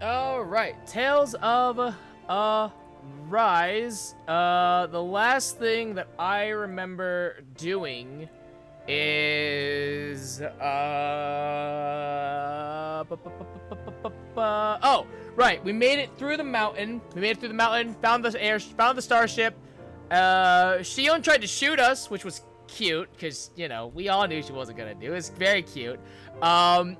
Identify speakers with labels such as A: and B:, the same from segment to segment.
A: All right, Tales of Rise. The last thing that I remember doing is oh, right, we made it through the mountain. Found the starship. Shion tried to shoot us, which was cute, because, you know, we all knew she wasn't gonna do it. It's very cute. And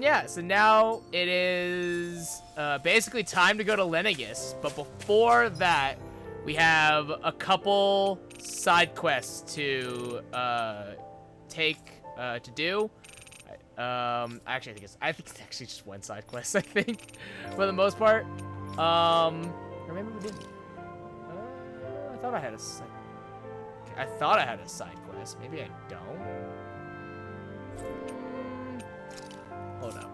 A: yeah, so now it is basically time to go to Lenegis, but before that, we have a couple side quests to do. Actually, I think it's actually just one side quest, I think, for the most part. Or maybe we didn't. I thought I had a side quest. Maybe I don't. Hold up.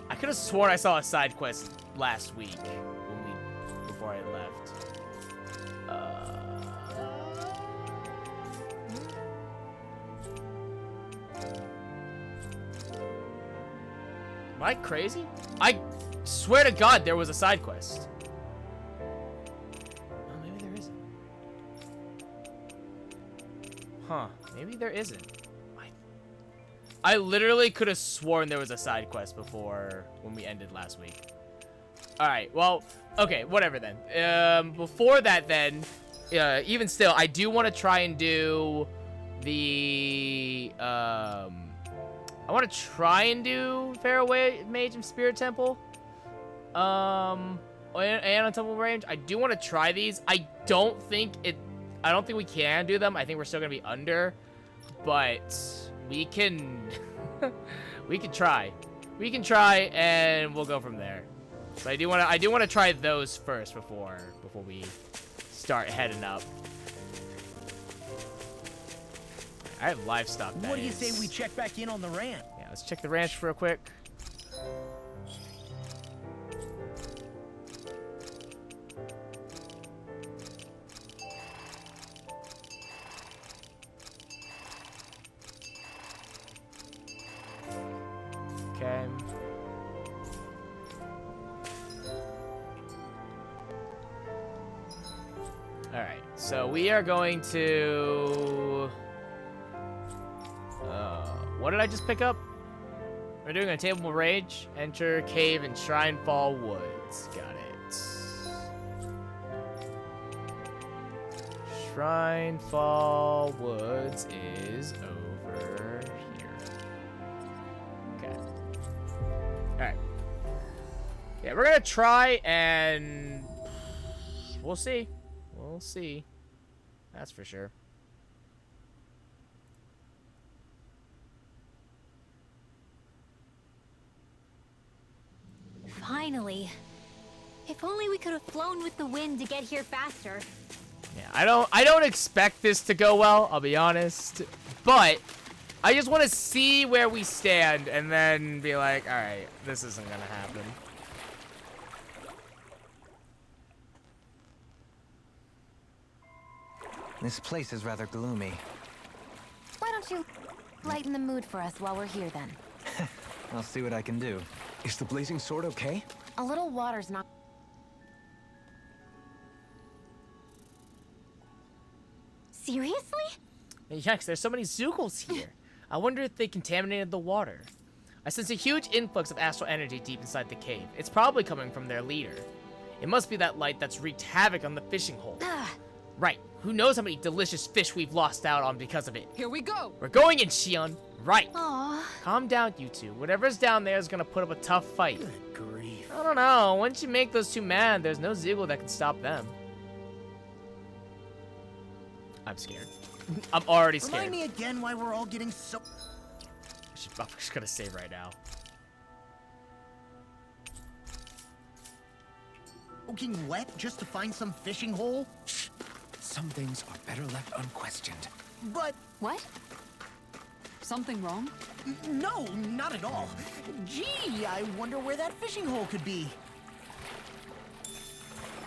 A: I could have sworn I saw a side quest last week before I left. Am I crazy? I swear to God there was a side quest. Oh, maybe there isn't. Huh, maybe there isn't. I literally could have sworn there was a side quest before when we ended last week. Alright, well, okay, whatever then. Before that then, even still, I do want to try and do the, I want to try and do Faraway Mage and Spirit Temple. And on Temple Range. I do want to try these. I don't think we can do them. I think we're still going to be under, but we can try. We can try and we'll go from there. So I do want to try those first before we start heading up. I have livestock.
B: What do you say we check back in on the ranch?
A: Yeah, let's check the ranch real quick. Okay. Alright, so we are going to... what did I just pick up? We're doing a Table of Rage, Enter Cave, and Shrinefall Woods. Got it. Shrinefall Woods is over here. Okay. Alright. Yeah, we're gonna try and... we'll see. We'll see. That's for sure.
C: Finally. If only we could have flown with the wind to get here faster.
A: Yeah, I don't expect this to go well, I'll be honest. But I just want to see where we stand and then be like, all right, this isn't gonna happen.
D: This place is rather gloomy.
C: Why don't you lighten the mood for us while we're here then?
D: I'll see what I can do.
E: Is the blazing sword okay?
C: A little water's not... Seriously?
A: Yeah, 'cause there's so many Zoogles here. I wonder if they contaminated the water. I sense a huge influx of astral energy deep inside the cave. It's probably coming from their leader. It must be that light that's wreaked havoc on the fishing hole. Right. Who knows how many delicious fish we've lost out on because of it.
F: Here we go.
A: We're going in, Shion. Right.
C: Aww.
A: Calm down, you two. Whatever's down there is gonna put up a tough fight.
B: Good grief.
A: I don't know. Once you make those two mad, there's no Zoogle that can stop them. I'm scared. I'm already scared.
B: Remind me again why we're all getting so...
A: I'm just gonna save right now.
B: Soaking wet just to find some fishing hole?
E: Some things are better left unquestioned.
B: But...
F: What? Something wrong?
B: No, not at all. Gee, I wonder where that fishing hole could be.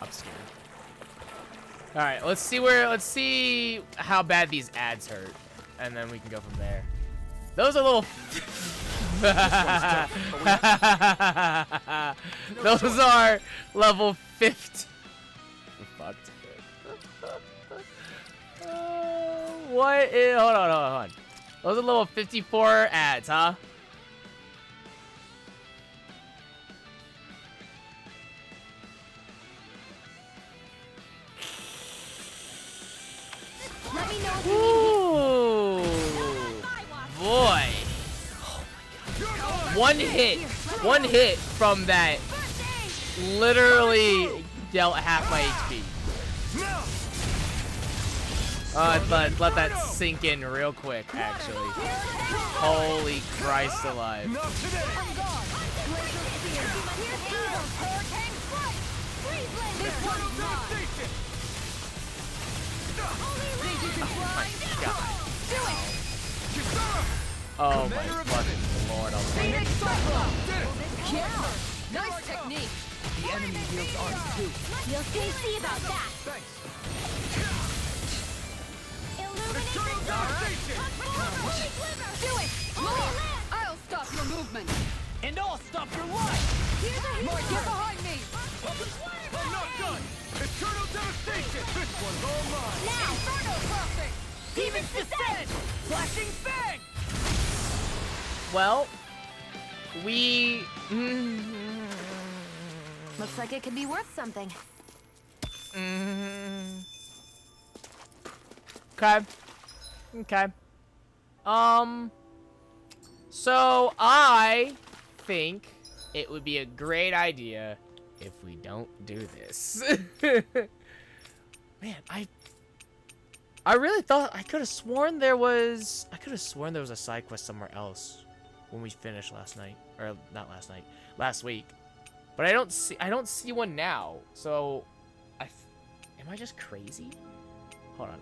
A: I'm scared. All right, let's see how bad these ads hurt, and then we can go from there. Those are little Those are level 50. We're fucked. What is... Hold on. Those are level 54 ads, huh?
C: Let me know if you need
A: Ooh, boy. One hit from that literally dealt half my HP. Let that sink in real quick, actually. Holy Christ alive. Oh my fucking lord almighty.
F: Nice technique.
E: The enemy wields arms too.
C: You'll soon see about that. Illuminate the dark. Do it.
F: I'll stop your movement.
B: And I'll stop your life!
F: Get behind me.
E: I'm not done! Eternal devastation! This one's all mine!
C: Now.
F: Inferno crossing.
B: Demons descend! Flashing fang!
A: Well, we...
C: Looks like it could be worth something.
A: Okay. So I think it would be a great idea if we don't do this. Man, I really thought I could have sworn there was a side quest somewhere else when we finished last night, or not last night, last week. But I don't see one now. So am I just crazy? Hold on.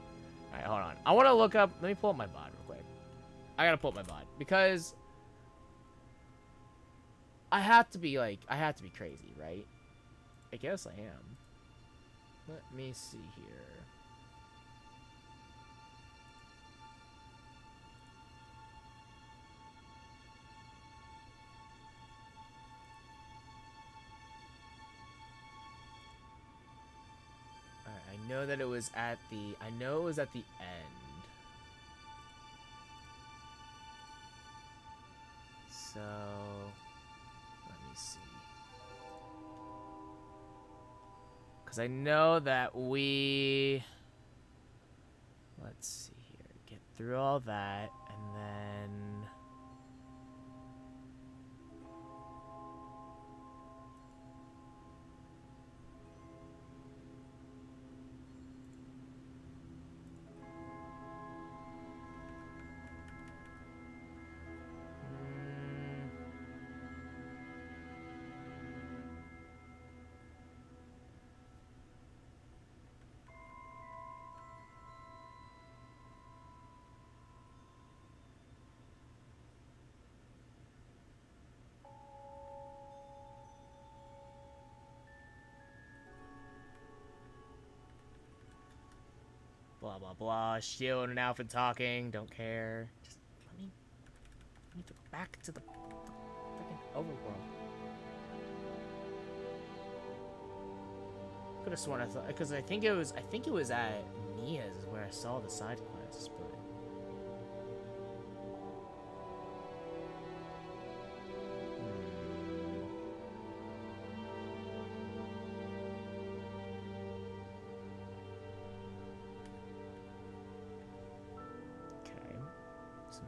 A: All right, hold on. I want to look up. Let me pull up my VOD real quick. I gotta pull up my VOD because I have to be crazy, right? I guess I am. Let me see here. Alright, I know that it was at the end. So let me see. Because I know that let's see here. Get through all that, and then... blah blah blah. Shield and Alpha talking. Don't care. Just let me go back to the freaking overworld. Could have sworn I thought, because I think it was at Nia's where I saw the side quests, but.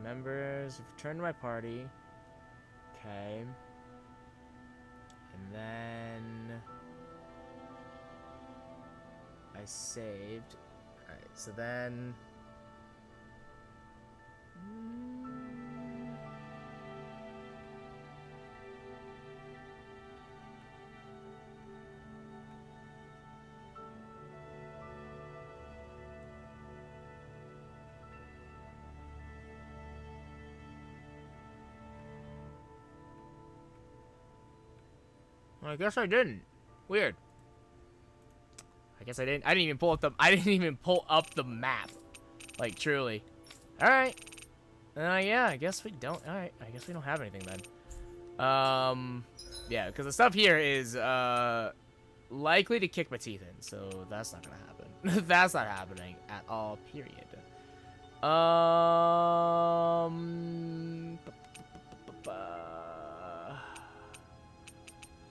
A: Members have returned to my party. Okay. And then I saved. Alright, so then I guess I didn't. Weird. I guess I didn't. I didn't even pull up the map. Like, truly. Alright. Yeah, I guess we don't. All right, I guess we don't have anything then. Yeah, because the stuff here is likely to kick my teeth in, so that's not gonna happen. That's not happening at all. Period.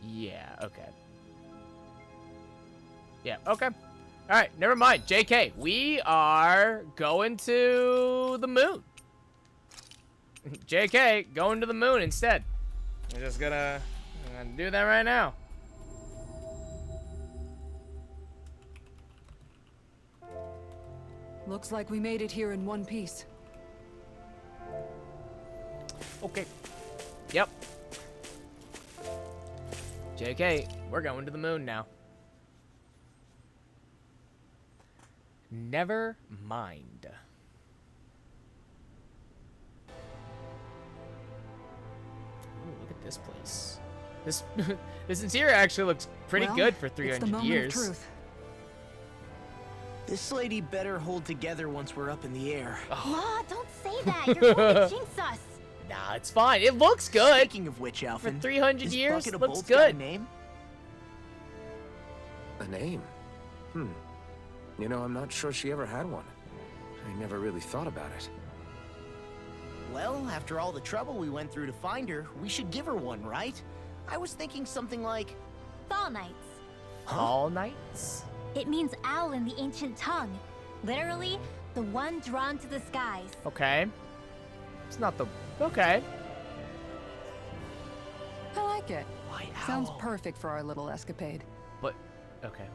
A: Yeah. Okay. Yeah. Okay. All right. Never mind. JK. We are going to the moon. JK, going to the moon instead. I'm just gonna do that right now.
F: Looks like we made it here in one piece.
A: Okay. Yep. JK, we're going to the moon now. Never mind. Ooh, look at this place. This interior actually looks pretty
F: Well,
A: good for
F: it's the
A: 300
F: moment
A: years.
F: of truth.
B: This lady better hold together once we're up in the air.
C: Ma, don't say that. You're going to jinx us.
A: Nah, it's fine. It looks good.
B: Speaking of which,
A: For
B: Alphen,
A: 300
B: this
A: years,
B: bucket of
A: looks
B: bolts got a
A: good.
B: name?
G: A name? You know, I'm not sure she ever had one. I never really thought about it.
B: Well, after all the trouble we went through to find her, we should give her one, right? I was thinking something like...
C: Fall Knights.
A: All nights?
C: It means owl in the ancient tongue. Literally, the one drawn to the skies.
A: Okay. It's not the... Okay.
F: I like it.
B: White
F: Sounds
B: owl.
F: perfect for our little escapade.
A: But... Okay.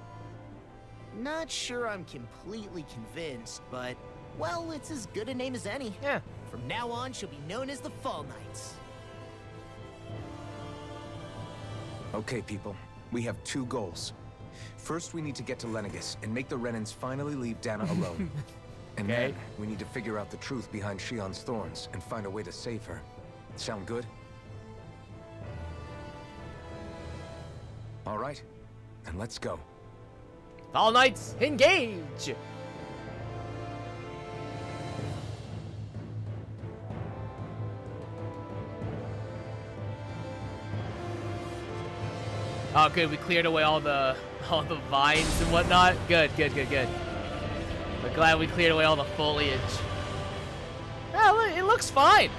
B: Not sure I'm completely convinced, but... Well, it's as good a name as any.
A: Yeah.
B: From now on, she'll be known as the Fall Knights.
G: Okay, people. We have two goals. First, we need to get to Lenegis and make the Renans finally leave Dana alone. And
A: Okay.
G: then, we need to figure out the truth behind Shion's thorns and find a way to save her. Sound good? All right. Then let's go.
A: All Knights, engage! Oh, good. We cleared away all the vines and whatnot. Good, good, good, good. We're glad we cleared away all the foliage. Oh, look, it looks fine.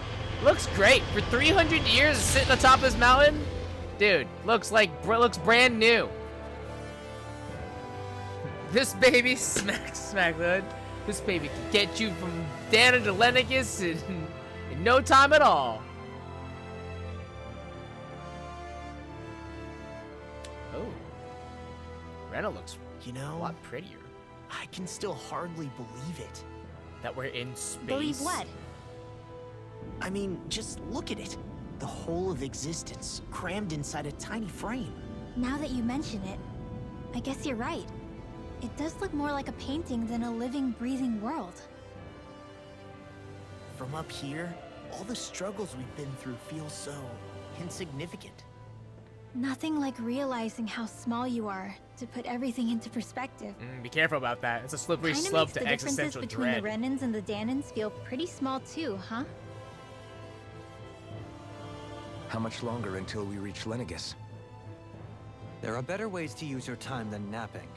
A: Looks great. For 300 years, sitting on top of this mountain, dude, looks brand new. This baby, smack, hood. This baby can get you from Dana to Lenegis in no time at all. Oh, Rena looks
B: You
A: a
B: know,
A: lot prettier.
B: I can still hardly believe it.
A: That we're in space.
C: Believe what?
B: I mean, just look at it. The whole of existence, crammed inside a tiny frame.
C: Now that you mention it, I guess you're right. It does look more like a painting than a living, breathing world.
B: From up here, all the struggles we've been through feel so insignificant.
C: Nothing like realizing how small you are to put everything into perspective.
A: Be careful about that. It's a slippery
C: Kinda
A: slope
C: makes
A: to
C: the differences
A: existential
C: between
A: dread.
C: the Renans and the Danans feel pretty small too, huh?
G: How much longer until we reach Lenegis?
D: There are better ways to use your time than napping.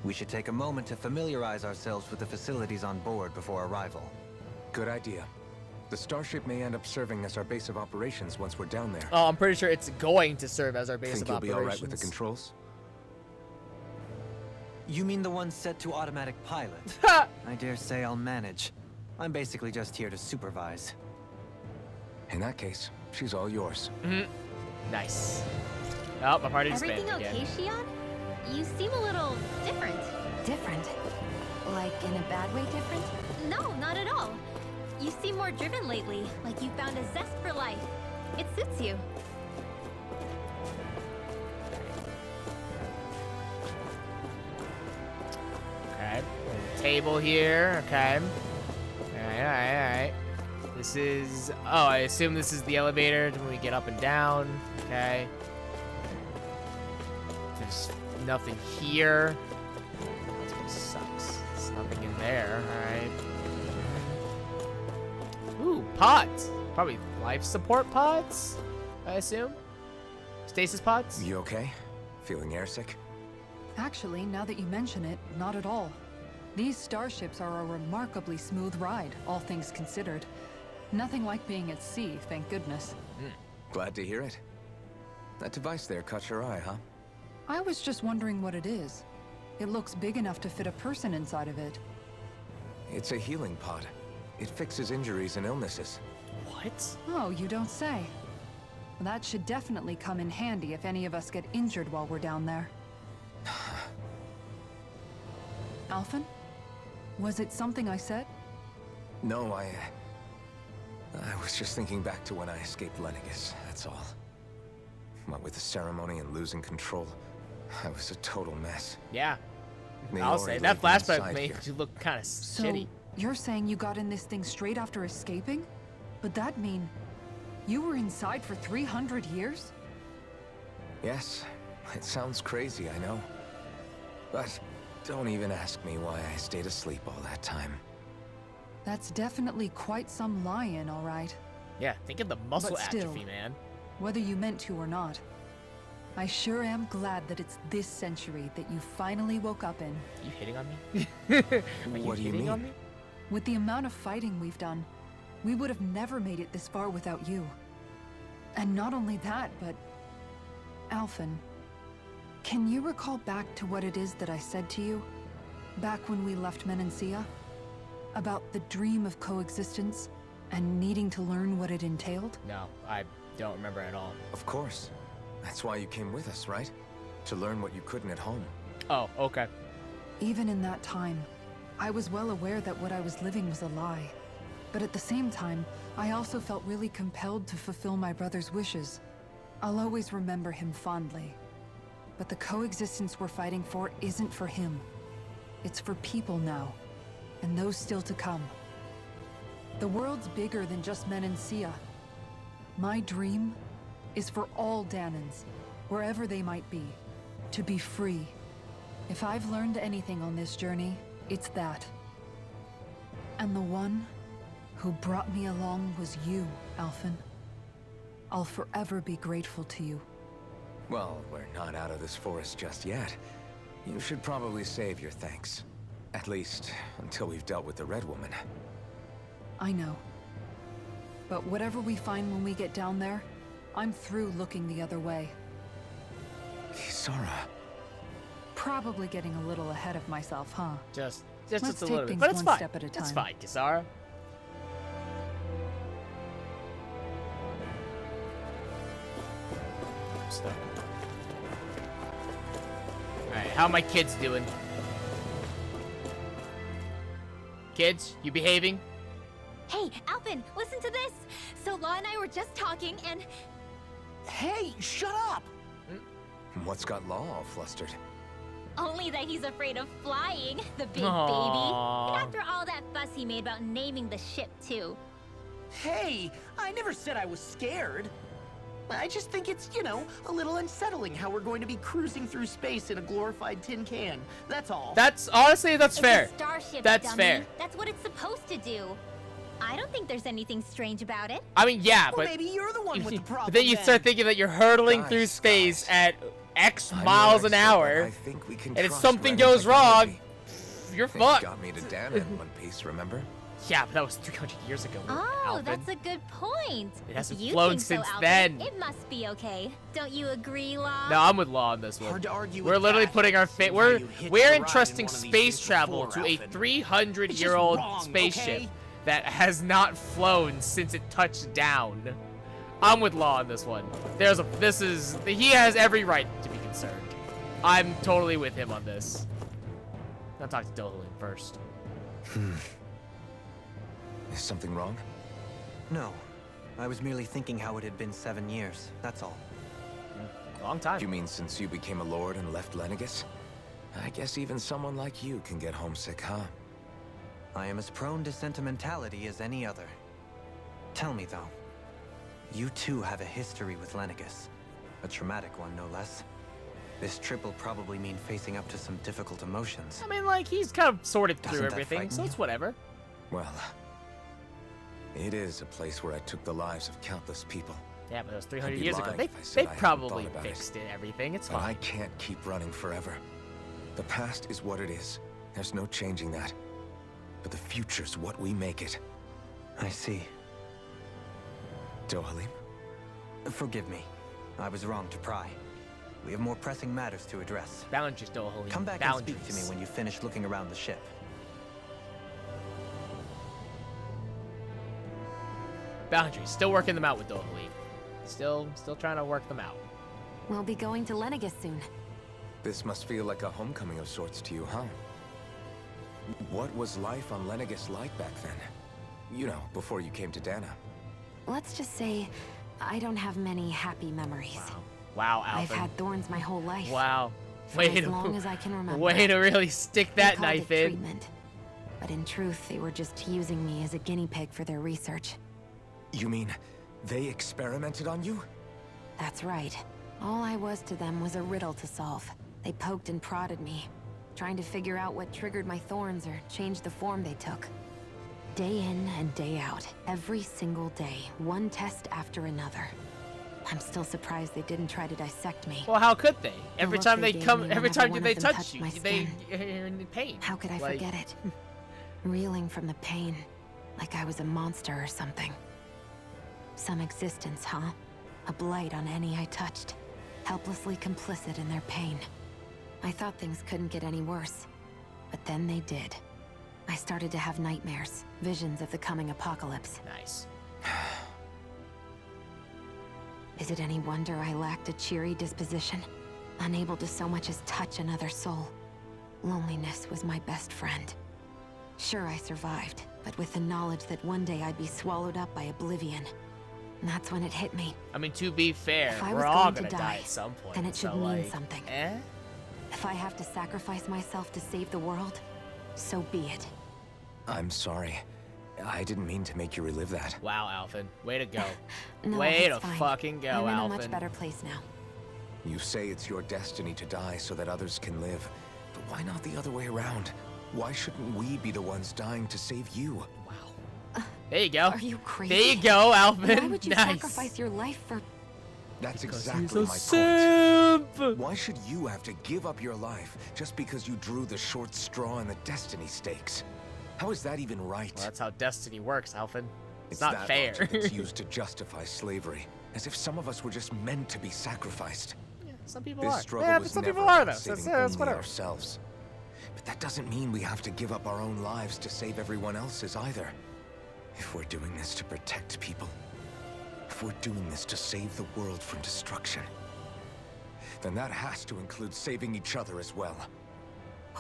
D: We should take a moment to familiarize ourselves with the facilities on board before arrival.
G: Good idea. The starship may end up serving as our base of operations once we're down there.
A: Oh, I'm pretty sure it's going to serve as our base
G: Think
A: of
G: you'll be
A: operations.
G: all right with the controls?
D: You mean the one set to automatic pilot? I dare say I'll manage. I'm basically just here to supervise.
G: In that case, she's all yours.
A: Nice. Oh, my party just
C: Everything
A: expanded
C: okay,
A: again.
C: Shion? You seem a little different.
F: Different? Like in a bad way different?
C: No, not at all. You seem more driven lately, like you found a zest for life. It suits you.
A: Okay. Table here. Okay. Alright. This is... Oh, I assume this is the elevator when we get up and down. Okay. There's nothing here. This place sucks. There's nothing in there. Alright. Ooh, Pods. Probably life support pods, I assume. Stasis pods?
G: You okay? Feeling airsick?
H: Actually, now that you mention it, not at all. These starships are a remarkably smooth ride, all things considered. Nothing like being at sea, thank goodness.
G: Glad to hear it. That device there caught your eye, huh?
H: I was just wondering what it is. It looks big enough to fit a person inside of it.
G: It's a healing pod. It fixes injuries and illnesses.
A: What?
H: Oh, you don't say. That should definitely come in handy if any of us get injured while we're down there. Alphen? Was it something I said?
G: No, I was just thinking back to when I escaped Lennigus, that's all. What with the ceremony and losing control, I was a total mess.
A: Yeah.
G: They
A: I'll
G: already
A: say that
G: laid me
A: flashback
G: inside
A: made
G: here.
A: you look kind of
H: So,
A: shitty.
H: you're saying you got in this thing straight after escaping? But that mean you were inside for 300 years?
G: Yes, it sounds crazy, I know. But don't even ask me why I stayed asleep all that time.
H: That's definitely quite some lie-in, all right.
A: Yeah, think of the muscle
H: But still-
A: atrophy, man.
H: Whether you meant to or not. I sure am glad that it's this century that you finally woke up in.
A: Are you hitting on me? Are
G: What do you
A: hitting on
G: mean?
A: me?
H: With the amount of fighting we've done, we would have never made it this far without you. And not only that, but... Alphen, can you recall back to what it is that I said to you? Back when we left Menancia? About the dream of coexistence and needing to learn what it entailed?
A: No, I don't remember at all.
G: Of course. That's why you came with us, right? To learn what you couldn't at home.
A: Oh, okay.
H: Even in that time, I was well aware that what I was living was a lie. But at the same time, I also felt really compelled to fulfill my brother's wishes. I'll always remember him fondly. But the coexistence we're fighting for isn't for him. It's for people now, and those still to come. The world's bigger than just Menancia. My dream is for all Danans, wherever they might be, to be free. If I've learned anything on this journey, it's that. And the one who brought me along was you, Alphen. I'll forever be grateful to you.
G: Well, we're not out of this forest just yet. You should probably save your thanks. At least, until we've dealt with the Red Woman.
H: I know. But whatever we find when we get down there, I'm through looking the other way.
G: Kisara.
H: Probably getting a little ahead of myself, huh?
A: Just
H: Let's
A: a
H: take
A: little bit.
H: things
A: But it's
H: one
A: fine.
H: step at a
A: It's
H: time.
A: fine, Kisara. Stuff. Alright, how are my kids doing? Kids, you behaving?
C: Hey, Alphen, listen to this. So Law and I were just talking, and
B: Hey, shut up!
G: What's got Law all flustered?
C: only that he's afraid of flying, the big
A: Aww.
C: baby. And after all that fuss he made about naming the ship, too.
B: Hey, I never said I was scared. I just think it's, you know, a little unsettling how we're going to be cruising through space in a glorified tin can. That's all.
A: That's honestly, that's fair.
C: It's a starship,
A: That's
C: dummy.
A: fair.
C: That's what it's supposed to do. I don't think there's anything strange about it.
A: I mean, yeah,
B: Well,
A: but
B: maybe you're the one with the problem.
A: but then you start thinking that you're hurtling through
G: Guys,
A: space at X
G: I'm
A: miles
G: no
A: an
G: expert,
A: hour,
G: but I think we can
A: and if
G: trust
A: something
G: Ren's
A: goes wrong,
G: technology.
A: you're
G: It
A: fucked.
G: got me to Dana in one piece, remember?
A: Yeah, but that was 300 years ago.
C: Oh,
A: Alvin.
C: that's a good point.
A: It hasn't
C: If you
A: flown
C: think so,
A: since
C: Alvin,
A: then.
C: It must be okay. Don't you agree, Law?
A: No, I'm with Law on this one.
B: Hard to argue
A: We're
B: with
A: literally
B: that.
A: putting our
B: Seen how
A: we're
B: you hitched a
A: we're
B: ride in
A: entrusting
B: one of these
A: space
B: things
A: travel
B: before,
A: to a
B: Alvin.
A: 300-year-old
B: It's just wrong,
A: spaceship
B: okay?
A: that has not flown since it touched down. I'm with Law on this one. He has every right to be concerned. I'm totally with him on this. I'll talk to Dolan first.
G: Is something wrong?
D: No. I was merely thinking how it had been 7 years, that's all.
A: Long time.
G: You mean since you became a lord and left Lennigus? I guess even someone like you can get homesick, huh?
D: I am as prone to sentimentality as any other. Tell me, though. You too have a history with Lennigus. A traumatic one, no less. This trip will probably mean facing up to some difficult emotions.
A: I mean, like, he's kind of sorted through
D: Doesn't that
A: everything,
D: frighten
A: so
D: you?
A: it's whatever.
G: Well, It is a place where I took the lives of countless people.
A: Yeah, but it was
G: I'd
A: 300
G: be
A: years ago.
G: lying
A: They,
G: if I said
A: they
G: I hadn't
A: probably
G: thought about
A: fixed it, everything. It's
G: But I
A: fine.
G: can't keep running forever. The past is what it is. There's no changing that. But the future's what we make it.
D: I see.
G: Dohalim?
D: Forgive me. I was wrong to pry. We have more pressing matters to address.
A: Boundaries, Dohalim.
D: Come back and speak to me when you finish looking around the ship.
A: Boundaries. Still working them out with Dohalim. Still trying to work them out.
F: We'll be going to Lenegis soon.
G: This must feel like a homecoming of sorts to you, huh? What was life on Lenegis like back then? You know, before you came to Dana.
F: Let's just say, I don't have many happy memories.
A: Wow,
F: I've
A: Alpha.
F: had thorns my whole life.
A: Wow.
F: For as long as I can remember.
A: Way to really stick that
F: They called
A: knife
F: it
A: in.
F: treatment. But in truth, they were just using me as a guinea pig for their research.
G: You mean, they experimented on you?
F: That's right. All I was to them was a riddle to solve. They poked and prodded me, trying to figure out what triggered my thorns or changed the form they took. Day in and day out, every single day, one test after another. I'm still surprised they didn't try to dissect me.
A: Well, how could they? Every
F: look
A: time
F: they
A: they
F: gave
A: come,
F: me
A: every
F: whenever
A: time
F: one
A: they
F: of them
A: touch
F: touched
A: you,
F: my
A: they
F: skin.
A: are in pain.
F: How could I
A: Like-
F: forget it? Reeling from the pain, like I was a monster or something. Some existence, huh? A blight on any I touched, helplessly complicit in their pain. I thought things couldn't get any worse, but then they did. I started to have nightmares, visions of the coming apocalypse.
A: Nice.
F: Is it any wonder I lacked a cheery disposition? Unable to so much as touch another soul. Loneliness was my best friend. Sure, I survived, but with the knowledge that one day I'd be swallowed up by oblivion. And that's when it hit me.
A: I mean, to be fair,
F: If I
A: we're
F: was
A: all
F: going to
A: gonna die
F: die,
A: at some point.
F: then it should
A: so,
F: mean
A: like,
F: something.
A: Eh?
F: If I have to sacrifice myself to save the world, so be it.
G: I'm sorry. I didn't mean to make you relive that.
A: Wow, Alphen. Way to go.
F: No,
A: Way
F: it's
A: to
F: fine.
A: fucking go,
F: I'm in a
A: Alphen.
F: much better place now.
G: You say it's your destiny to die so that others can live. But why not the other way around? Why shouldn't we be the ones dying to save you?
A: Wow. There you go.
F: Are you crazy?
A: There you go, Alvin.
F: Why would you
A: nice.
F: sacrifice your life for...
G: That's
A: He's
G: exactly
A: a
G: my point.
A: simp.
G: Why should you have to give up your life just because you drew the short straw in the destiny stakes? How is that even right?
A: Well, that's how destiny works, Alvin. It's
G: that
A: not fair.
G: logic that's used to justify slavery, as if some of us were just meant to be sacrificed.
A: Yeah, some people
G: This
A: are.
G: struggle
A: Yeah,
G: was
A: but some
G: never
A: people are, though.
G: about saving
A: That's
G: only
A: whatever.
G: ourselves. But that doesn't mean we have to give up our own lives to save everyone else's either. If we're doing this to protect people, if we're doing this to save the world from destruction, then that has to include saving each other as well.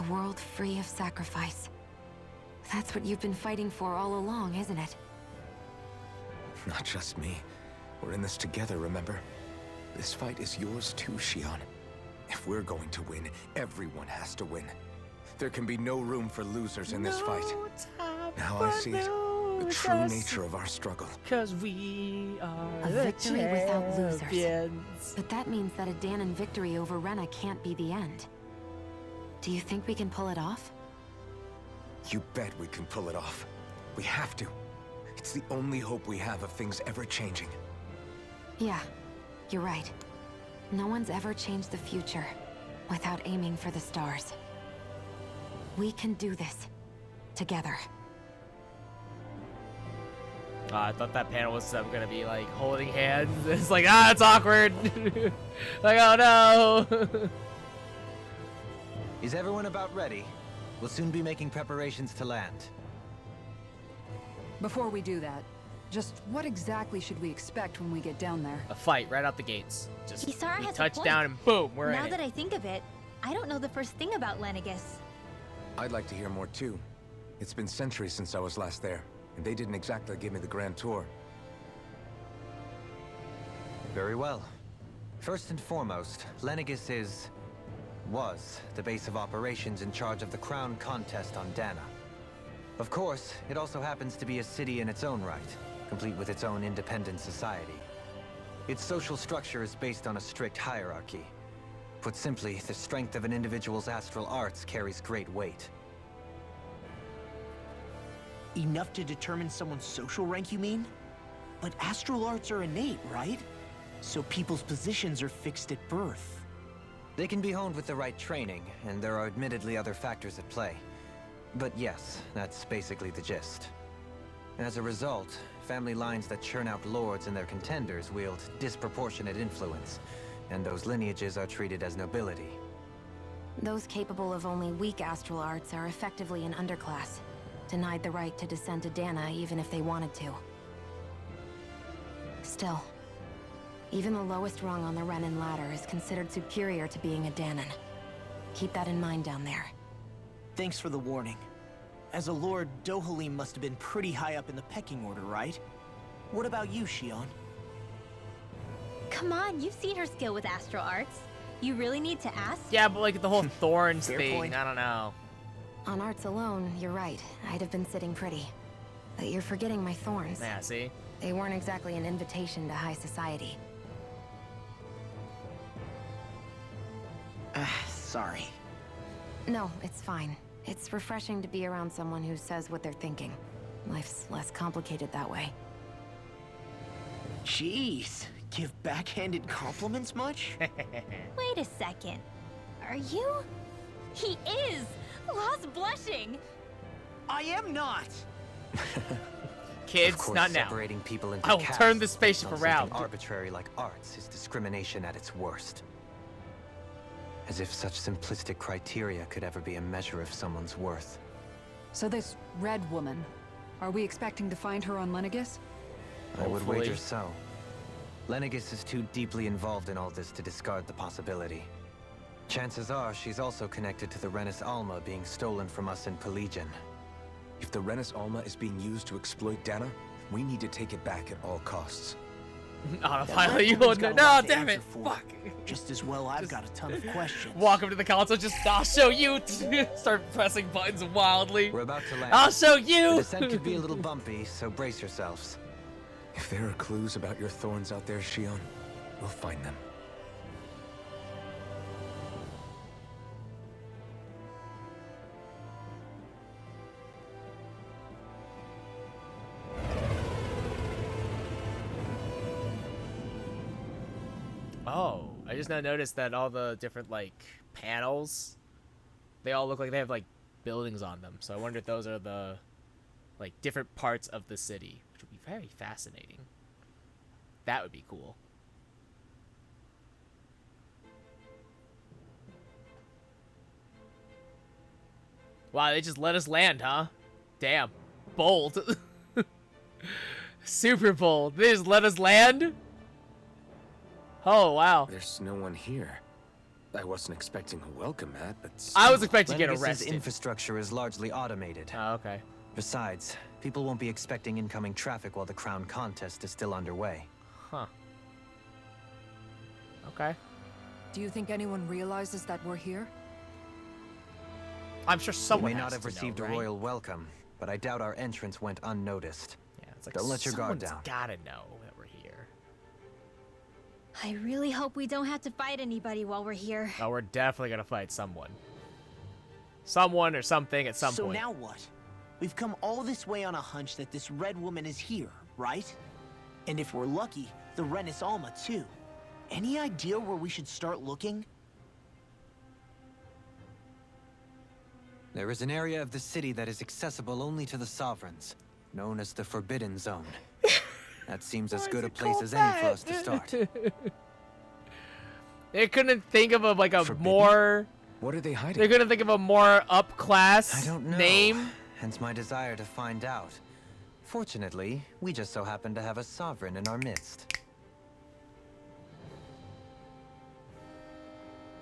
F: A world free of sacrifice. That's what you've been fighting for all along, isn't it?
G: Not just me. We're in this together, remember? This fight is yours too, Xion. If we're going to win, everyone has to win. There can be no room for losers in this fight. Now I see it. The true nature of our struggle.
A: Because we are
F: A
A: the
F: victory without losers.
A: champions.
F: But that means that a Danon victory over Rena can't be the end. Do you think we can pull it off?
G: You bet we can pull it off. We have to. It's the only hope we have of things ever changing.
F: Yeah, you're right. No one's ever changed the future without aiming for the stars. We can do this. Together.
A: I thought that panel was gonna be like holding hands. It's like, it's awkward. Like, oh no.
D: Is everyone about ready? We'll soon be making preparations to land.
H: Before we do that, just what exactly should we expect when we get down there?
A: A fight right out the gates. Just
C: Kisara
A: we
C: has a
A: touch
C: point.
A: down and boom, we're
C: Now
A: in
C: that
A: it.
C: I think of it, I don't know the first thing about Lenegis.
G: I'd like to hear more too. It's been centuries since I was last there, and they didn't exactly give me the grand tour.
D: Very well. First and foremost, Lenegis was the base of operations in charge of the crown contest on Dana. Of course, it also happens to be a city in its own right, complete with its own independent society. Its social structure is based on a strict hierarchy. Put simply, the strength of an individual's astral arts carries great weight.
B: Enough to determine someone's social rank, you mean? But astral arts are innate, right? So people's positions are fixed at birth.
D: They can be honed with the right training, and there are admittedly other factors at play. But yes, that's basically the gist. As a result, family lines that churn out lords and their contenders wield disproportionate influence, and those lineages are treated as nobility.
F: Those capable of only weak astral arts are effectively an underclass, denied the right to descend to Dana even if they wanted to. Still, even the lowest rung on the Renin ladder is considered superior to being a Danon. Keep that in mind down there.
B: Thanks for the warning. As a lord, Dohalim must have been pretty high up in the pecking order, right? What about you, Shion?
C: Come on, you've seen her skill with astral arts. You really need to ask?
A: Yeah, but like the whole thorns
B: Fair
A: thing,
B: point.
A: I don't know.
F: On arts alone, you're right. I'd have been sitting pretty. But you're forgetting my thorns.
A: Yeah, see?
F: They weren't exactly an invitation to high society.
B: Sorry.
F: No, it's fine. It's refreshing to be around someone who says what they're thinking. Life's less complicated that way.
B: Jeez, give backhanded compliments much?
C: Wait a second. Are you? He is! Lost blushing!
B: I am not!
A: Kids,
D: Of course,
A: not now.
D: separating people into
A: I will
D: castes
A: turn the spaceship
D: on something
A: around.
D: arbitrary like arts is discrimination at its worst. As if such simplistic criteria could ever be a measure of someone's worth.
H: So this red woman, are we expecting to find her on Lenegis?
D: I would
A: Hopefully.
D: wager so. Lenegis is too deeply involved in all this to discard the possibility. Chances are she's also connected to the Renis Alma being stolen from us in Pelegion.
G: If the Renis Alma is being used to exploit Dana, we need to take it back at all costs.
A: Autopilot, you
B: woman's
A: won't
B: got
A: know.
B: a
A: No,
B: lot to
A: damn it.
B: answer for.
A: Fuck.
B: Just as well I've got a ton of questions.
A: Walk up to the console, just, I'll show you. Start pressing buttons wildly.
D: We're about to land.
A: I'll show
D: The
A: you.
D: descent could be a little bumpy, so brace yourselves.
G: If there are clues about your thorns out there, Shion, we'll find them.
A: Oh, I just now noticed that all the different, like, panels, they all look like they have, like, buildings on them. So I wonder if those are the, like, different parts of the city, which would be very fascinating. That would be cool. Wow, they just let us land, huh? Damn. Bold. Super bold. They just let us land? Oh, wow.
G: There's no one here. I wasn't expecting a welcome mat, but...
A: I was expecting to get
D: Lenegis's
A: arrested.
D: infrastructure is largely automated.
A: Oh, okay.
D: Besides, people won't be expecting incoming traffic while the crown contest is still underway.
A: Huh. Okay.
H: Do you think anyone realizes that we're here?
A: I'm sure
D: We
A: someone
D: may not
A: has
D: have
A: to
D: received
A: know,
D: a
A: right?
D: royal welcome, but I doubt our entrance went unnoticed.
A: Yeah, it's like
D: Don't let your guard
A: someone's
D: down.
A: gotta know that we're here.
C: I really hope we don't have to fight anybody while we're here.
A: Oh, we're definitely gonna fight someone. Someone or something at some
B: So
A: point.
B: now what? We've come all this way on a hunch that this red woman is here, right? And if we're lucky, the Renis Alma too. Any idea where we should start looking?
D: There is an area of the city that is accessible only to the sovereigns, known as the Forbidden Zone. That seems as
A: Why
D: good
A: is
D: a
A: it
D: place
A: called
D: as any for
A: that?
D: us to start.
A: They couldn't think of a
G: Forbidden?
A: more.
G: What are they
A: They
G: hiding?
A: couldn't think of a more up class
D: I don't know.
A: name.
D: Hence my desire to find out. Fortunately, we just so happen to have a sovereign in our midst.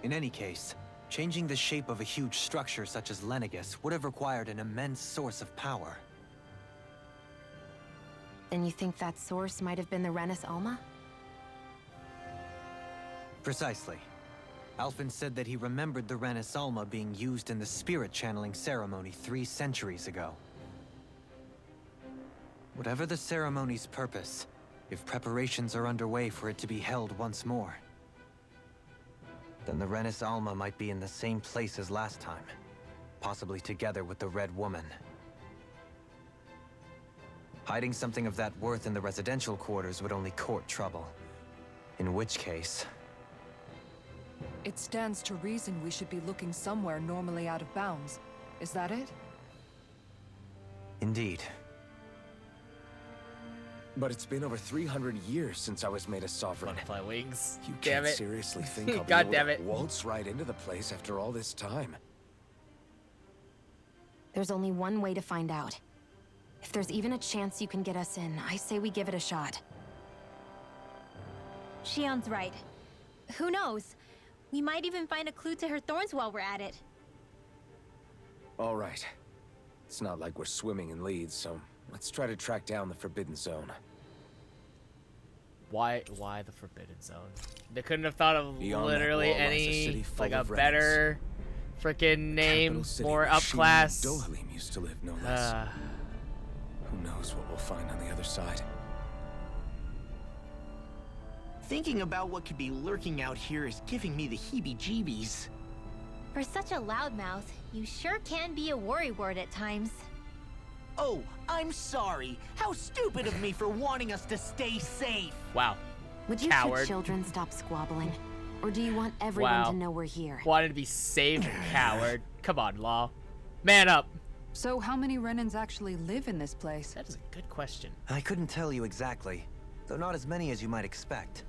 D: In any case, changing the shape of a huge structure such as Lenegis would have required an immense source of power.
F: Then you think that source might have been the Renis Alma?
D: Precisely. Alphen said that he remembered the Renis Alma being used in the spirit channeling ceremony 3 centuries ago. Whatever the ceremony's purpose, if preparations are underway for it to be held once more, then the Renis Alma might be in the same place as last time, possibly together with the Red Woman. Hiding something of that worth in the residential quarters would only court trouble. In which case...
H: It stands to reason we should be looking somewhere normally out of bounds. Is that it?
D: Indeed.
G: But it's been over 300 years since I was made a sovereign.
A: Butterfly wings.
G: You
A: Damn
G: can't
A: it.
G: seriously think I'll
A: God
G: be able
A: damn
G: to
A: it.
G: waltz right into the place after all this time?
F: There's only one way to find out. If there's even a chance you can get us in, I say we give it a shot.
C: Shion's right. Who knows? We might even find a clue to her thorns while we're at it.
G: All right. It's not like we're swimming in leads, so let's try to track down the Forbidden Zone.
A: Why the Forbidden Zone? They couldn't have thought of
G: Beyond that
A: literally
G: wall lies a
A: any,
G: city full
A: like, a
G: of
A: better freaking name,
G: Capital city
A: more
G: where
A: up
G: Sheen
A: class.
G: Dohalim used to live, no less. Who knows what we'll find on the other side?
B: Thinking about what could be lurking out here is giving me the heebie-jeebies.
C: For such a loudmouth, you sure can be a worrywart at times.
B: Oh, I'm sorry. How stupid of me for wanting us to stay safe.
A: Wow.
F: Would you
A: Coward.
F: two children stop squabbling? Or do you want everyone
A: Wow.
F: to know we're here?
A: Wanted to be saved, coward. Come on, Law. Man up.
H: So how many Renans actually live in this place?
A: That is a good question.
D: I couldn't tell you exactly, though not as many as you might expect.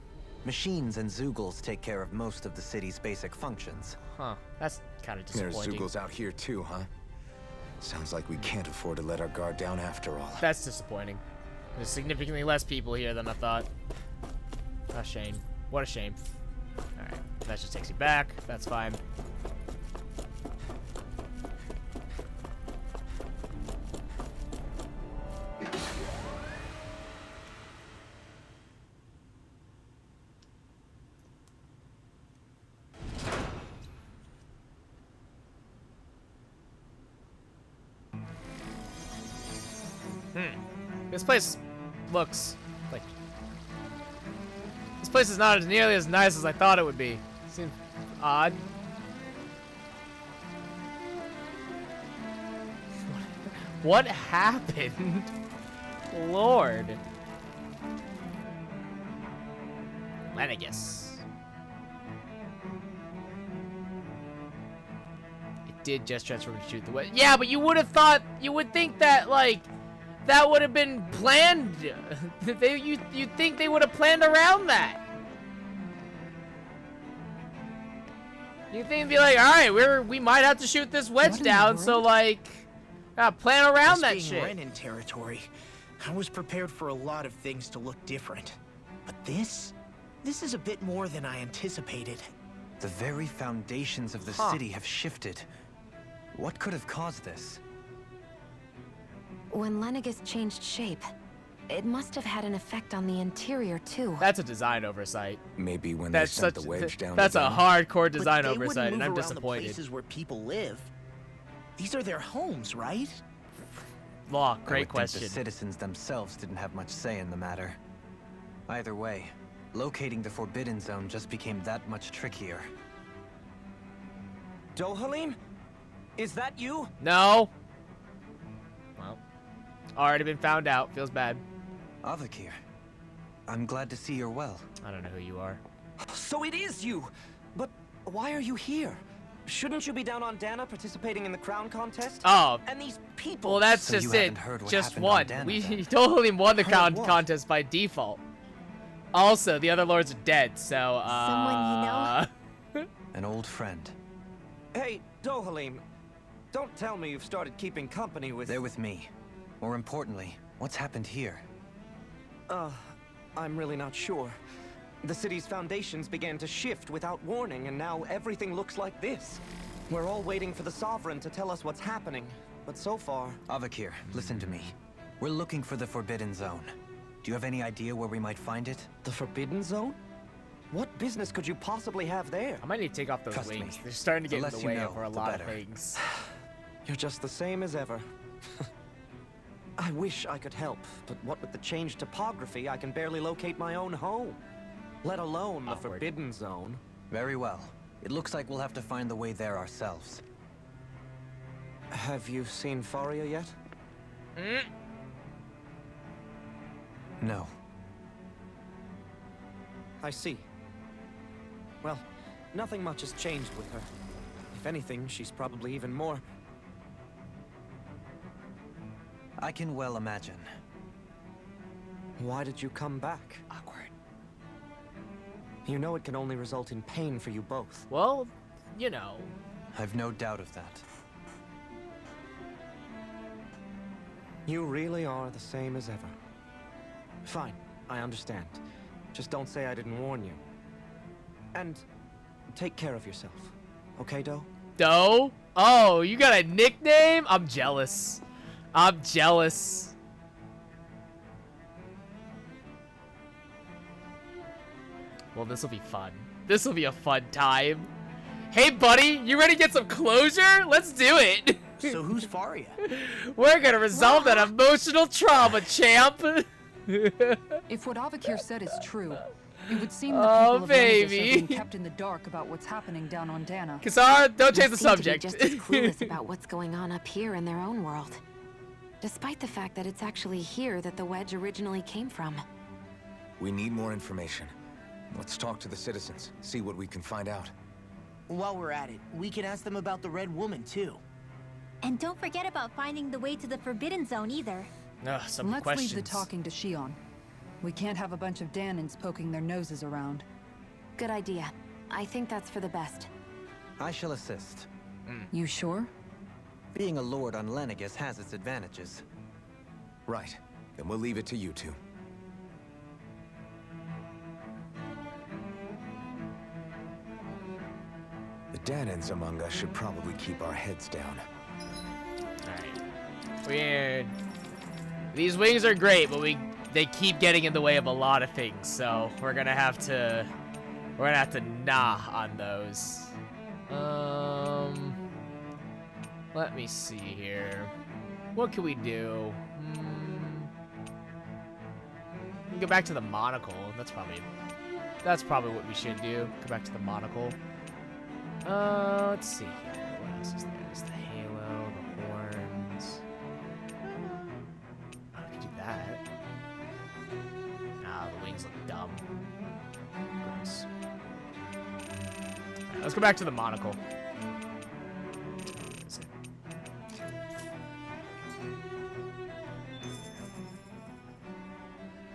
D: Machines and Zeugles take care of most of the city's basic functions.
A: Huh. That's kind of
G: There's
A: disappointing.
G: Zeugles out here too, huh? Sounds like we can't afford to let our guard down after all.
A: That's disappointing. There's significantly less people here than I thought. A shame. What a shame. Alright. That just takes you back. That's fine. This place looks like... This place is not nearly as nice as I thought it would be. Seems odd. What happened? Lord. Lenegus. It did just transform and shoot the way. Yeah, but you would have thought, you would think that, like, that would have been planned. You'd think they would have planned around that. You think be like, all right, we might have to shoot this wedge down, so like, plan around that
B: This
A: shit.
B: being Renan territory, I was prepared for a lot of things to look different. But this is a bit more than I anticipated.
D: The very foundations of the city have shifted. What could have caused this?
F: When Lenegus changed shape, it must have had an effect on the interior too.
A: That's a design oversight.
G: Maybe when
A: That's
G: they sent
A: such
G: the wedge down.
A: that's
G: the
A: a
G: dome.
A: hardcore design
B: But they
A: oversight,
B: wouldn't
A: and I'm
B: move around
A: disappointed.
B: The places where people live. These are their homes, right?
A: Law,
D: I would
A: great
D: think
A: question.
D: the citizens themselves didn't have much say in the matter. Either way, locating the Forbidden Zone just became that much trickier.
I: Dohalim? Is that you?
A: No. Well, already been found out. Feels bad.
D: Avakir, I'm glad to see you're well.
A: I don't know who you are.
I: So it is you! But why are you here? Shouldn't you be down on Dana participating in the crown contest?
A: Oh,
I: And these people...
A: well, that's
D: So
A: just
D: you
A: it.
D: haven't heard what
A: Just
D: happened on
A: one.
D: Dana,
A: We
D: then?
A: totally won the
I: Heard what?
A: contest by default. Also, the other lords are dead, so
C: Someone you know?
D: An old friend.
I: Hey, Dohalim, don't tell me you've started keeping company with...
D: They're with me. More importantly, what's happened here?
I: I'm really not sure. The city's foundations began to shift without warning, and now everything looks like this. We're all waiting for the Sovereign to tell us what's happening, but so far...
D: Avakir, listen to me. We're looking for the Forbidden Zone. Do you have any idea where we might find it?
I: The Forbidden Zone? What business could you possibly have there?
A: I might need to take off those
D: Trust me,
A: wings. They're starting to
D: the
A: get in
D: less
A: the
D: you
A: way
D: know,
A: for a
D: the
A: lot of
D: better.
A: things.
I: You're just the same as ever. I wish I could help, but what with the changed topography, I can barely locate my own home. Let alone the
A: Awkward.
I: Forbidden Zone.
D: Very well. It looks like we'll have to find the way there ourselves.
I: Have you seen Faria yet?
D: No.
I: I see. Well, nothing much has changed with her. If anything, she's probably even more...
D: I can well imagine.
I: Why did you come back?
B: Awkward.
I: You know it can only result in pain for you both.
A: Well, you know.
D: I've no doubt of that.
I: You really are the same as ever. Fine, I understand. Just don't say I didn't warn you. And take care of yourself. Okay, Doe?
A: Doe? Oh, you got a nickname? I'm jealous. I'm jealous. Well, this will be fun. This will be a fun time. Hey, buddy, you ready to get some closure? Let's do it.
B: So who's Faria?
A: We're gonna resolve that emotional trauma, champ.
H: If what Avakir said is true, it would seem the
A: Oh,
H: people of Lenegus are
A: baby.
H: being kept in the dark about what's happening down on Dana.
A: Kasara, don't
F: They
A: change the
F: seem to be
A: subject.
F: just as clueless about what's going on up here in their own world. Despite the fact that it's actually here that the wedge originally came from.
G: We need more information. Let's talk to the citizens, see what we can find out.
B: While we're at it, we can ask them about the Red Woman, too.
C: And don't forget about finding the way to the Forbidden Zone either.
A: Ugh, some
H: Let's
A: questions.
H: leave the talking to Shion. We can't have a bunch of Danans poking their noses around.
F: Good idea. I think that's for the best.
D: I shall assist.
H: You sure?
D: Being a lord on Lenegus has its advantages.
G: Right. Then we'll leave it to you two. The Danans among us should probably keep our heads down.
A: Alright. Weird. These wings are great, but they keep getting in the way of a lot of things, so we're gonna have to nah on those. Let me see here. What can we do? We can go back to the monocle. That's probably what we should do. Go back to the monocle. Let's see here. What else is there? There's the halo, the horns. I could do that. Nah, the wings look dumb. Gross. Alright, let's go back to the monocle.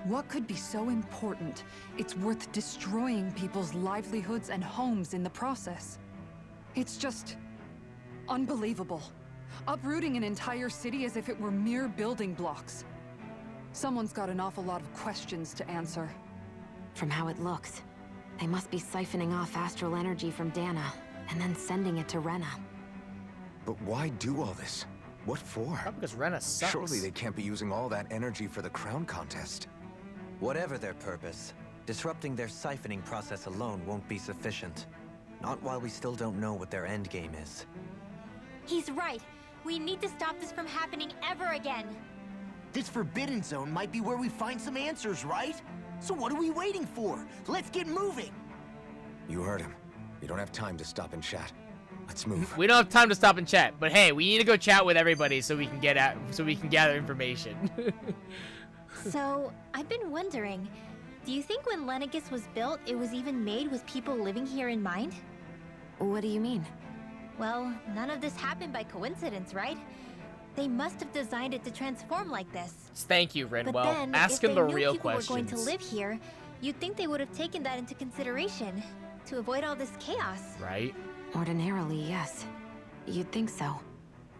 H: What could be so important? It's worth destroying people's livelihoods and homes in the process. It's just... unbelievable. Uprooting an entire city as if it were mere building blocks. Someone's got an awful lot of questions to answer.
F: From how it looks, they must be siphoning off astral energy from Dana, and then sending it to Rena.
G: But why do all this? What for?
A: Probably because Rena sucks.
G: Surely they can't be using all that energy for the crown contest.
D: Whatever their purpose, disrupting their siphoning process alone won't be sufficient. Not while we still don't know what their endgame is.
C: He's right. We need to stop this from happening ever again.
B: This Forbidden Zone might be where we find some answers, right? So what are we waiting for? Let's get moving!
G: You heard him. You don't have time to stop and chat. Let's move.
A: We don't have time to stop and chat, but hey, we need to go chat with everybody so we can gather information.
C: So, I've been wondering, do you think when Lenegus was built, it was even made with people living here in mind?
F: What do you mean?
C: Well, none of this happened by coincidence, right? They must have designed it to transform like this.
A: Thank you,
C: But
A: Rinwell.
C: then,
A: Ask
C: if
A: him
C: they
A: the
C: knew
A: real
C: people
A: questions.
C: were going to live here, you'd think they would have taken that into consideration to avoid all this chaos.
A: Right?
F: Ordinarily, yes. You'd think so.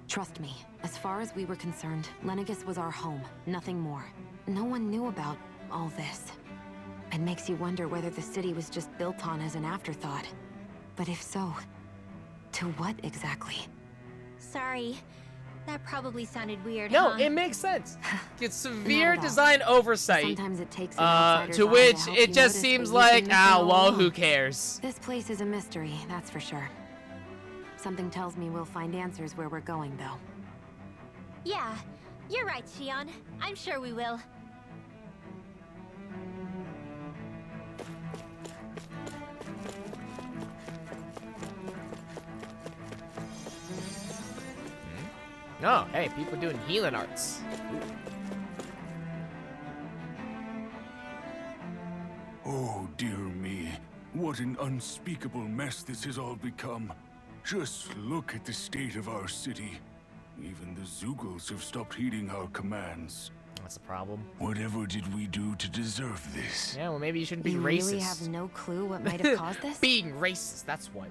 F: Trust me, as far as we were concerned, Lenegus was our home, nothing more. No one knew about all this. It makes you wonder whether the city was just built on as an afterthought. But if so, to what exactly?
C: Sorry, that probably sounded weird,
A: No,
C: huh?
A: it makes sense. It's
F: Not
A: severe
F: at all.
A: design oversight.
F: Sometimes it takes an outsider's
A: To
F: eye
A: which
F: help
A: it
F: you
A: just
F: notice
A: seems
F: what you've
A: like,
F: been missing all
A: well,
F: along.
A: who cares?
F: This place is a mystery, that's for sure. Something tells me we'll find answers where we're going, though.
C: Yeah, you're right, Shion. I'm sure we will.
A: Oh, hey, people doing healing arts.
E: Oh, dear me. What an unspeakable mess this has all become. Just look at the state of our city. Even the Zeugles have stopped heeding our commands.
A: That's a problem.
E: Whatever did we do to deserve this?
A: Yeah, well, maybe you shouldn't be
F: You
A: racist.
F: really have no clue what might have caused this?
A: Being racist, that's what.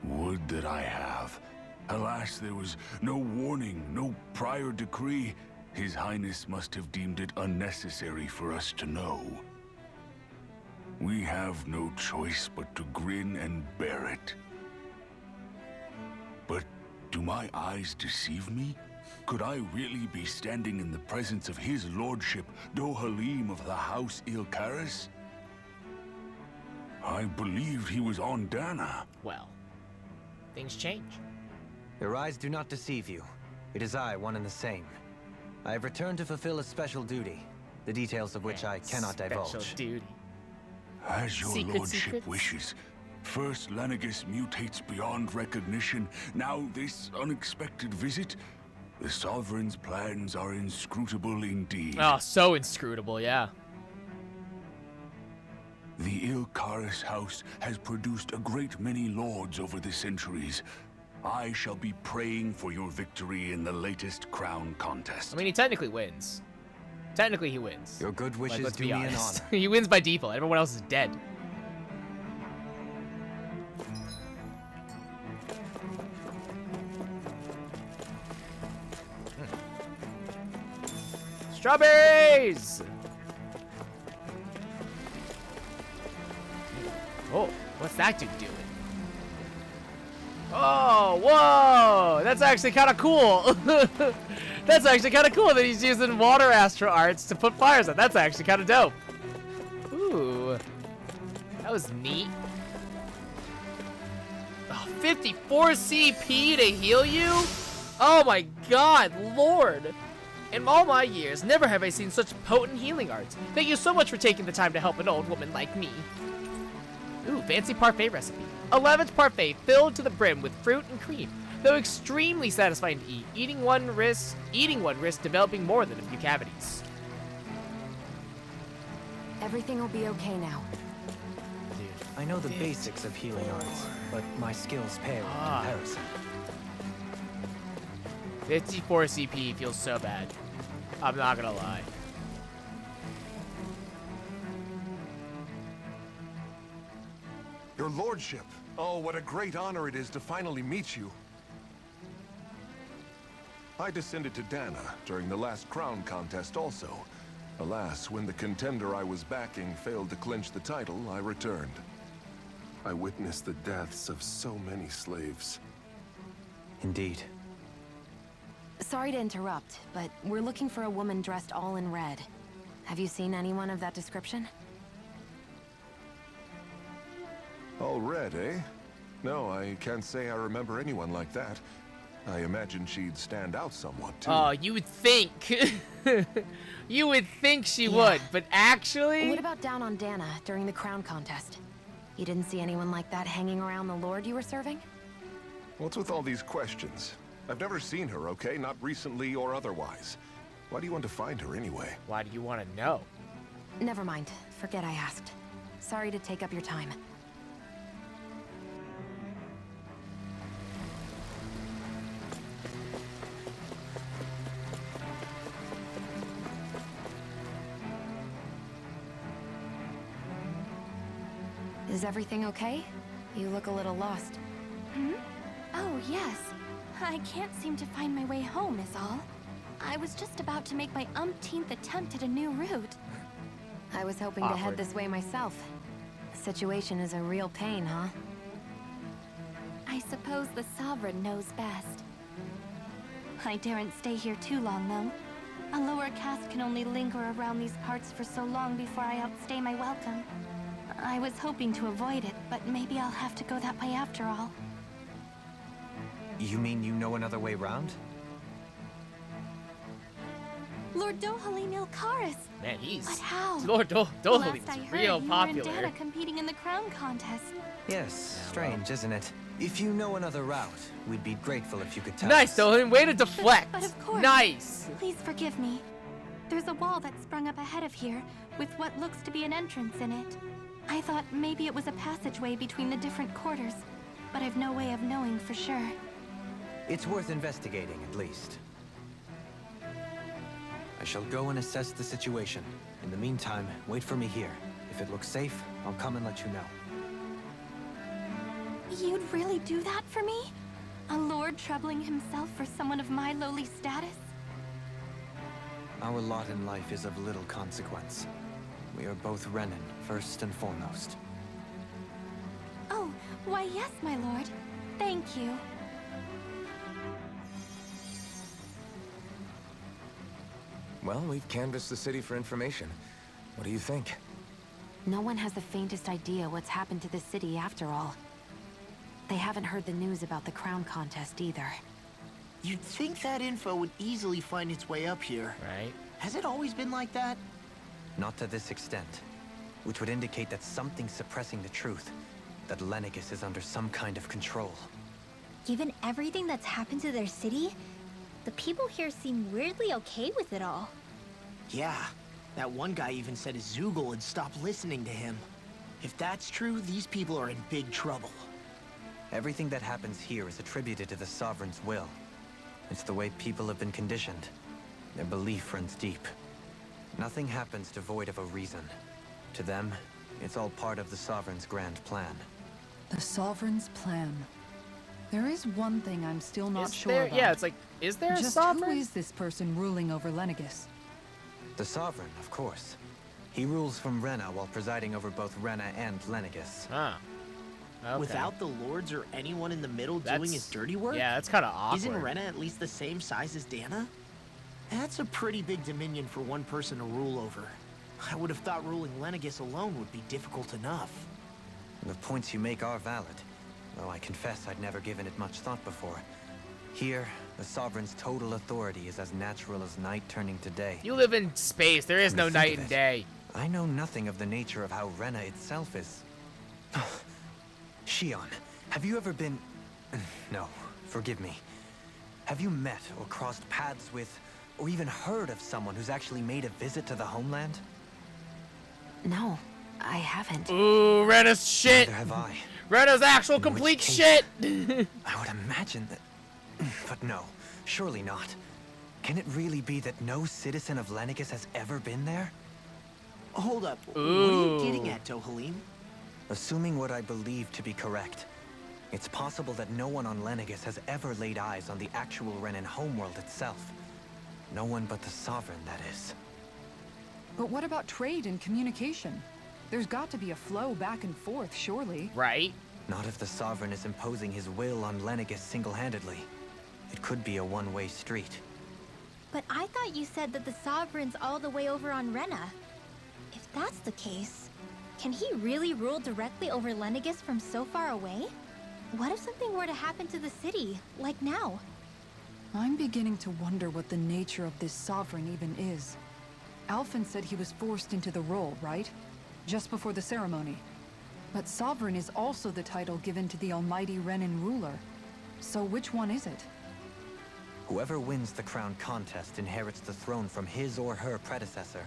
E: Would that I have. Alas, there was no warning, no prior decree. His Highness must have deemed it unnecessary for us to know. We have no choice but to grin and bear it. But do my eyes deceive me? Could I really be standing in the presence of his lordship, Dohalim of the House Ilkaris? I believed he was on Dana.
A: Well, things change.
D: Your eyes do not deceive you. It is I, one and the same. I have returned to fulfill a special duty, the details of which I cannot divulge.
A: Special duty.
E: As your lordship
A: secrets.
E: wishes. First, Lenegis mutates beyond recognition. Now, this unexpected visit. The Sovereign's plans are inscrutable indeed.
A: Oh, so inscrutable, yeah.
E: The Ilkaris house has produced a great many lords over the centuries. I shall be praying for your victory in the latest crown contest.
A: I mean, he technically wins. Technically, he wins.
D: Your good wishes
A: Let's
D: do
A: be
D: me an
A: honest.
D: honor.
A: He wins by default. Everyone else is dead. Strawberries! Oh, what's that dude doing? Oh, whoa! That's actually kind of cool. That's actually kind of cool that he's using water astro arts to put fires on. That's actually kind of dope. Ooh, that was neat. Oh, 54 CP to heal you? Oh my god, Lord. In all my years, never have I seen such potent healing arts. Thank you so much for taking the time to help an old woman like me. Ooh, fancy parfait recipe. 11th parfait filled to the brim with fruit and cream. Though extremely satisfying to eat, eating one risks developing more than a few cavities.
F: Everything will be okay now.
A: Dude.
D: I know the basics of healing arts, but my skills pale in comparison.
A: 54 CP feels so bad. I'm not gonna lie.
J: Your lordship. Oh, what a great honor it is to finally meet you. I descended to Dana during the last crown contest also. Alas, when the contender I was backing failed to clinch the title, I returned. I witnessed the deaths of so many slaves.
D: Indeed.
F: Sorry to interrupt, but we're looking for a woman dressed all in red. Have you seen anyone of that description?
J: All red, eh? No, I can't say I remember anyone like that. I imagine she'd stand out somewhat, too.
A: Oh, you would think. You would think she would, but actually...
F: What about down on Dana during the crown contest? You didn't see anyone like that hanging around the lord you were serving?
J: What's with all these questions? I've never seen her, okay? Not recently or otherwise. Why do you want to find her anyway?
A: Why do you want to know?
F: Never mind. Forget I asked. Sorry to take up your time. Is everything okay? You look a little lost.
C: Hmm? Oh, yes. I can't seem to find my way home, is all. I was just about to make my umpteenth attempt at a new route.
F: I was hoping to head this way myself. The situation is a real pain, huh?
C: I suppose the Sovereign knows best. I daren't stay here too long, though. A lower caste can only linger around these parts for so long before I outstay my welcome. I was hoping to avoid it, but maybe I'll have to go that way after all.
D: You mean you know another way round?
C: Lord Dohalim Ilkaris!
A: Man, he's...
C: But how?
A: Lord
C: Last I
A: Dohalim's
C: heard,
A: real
C: you
A: popular.
C: were in Dana competing in the crown contest.
D: Yes, strange, isn't it? If you know another route, we'd be grateful if you could tell
A: Nice,
D: us.
A: Dohalim. Way to deflect.
C: But of course.
A: Nice.
C: Please forgive me. There's a wall that sprung up ahead of here, with what looks to be an entrance in it. I thought maybe it was a passageway between the different quarters, but I've no way of knowing for sure.
D: It's worth investigating, at least. I shall go and assess the situation. In the meantime, wait for me here. If it looks safe, I'll come and let you know.
C: You'd really do that for me? A lord troubling himself for someone of my lowly status?
D: Our lot in life is of little consequence. We are both Renan, first and foremost.
C: Oh, why yes, my lord. Thank you.
G: Well, we've canvassed the city for information. What do you think?
F: No one has the faintest idea what's happened to the city after all. They haven't heard the news about the crown contest either.
B: You'd think that info would easily find its way up here.
A: Right.
B: Has it always been like that?
D: Not to this extent, which would indicate that something's suppressing the truth, that Lenegis is under some kind of control.
K: Given everything that's happened to their city, the people here seem weirdly okay with it all.
B: Yeah, that one guy even said his Zoogle had stopped listening to him. If that's true, these people are in big trouble.
D: Everything that happens here is attributed to the Sovereign's will. It's the way people have been conditioned. Their belief runs deep. Nothing happens devoid of a reason. To them, it's all part of the Sovereign's grand plan.
H: The Sovereign's plan. There is one thing I'm still not
A: Is
H: sure
A: there,
H: about.
A: yeah, it's like, is there a
H: Just
A: sovereign?
H: who is this person ruling over Lenegis?
D: The Sovereign, of course. He rules from Rena while presiding over both Rena and Lenegis.
A: Ah. Okay.
B: Without the lords or anyone in the middle doing his dirty work?
A: Yeah, that's kind of awkward.
B: Isn't Rena at least the same size as Dana? That's a pretty big dominion for one person to rule over. I would have thought ruling Lenegis alone would be difficult enough.
D: The points you make are valid, though I confess I'd never given it much thought before. Here, the Sovereign's total authority is as natural as night turning to day.
A: You live in space. There is
D: Come
A: no
D: to think
A: night
D: of
A: and
D: it,
A: day.
D: I know nothing of the nature of how Rena itself is. Shion, have you ever been... No, forgive me. Have you met or crossed paths with, or even heard of someone who's actually made a visit to the homeland?
F: No, I haven't.
A: Ooh, Rena's shit.
D: Neither have I.
A: Rena's actual
D: In which
A: complete
D: case-
A: shit.
D: I would imagine that... But no, surely not. Can it really be that no citizen of Lenegis has ever been there?
B: Hold up. What are
A: Ooh.
B: you getting at, Tohalim?
D: Assuming what I believe to be correct, it's possible that no one on Lenegis has ever laid eyes on the actual Renan homeworld itself. No one but the Sovereign, that is.
H: But what about trade and communication? There's got to be a flow back and forth, surely.
A: Right.
D: Not if the Sovereign is imposing his will on Lenegis single-handedly. It could be a one-way street.
K: But I thought you said that the Sovereign's all the way over on Rena. If that's the case, can he really rule directly over Lenegis from so far away? What if something were to happen to the city, like now?
H: I'm beginning to wonder what the nature of this Sovereign even is. Alphen said he was forced into the role, right? Just before the ceremony. But Sovereign is also the title given to the almighty Renan ruler. So which one is it?
D: Whoever wins the crown contest inherits the throne from his or her predecessor,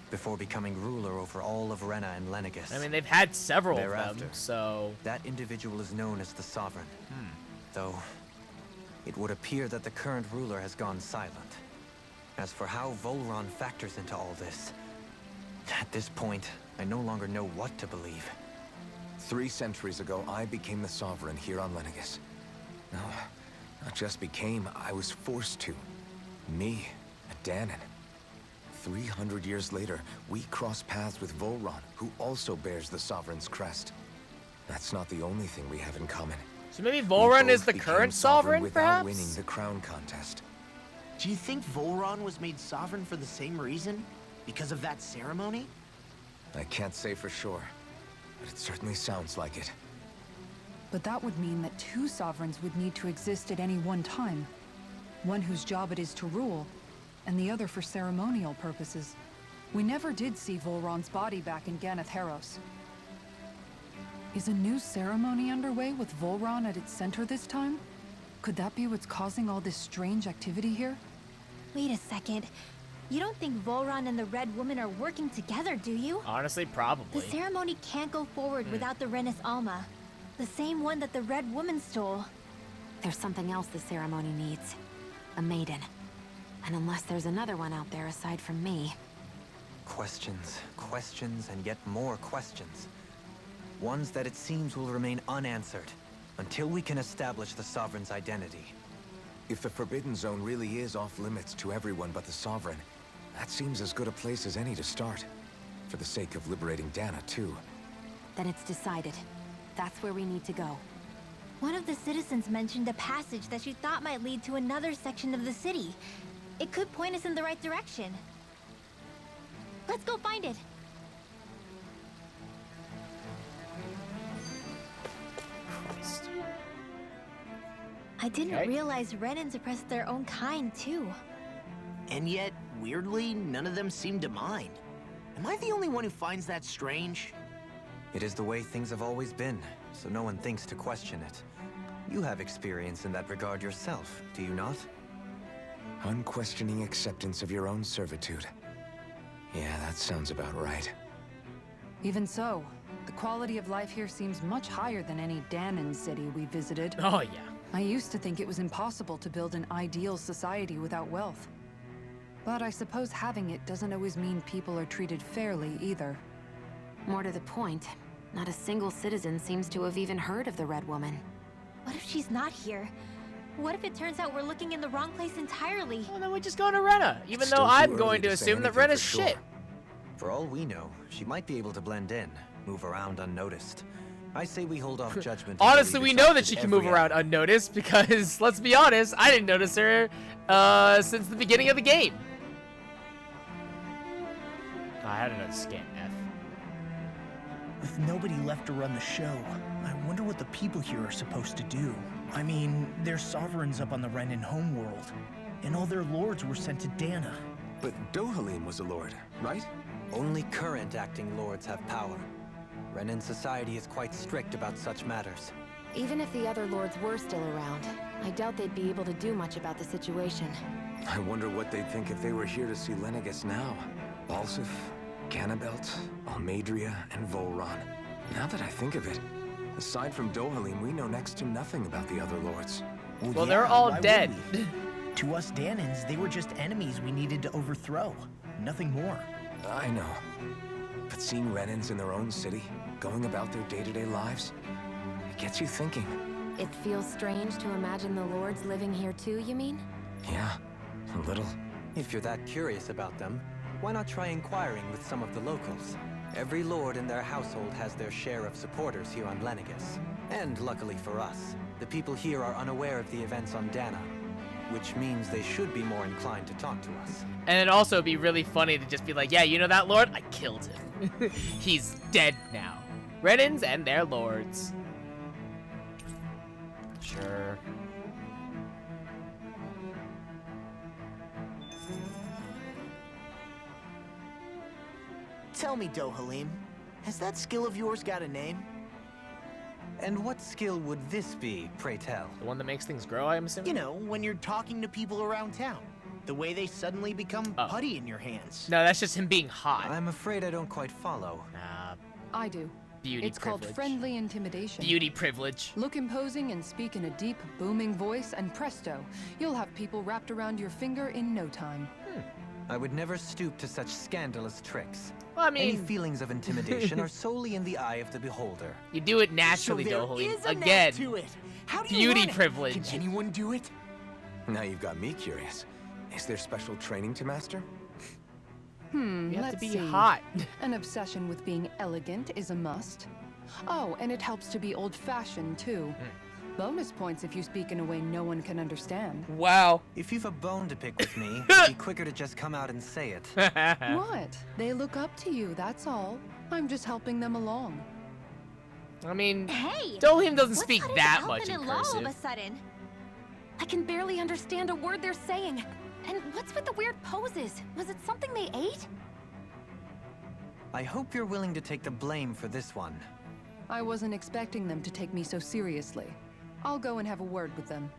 D: before becoming ruler over all of Rena and Lenegis.
A: I mean, they've had several of
D: Thereafter.
A: them, so...
D: That individual is known as the Sovereign. Though, it would appear that the current ruler has gone silent. As for how Volron factors into all this, at this point, I no longer know what to believe.
G: 3 centuries ago, I became the Sovereign here on Lenegis. No, not just became, I was forced to. Me, a Danon. 300 years later, we cross paths with Volron, who also bears the Sovereign's crest. That's not the only thing we have in common.
A: So maybe
G: We
A: Volron is
G: both
A: the
G: became
A: current sovereign,
G: without
A: perhaps?
G: winning the crown contest.
B: Do you think Volron was made sovereign for the same reason? Because of that ceremony?
G: I can't say for sure, but it certainly sounds like it.
H: But that would mean that 2 sovereigns would need to exist at any one time. One whose job it is to rule, and the other for ceremonial purposes. We never did see Volron's body back in Ganeth Haros. Is a new ceremony underway with Volron at its center this time? Could that be what's causing all this strange activity here?
K: Wait a second. You don't think Volron and the Red Woman are working together, do you?
A: Honestly,
K: The
A: probably.
K: ceremony can't go forward without the Renis Alma. The same one that the Red Woman stole.
F: There's something else the ceremony needs. A maiden. And unless there's another one out there aside from me...
D: Questions, questions, and yet more questions. Ones that it seems will remain unanswered until we can establish the Sovereign's identity.
G: If the Forbidden Zone really is off limits to everyone but the Sovereign, that seems as good a place as any to start. For the sake of liberating Dana, too.
F: Then it's decided. That's where we need to go.
K: One of the citizens mentioned a passage that she thought might lead to another section of the city. It could point us in the right direction. Let's go find it. I didn't realize Renans oppressed their own kind, too.
B: And yet, weirdly, none of them seem to mind. Am I the only one who finds that strange?
D: It is the way things have always been, so no one thinks to question it. You have experience in that regard yourself, do you not?
G: Unquestioning acceptance of your own servitude. Yeah, that sounds about right.
H: Even so, the quality of life here seems much higher than any Danon city we visited.
A: Oh, yeah.
H: I used to think it was impossible to build an ideal society without wealth. But I suppose having it doesn't always mean people are treated fairly either.
F: More to the point, not a single citizen seems to have even heard of the Red Woman.
K: What if she's not here? What if it turns out we're looking in the wrong place entirely?
A: Well, then we just go to Rena, even
G: It's
A: though
G: still too
A: I'm
G: early
A: going to
G: to say
A: assume that
G: anything
A: Rena's
G: for sure.
A: shit.
D: For all we know, she might be able to blend in, move around unnoticed. I say we hold off judgment. until
A: Honestly,
D: we've
A: we know that
D: exhausted
A: she can move
D: every
A: around unnoticed because, let's be honest, I didn't notice her since the beginning of the game. I had another scan F.
B: With nobody left to run the show, I wonder what the people here are supposed to do. I mean, they're sovereigns up on the Renan homeworld, and all their lords were sent to Dana.
G: But Dohalim was a lord, right?
D: Only current acting lords have power. Renan society is quite strict about such matters.
F: Even if the other lords were still around, I doubt they'd be able to do much about the situation.
G: I wonder what they'd think if they were here to see Lenegis now. Balsif, Cannabelt, Almadria, and Volron. Now that I think of it, aside from Dohalim, we know next to nothing about the other lords.
A: Well, they're all
B: why would
A: dead.
B: we? To us Danans, they were just enemies we needed to overthrow. Nothing more.
G: I know. But seeing Renans in their own city, going about their day-to-day lives, it gets you thinking.
F: It feels strange to imagine the lords living here too, you mean?
G: Yeah, a little.
D: If you're that curious about them, why not try inquiring with some of the locals? Every lord in their household has their share of supporters here on Lenegis. And luckily for us, the people here are unaware of the events on Dana, which means they should be more inclined to talk to us.
A: And it'd also be really funny to just be like, yeah, you know that lord? I killed him. He's dead now. Renans and their lords. Sure.
B: Tell me, Dohalim, has that skill of yours got a name?
D: And what skill would this be, pray tell?
A: The one that makes things grow, I'm assuming?
B: You know, when you're talking to people around town. The way they suddenly become putty in your hands.
A: No, that's just him being hot.
D: I'm afraid I don't quite follow.
H: I do.
A: Beauty
H: It's
A: privilege.
H: called friendly intimidation.
A: Beauty privilege.
H: Look imposing and speak in a deep, booming voice, and presto, you'll have people wrapped around your finger in no time.
D: I would never stoop to such scandalous tricks.
A: Well, I
D: Any
A: mean,
D: feelings of intimidation are solely in the eye of the beholder.
A: you do it naturally,
B: so there
A: Dohalim.
B: is a knack
A: Again,
B: to it. How do you
A: beauty
B: learn it?
A: privilege.
B: Can anyone do it?
G: Now you've got me curious. Is there special training to master?
A: You have to
H: Let's
A: be
H: see.
A: hot.
H: An obsession with being elegant is a must. Oh, and it helps to be old-fashioned, too. Bonus points if you speak in a way no one can understand.
A: Wow.
D: If you've a bone to pick with me, it'd be quicker to just come out and say it.
H: What? They look up to you, that's all. I'm just helping them along.
A: I mean,
K: Hey!
A: Dohalim doesn't
K: what's
A: speak
K: got into
A: that
K: elfin
A: much in
K: and law all of a
A: cursive.
K: sudden?
F: I can barely understand a word they're saying. And what's with the weird poses? Was it something they ate?
D: I hope you're willing to take the blame for this one.
H: I wasn't expecting them to take me so seriously. I'll go and have a word with them.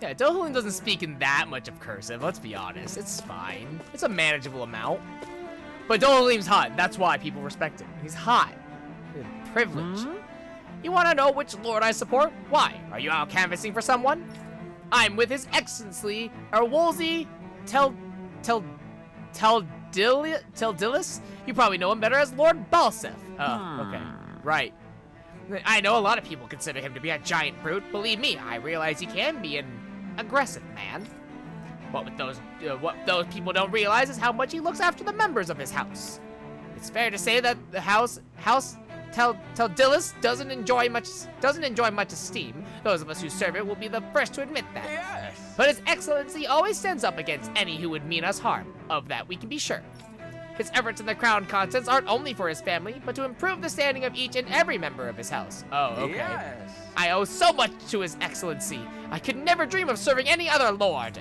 A: Yeah, Dohalim doesn't speak in that much of cursive, let's be honest. It's fine. It's a manageable amount. But Dohalim's hot, and that's why people respect him. He's hot. Privilege. You want to know which lord I support? Why? Are you out canvassing for someone? I'm with His Excellency, Wolsey Teldilis? You probably know him better as Lord Balsef. Oh, okay. Right. I know a lot of people consider him to be a giant brute. Believe me, I realize he can be an aggressive man. What those people don't realize is how much he looks after the members of his house. It's fair to say that the House Teldilis doesn't enjoy much esteem. Those of us who serve it will be the first to admit that.
G: Yes!
A: But His Excellency always stands up against any who would mean us harm. Of that we can be sure. His efforts in the crown contests aren't only for his family, but to improve the standing of each and every member of his house. Oh, okay.
G: Yes!
A: I owe so much to His Excellency. I could never dream of serving any other lord.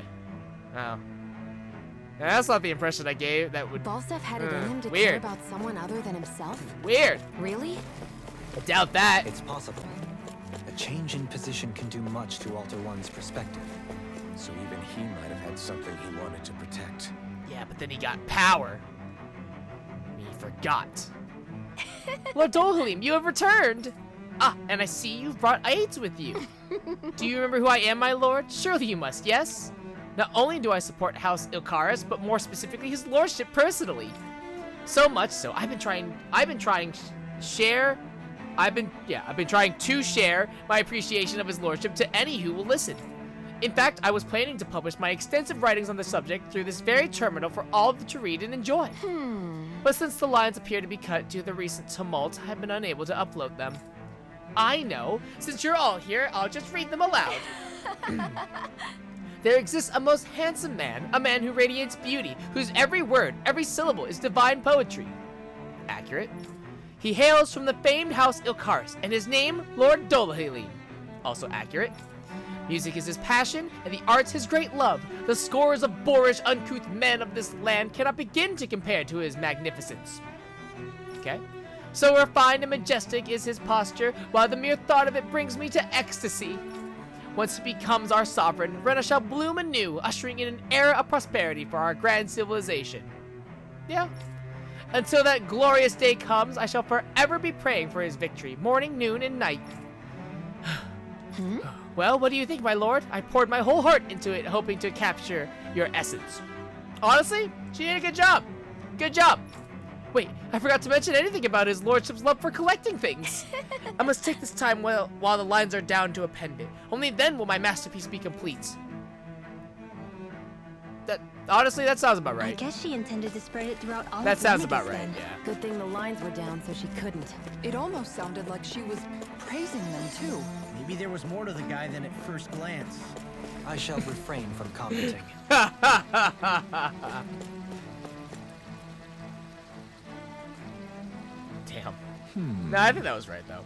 A: Oh. Yeah, that's not the impression I gave. That would.
F: Balsef had it in him to care
A: weird.
F: about someone other than himself?
A: Weird.
F: Really?
A: I doubt that.
D: It's possible. A change in position can do much to alter one's perspective.
G: So even he might have had something he wanted to protect.
A: Yeah, but then he got power. He forgot. Lord Dohalim, you have returned. Ah, and I see you've brought aides with you. Do you remember who I am, my lord? Surely you must, yes? Not only do I support House Ilkaris, but more specifically his lordship personally. So much so, I've been trying to share my appreciation of his lordship to any who will listen. In fact, I was planning to publish my extensive writings on the subject through this very terminal for all to read and enjoy. But since the lines appear to be cut due to the recent tumult, I've been unable to upload them. I know. Since you're all here, I'll just read them aloud. There exists a most handsome man, a man who radiates beauty, whose every word, every syllable is divine poetry. Accurate. He hails from the famed House Ilkaris, and his name, Lord Dohalim. Also accurate. Music is his passion, and the arts his great love. The scores of boorish, uncouth men of this land cannot begin to compare to his magnificence. Okay. So refined and majestic is his posture, while the mere thought of it brings me to ecstasy. Once he becomes our sovereign, Rena shall bloom anew, ushering in an era of prosperity for our grand civilization. Yeah. Until that glorious day comes, I shall forever be praying for his victory, morning, noon, and night. Well, what do you think, my lord? I poured my whole heart into it, hoping to capture your essence. Honestly, she did a good job. Good job. Wait, I forgot to mention anything about his lordship's love for collecting things. I must take this time while the lines are down to append it. Only then will my masterpiece be complete. Honestly, that sounds about right.
K: I guess she intended to spread it throughout all
A: That
K: of
A: sounds
K: Renegades
A: about right,
K: then.
A: yeah.
F: Good thing the lines were down so she couldn't.
H: It almost sounded like she was praising them too.
B: Maybe there was more to the guy than at first glance.
D: I shall refrain from commenting.
A: Damn. No, I think that was right, though.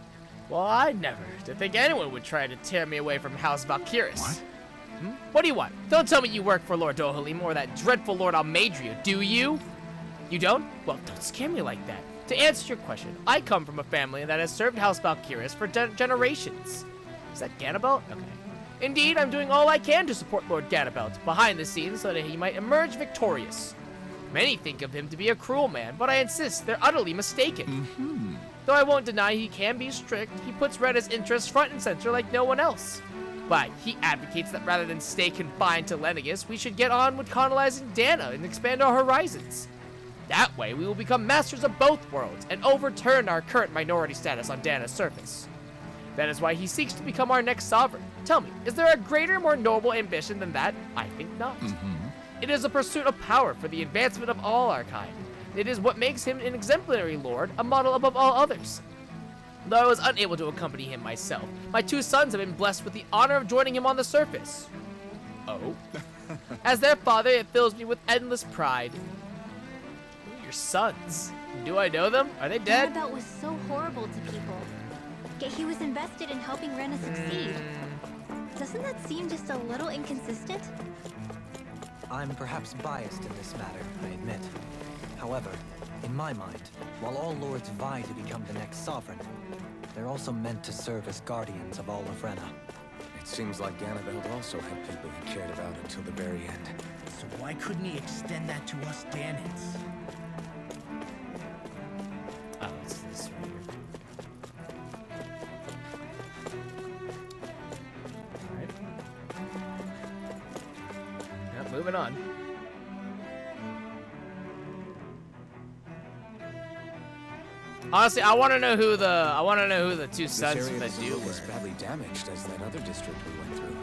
A: Well, I never to think anyone would try to tear me away from House Valkyris.
E: What?
A: What do you want? Don't tell me you work for Lord Dohalim or that dreadful Lord Almadria, do you? You don't? Well, don't scare me like that. To answer your question, I come from a family that has served House Valkyris for generations. Is that Ganabelt? Okay. Indeed, I'm doing all I can to support Lord Ganabelt behind the scenes so that he might emerge victorious. Many think of him to be a cruel man, but I insist they're utterly mistaken. Though I won't deny he can be strict, he puts Reda's interests front and center like no one else. But he advocates that rather than stay confined to Lenegis, we should get on with colonizing Dana and expand our horizons. That way, we will become masters of both worlds and overturn our current minority status on Dana's surface. That is why he seeks to become our next sovereign. Tell me, is there a greater, more noble ambition than that? I think not. It is a pursuit of power for the advancement of all our kind. It is what makes him an exemplary lord, a model above all others. Though I was unable to accompany him myself, my two sons have been blessed with the honor of joining him on the surface. Oh? As their father, it fills me with endless pride. Who are your sons? Do I know them? Are they dead?
K: Ganabelt was so horrible to people. Yet he was invested in helping Rena succeed. Doesn't that seem just a little inconsistent?
D: I'm perhaps biased in this matter, I admit. However, in my mind, while all lords vie to become the next sovereign, they're also meant to serve as guardians of all of Rena.
G: It's Seems like Annabelle also had people he cared about until the very end.
B: So why couldn't he extend that to us Danans?
A: Oh, it's this right here. Alright. Yep, moving on. Honestly, I want to know who the two sons of the dude were.
G: As badly damaged as that other district we went through.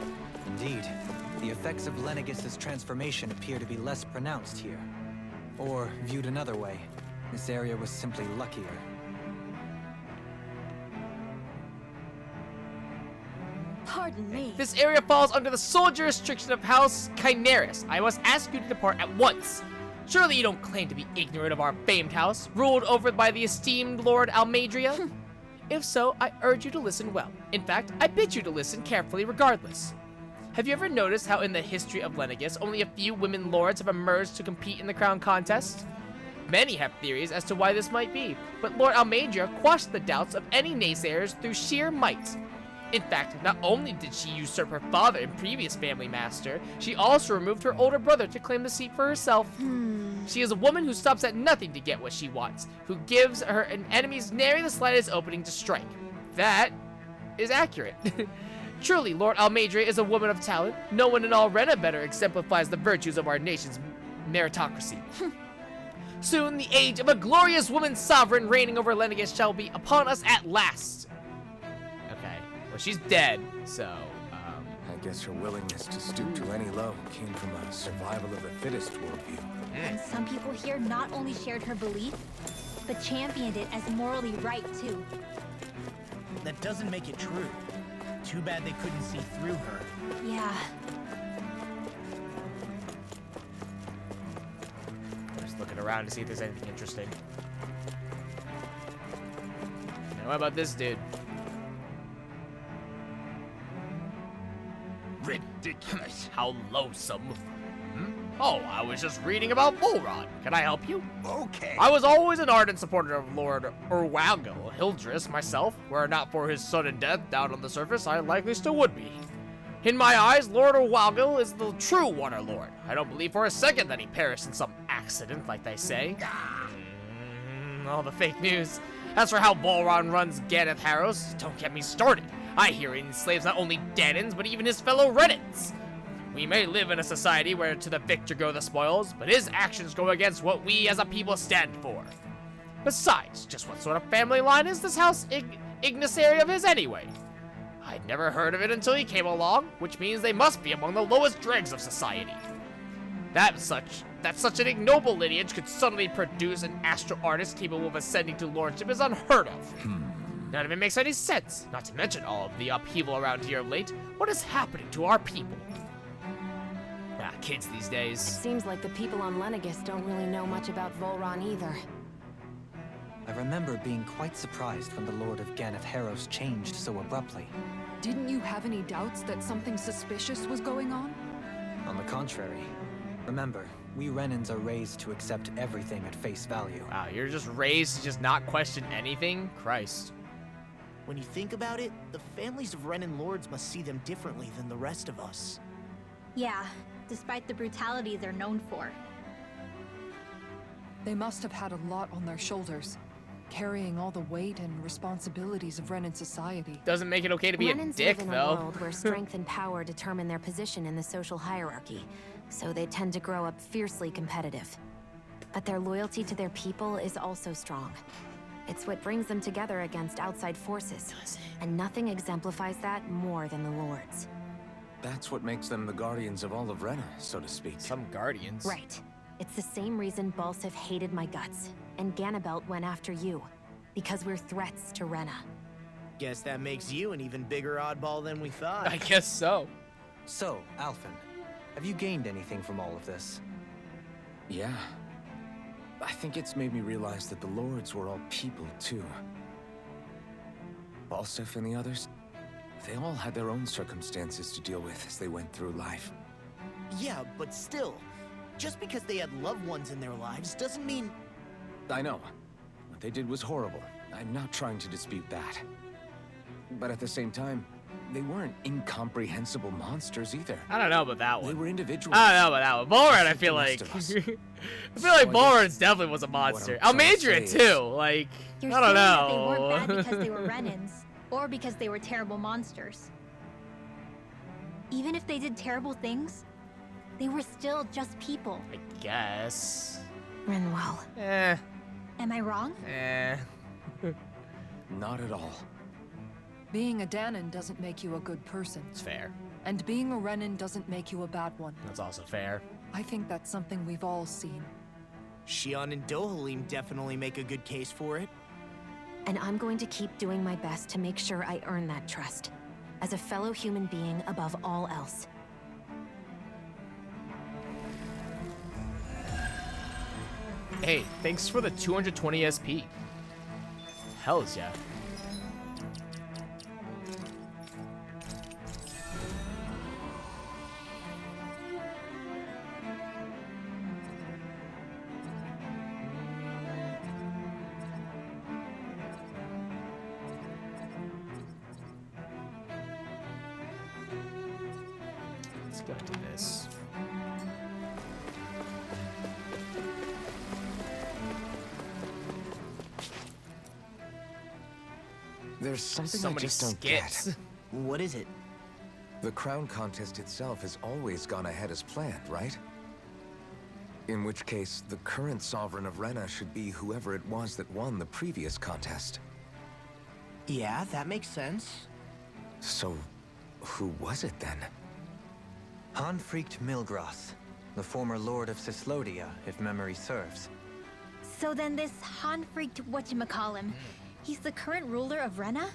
D: Indeed. The effects of Lenegis' transformation appear to be less pronounced here. Or, viewed another way, this area was simply luckier.
K: Pardon me.
A: This area falls under the sole jurisdiction of House Kynaris. I must ask you to depart at once. Surely you don't claim to be ignorant of our famed house, ruled over by the esteemed Lord Almadria? If so, I urge you to listen well. In fact, I bid you to listen carefully regardless. Have you ever noticed how in the history of Lenegis, only a few women lords have emerged to compete in the crown contest? Many have theories as to why this might be, but Lord Almadria quashed the doubts of any naysayers through sheer might. In fact, not only did she usurp her father and previous family master, she also removed her older brother to claim the seat for herself. She is a woman who stops at nothing to get what she wants, who gives her enemies nary the slightest opening to strike. That is accurate. Truly, Lord Almadria is a woman of talent. No one in all Rena better exemplifies the virtues of our nation's meritocracy. Soon, the age of a glorious woman sovereign reigning over Lenegis shall be upon us at last. Well, she's dead, so,
G: I guess her willingness to stoop to any low came from a survival of the fittest worldview.
K: And some people here not only shared her belief, but championed it as morally right, too.
B: That doesn't make it true. Too bad they couldn't see through her.
K: Yeah.
A: just looking around to see if there's anything interesting. Now, what about this dude?
L: Ridiculous.
A: How loathsome. Oh, I was just reading about Volron. Can I help you?
L: Okay.
A: I was always an ardent supporter of Lord Urwago Hildris myself. Were it not for his sudden death down on the surface, I likely still would be. In my eyes, Lord Urwago is the true Water Lord. I don't believe for a second that he perished in some accident, like they say. All the fake news. As for how Volron runs Ganeth Harrows, don't get me started. I hear he enslaves not only Danans, but even his fellow Renans. We may live in a society where to the victor go the spoils, but his actions go against what we as a people stand for. Besides, just what sort of family line is this house Ignacary of his anyway? I'd never heard of it until he came along, which means they must be among the lowest dregs of society. That such an ignoble lineage could suddenly produce an astral artist capable of ascending to lordship is unheard of. None of it makes any sense, not to mention all of the upheaval around here of late. What is happening to our people? Kids these days.
F: Seems like the people on Lenegis don't really know much about Volron either.
D: I remember being quite surprised when the Lord of Ganeth Harrows changed so abruptly.
H: Didn't you have any doubts that something suspicious was going on?
D: On the contrary. Remember, we Renans are raised to accept everything at face value.
A: Wow, you're just raised to just not question anything? Christ.
B: When you think about it, the families of Renan lords must see them differently than the rest of us.
K: Yeah, despite the brutality they're known for.
H: They must have had a lot on their shoulders, carrying all the weight and responsibilities of Renan society.
A: Doesn't make it okay to be
F: Renans
A: a dick,
F: live in
A: though.
F: a world where strength and power determine their position in the social hierarchy, so they tend to grow up fiercely competitive. But their loyalty to their people is also strong. It's what brings them together against outside forces, and nothing exemplifies that more than the Lords.
G: That's what makes them the guardians of all of Rena, so to speak.
A: Some guardians.
F: Right. It's the same reason Balsif hated my guts, and Ganabelt went after you. Because we're threats to Rena.
B: Guess that makes you an even bigger oddball than we thought.
A: I guess so.
D: So, Alphen, have you gained anything from all of this?
G: Yeah. I think it's made me realize that the Lords were all people, too. Balsif and the others, they all had their own circumstances to deal with as they went through life.
B: Yeah, but still, just because they had loved ones in their lives doesn't mean...
G: I know. What they did was horrible. I'm not trying to dispute that. But at the same time, they weren't incomprehensible monsters either.
A: I don't know about that
G: They
A: one.
G: were individuals.
A: I don't know about that one. Bullrun, I feel
G: The
A: like.
G: rest of us.
A: I feel
G: So
A: like
G: I
A: Bullrun
G: guess
A: definitely was a
G: what
A: monster.
G: I'm trying to
A: Almadria
G: say
A: too.
G: is-
A: Like,
K: You're
A: I don't
K: saying that they
A: know.
K: weren't bad because they were Renans, or because they were terrible monsters. Even if they did terrible things, they were still just people.
A: I guess.
F: Rinwell.
A: Eh.
K: Am I wrong?
A: Eh.
G: Not at all.
H: Being a Danon doesn't make you a good person.
A: It's fair.
H: And being a Renan doesn't make you a bad one.
A: That's also fair.
H: I think that's something we've all seen.
B: Shion and Dohalim definitely make a good case for it.
F: And I'm going to keep doing my best to make sure I earn that trust. As a fellow human being above all else.
A: Hey, thanks for the 220 SP. Hells yeah. Let's go do this.
G: There's something
A: So
G: I
A: many
G: just don't
A: skits.
G: get.
B: What is it?
G: The crown contest itself has always gone ahead as planned, right? In which case, the current sovereign of Rena should be whoever it was that won the previous contest.
B: Yeah, that makes sense.
G: So, who was it then?
D: Hanfried Milgras, the former lord of Cislodia, if memory serves.
K: So then this Hanfried whatchamacallem, he's the current ruler of Rena?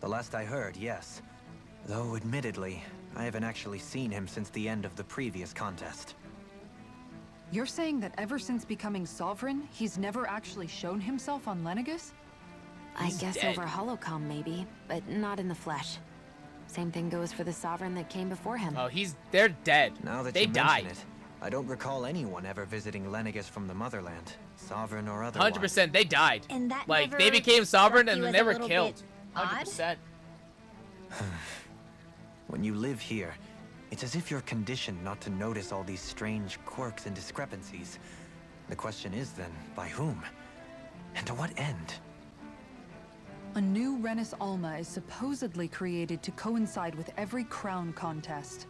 D: The last I heard, yes. Though, admittedly, I haven't actually seen him since the end of the previous contest.
H: You're saying that ever since becoming sovereign, he's never actually shown himself on Lenegus?
F: I guess
A: dead.
F: over holocom maybe, but not in the flesh. Same thing goes for the sovereign that came before him.
A: Oh, they're dead.
D: Now that
A: they
D: you
A: died.
D: mention it, I don't recall anyone ever visiting Lenegus from the motherland, sovereign or otherwise.
A: 100%, they died.
K: And that
A: Like,
K: never
A: they became sovereign
K: struck
A: and
K: you
A: then
K: as
A: they
K: a
A: were
K: little
A: killed.
K: bit odd?
A: 100%.
D: When you live here, it's as if you're conditioned not to notice all these strange quirks and discrepancies. The question is then, by whom? And to what end?
H: A new Renis Alma is supposedly created to coincide with every crown contest,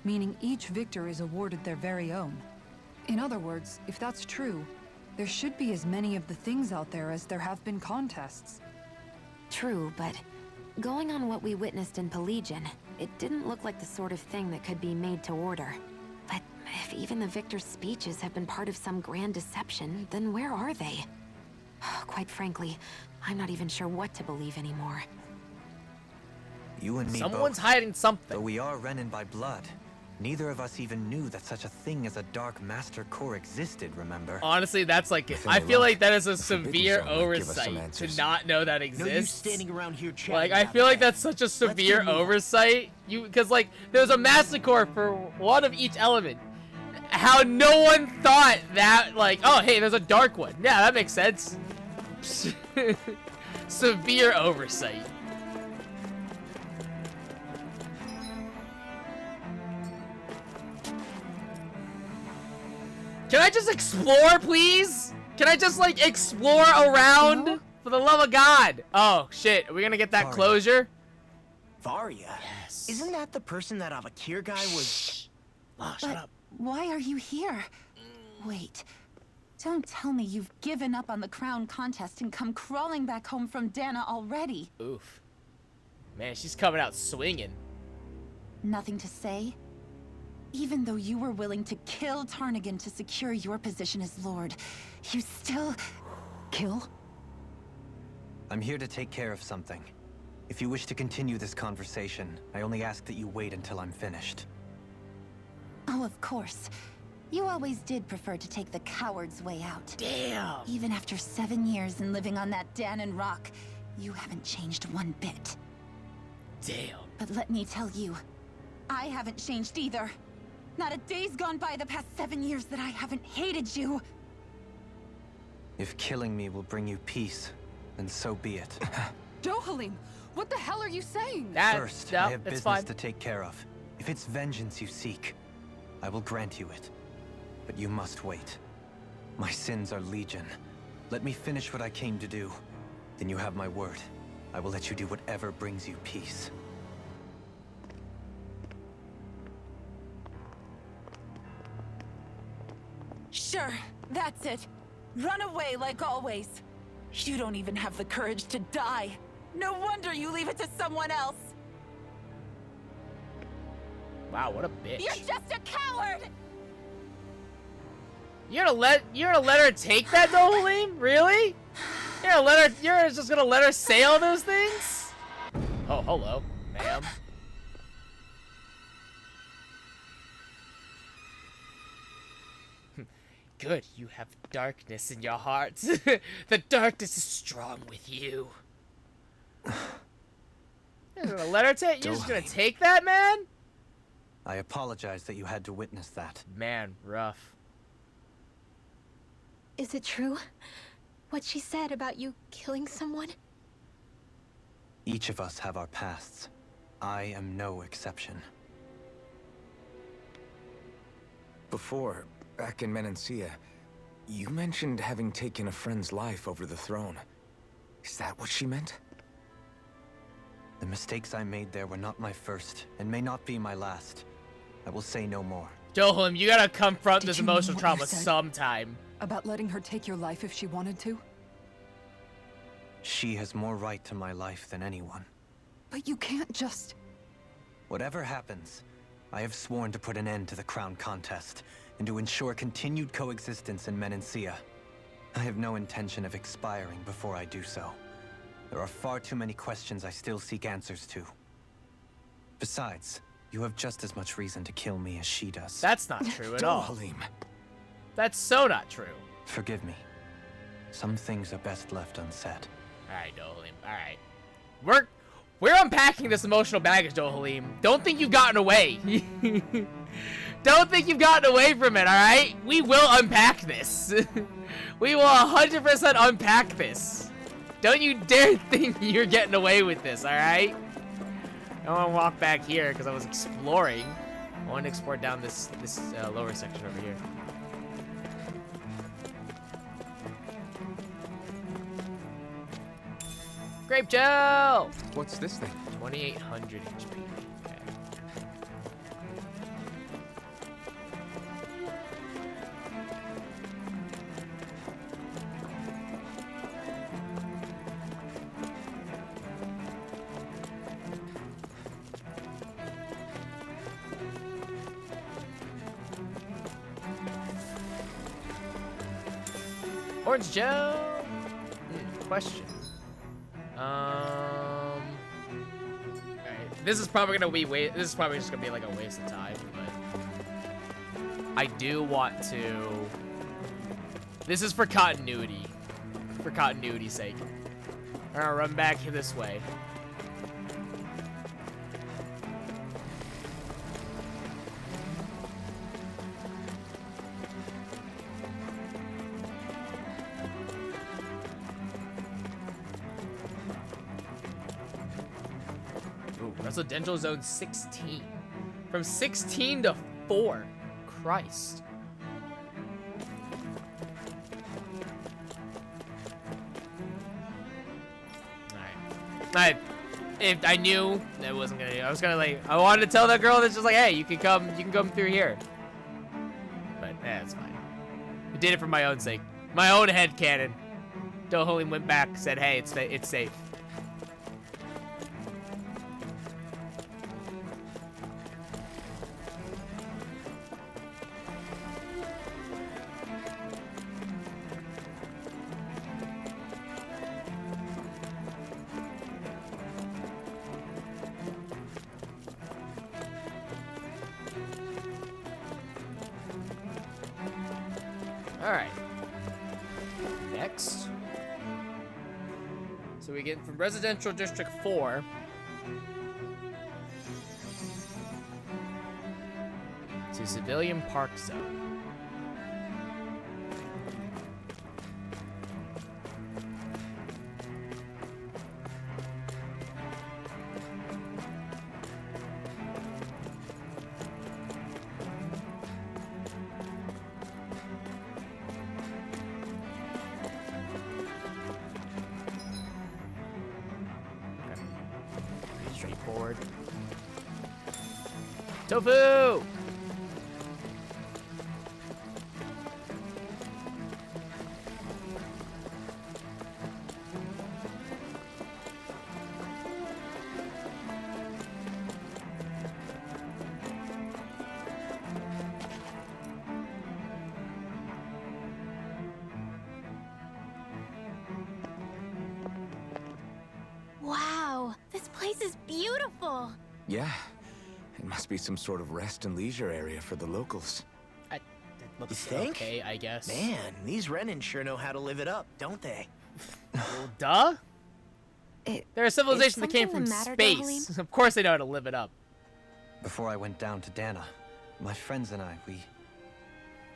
H: meaning each victor is awarded their very own. In other words, if that's true, there should be as many of the things out there as there have been contests.
F: True, but going on what we witnessed in Pelagian, it didn't look like the sort of thing that could be made to order. But if even the victor's speeches have been part of some grand deception, then where are they? Quite frankly, I'm not even sure what to believe anymore.
D: You and me
A: Someone's
D: both.
A: hiding something.
D: Though we are Renin by blood, neither of us even knew that such a thing as a Dark Master Core existed, remember?
A: Honestly, that's like
G: With
A: I
G: any
A: feel
G: luck,
A: like that is a
G: the Forbidden
A: severe
G: Zone might give us some
A: oversight to
G: answers.
A: not know that
B: No use
A: exists.
B: standing around here chatting.
A: Like, I
B: about
A: feel like
B: that.
A: that's such a
B: Let's
A: severe
B: get moving.
A: oversight. Because like there's a master core for one of each element. How no one thought that, like, oh hey, there's a dark one. Yeah, that makes sense. Severe oversight. Can I just explore, please? Can I just, like, explore around?
H: No?
A: For the love of God. Oh, shit. Are we gonna get that
D: Sorry.
A: closure?
B: Varia.
A: Yes.
B: Isn't that the person that Avakir guy was?
A: Oh, shut
L: But
A: up.
L: why are you here? Wait. Don't tell me you've given up on the crown contest and come crawling back home from Dana already.
A: Oof. Man, she's coming out swinging.
L: Nothing to say? Even though you were willing to kill Tarnigan to secure your position as Lord, you still... Kill?
D: I'm here to take care of something. If you wish to continue this conversation, I only ask that you wait until I'm finished.
L: Oh, of course. You always did prefer to take the coward's way out.
A: Damn.
L: Even after 7 years and living on that Danon rock, you haven't changed one bit.
A: Damn.
L: But let me tell you, I haven't changed either. Not a day's gone by the past 7 years that I haven't hated you.
D: If killing me will bring you peace, then so be it.
H: Dohalim, What the hell are you saying?
D: First,
A: no,
D: I have
A: it's
D: business
A: fine.
D: to take care of. If it's vengeance you seek, I will grant you it. But you must wait. My sins are legion. Let me finish what I came to do. Then you have my word. I will let you do whatever brings you peace.
L: Sure, that's it. Run away like always. You don't even have the courage to die. No wonder you leave it to someone else.
A: Wow, what a bitch.
L: You're just a coward!
A: You're gonna let her take that, Dohalim? Really? You're just gonna let her say all those things? Oh, hello, ma'am. Good, you have darkness in your heart. The darkness is strong with you. You're gonna let her take? You're just gonna take that, man?
D: I apologize that you had to witness that.
A: Man, rough.
K: Is it true? What she said about you killing someone?
D: Each of us have our pasts. I am no exception.
G: Before, back in Menancia, you mentioned having taken a friend's life over the throne. Is that what she meant?
D: The mistakes I made there were not my first, and may not be my last. I will say no more.
A: Dohalim, you gotta confront
H: Did
A: this
H: you mean
A: emotional
H: what you
A: trauma
H: said?
A: sometime.
H: About letting her take your life if she wanted to?
D: She has more right to my life than anyone.
H: But you can't just...
D: Whatever happens, I have sworn to put an end to the crown contest, and to ensure continued coexistence in Menancia. I have no intention of expiring before I do so. There are far too many questions I still seek answers to. Besides, you have just as much reason to kill me as she does.
A: That's not true at all.
G: Dohalim.
A: That's so not true.
D: Forgive me. Some things are best left unsaid.
A: Alright, Dohalim. Alright. We're unpacking this emotional baggage, Dohalim. Don't think you've gotten away. Don't think you've gotten away from it, alright? We will unpack this. We will 100% unpack this. Don't you dare think you're getting away with this, alright? I want to walk back here because I was exploring. I want to explore down this lower section over here. Grape gel!
G: What's this thing?
A: 2800 HP. Okay. Orange gel. Question. Alright. This is probably gonna be this is probably just gonna be like a waste of time, but I do want to. This is for continuity. For continuity's sake. I'm gonna run back this way. Residential zone 16. From 16 to 4. Christ. Alright. If I knew that wasn't gonna, I was gonna like, I wanted to tell that girl that's just like, hey, you can come through here. But it's fine. I did it for my own sake. My own headcanon. Dohalim went back, said, hey, it's safe. Alright. Next. So we get from Residential District 4. To Civilian Park Zone. forward. Tofu!
K: Wow, this place is beautiful.
G: Yeah, it must be some sort of rest and leisure area for the locals.
A: That looks
B: You think?
A: okay, I guess.
B: Man, these Renin sure know how to live it up, don't they?
A: Well, duh. They're a civilization that came from space. Of course they know how to live it up.
D: Before I went down to Dana, my friends and I, we